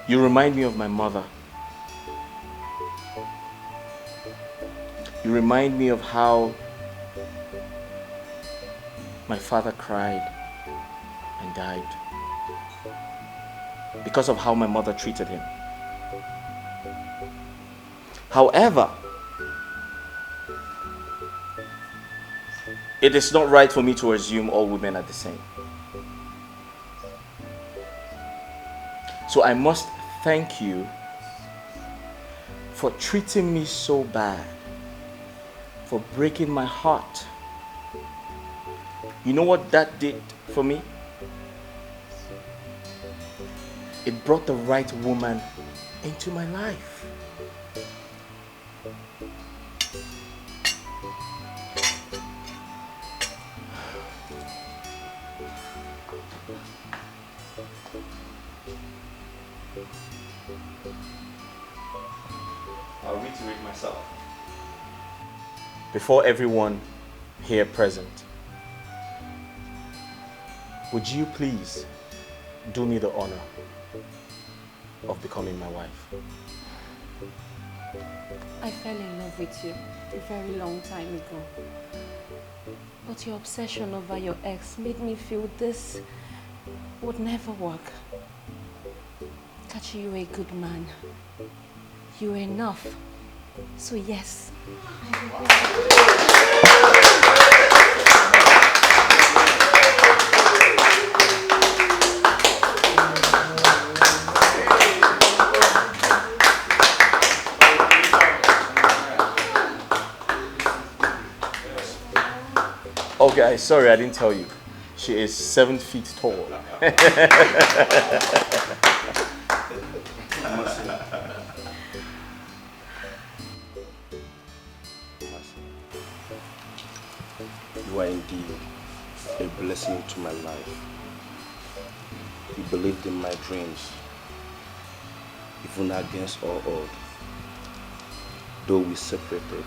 you remind me of my mother. You remind me of how my father cried and died because of how my mother treated him. However, it is not right for me to assume all women are the same. So I must thank you for treating me so bad, for breaking my heart. You know what that did for me? It brought the right woman into my life. I'll reiterate myself. Before everyone here present, would you please do me the honor of becoming my wife? I fell in love with you a very long time ago. But your obsession over your ex made me feel this would never work. Kachi, you're a good man. You're enough. So yes. Oh guys, sorry I didn't tell you. She is 7 feet tall. You are indeed a blessing to my life. You believed in my dreams, even against all odds. Though we separated,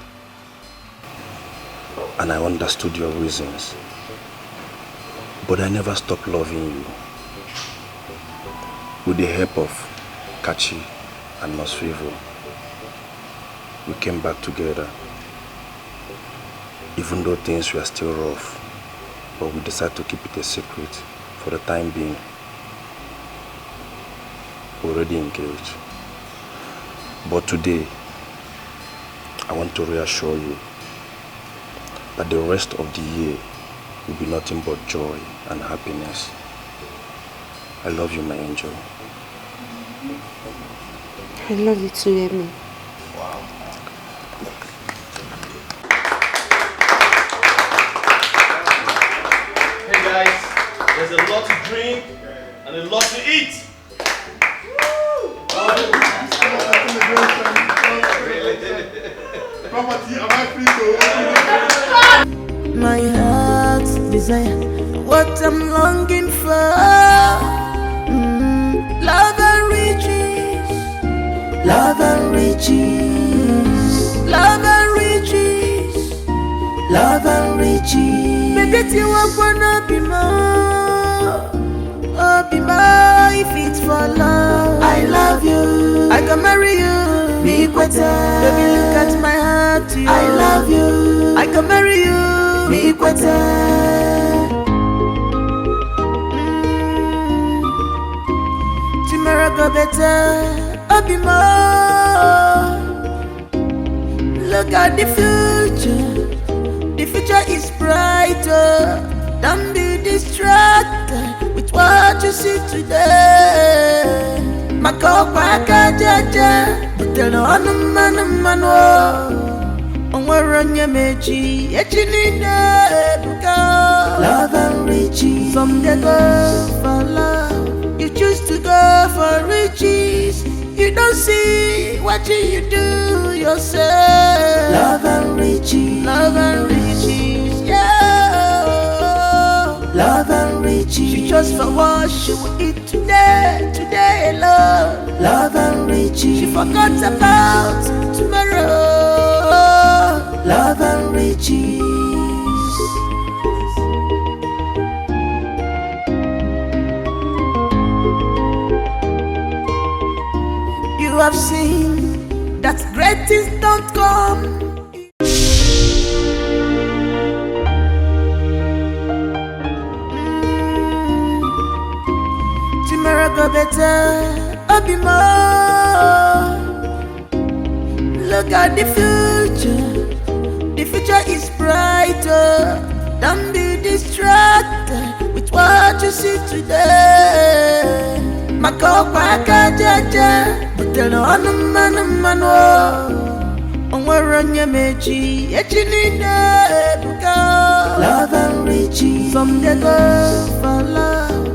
and I understood your reasons, but I never stopped loving you. With the help of Kachi and Nosfivo, we came back together. Even though things were still rough, but we decided to keep it a secret for the time being. Already engaged. But today, I want to reassure you that the rest of the year will be nothing but joy and happiness. I love you, my angel. I love you too, Emi. Wow. Hey guys, there's a lot to drink and a lot to eat. Property, am I free to open it? My heart's desire, what I'm longing for. Love and riches, love and riches, love and riches, love and riches. Make it you wanna be more, oh be more if it's for love. I love you, I can marry you, be better. Baby, look at my heart. to you. I love you. I can marry you. Me equator. Tomorrow go better. I'll be more. Look at the future. The future is brighter. Don't be distracted with what you see today. Makopa kajaja, but tell no man Onwaranya mechi, echinine buka. Love and riches, some they go for love. You choose to go for riches. You don't see what you do yourself. Love and riches, yeah. Love and riches. She just for what she will eat today alone. Love and riches. She forgot about tomorrow. Love and riches. You have seen that great things don't come. Tomorrow go better, I'll be more. Look at the future is brighter. Don't be distracted with what you see today. Makopa kajaja, but tell no man Onwaranya mechi, echinine buka. Love and riches, some they go for love.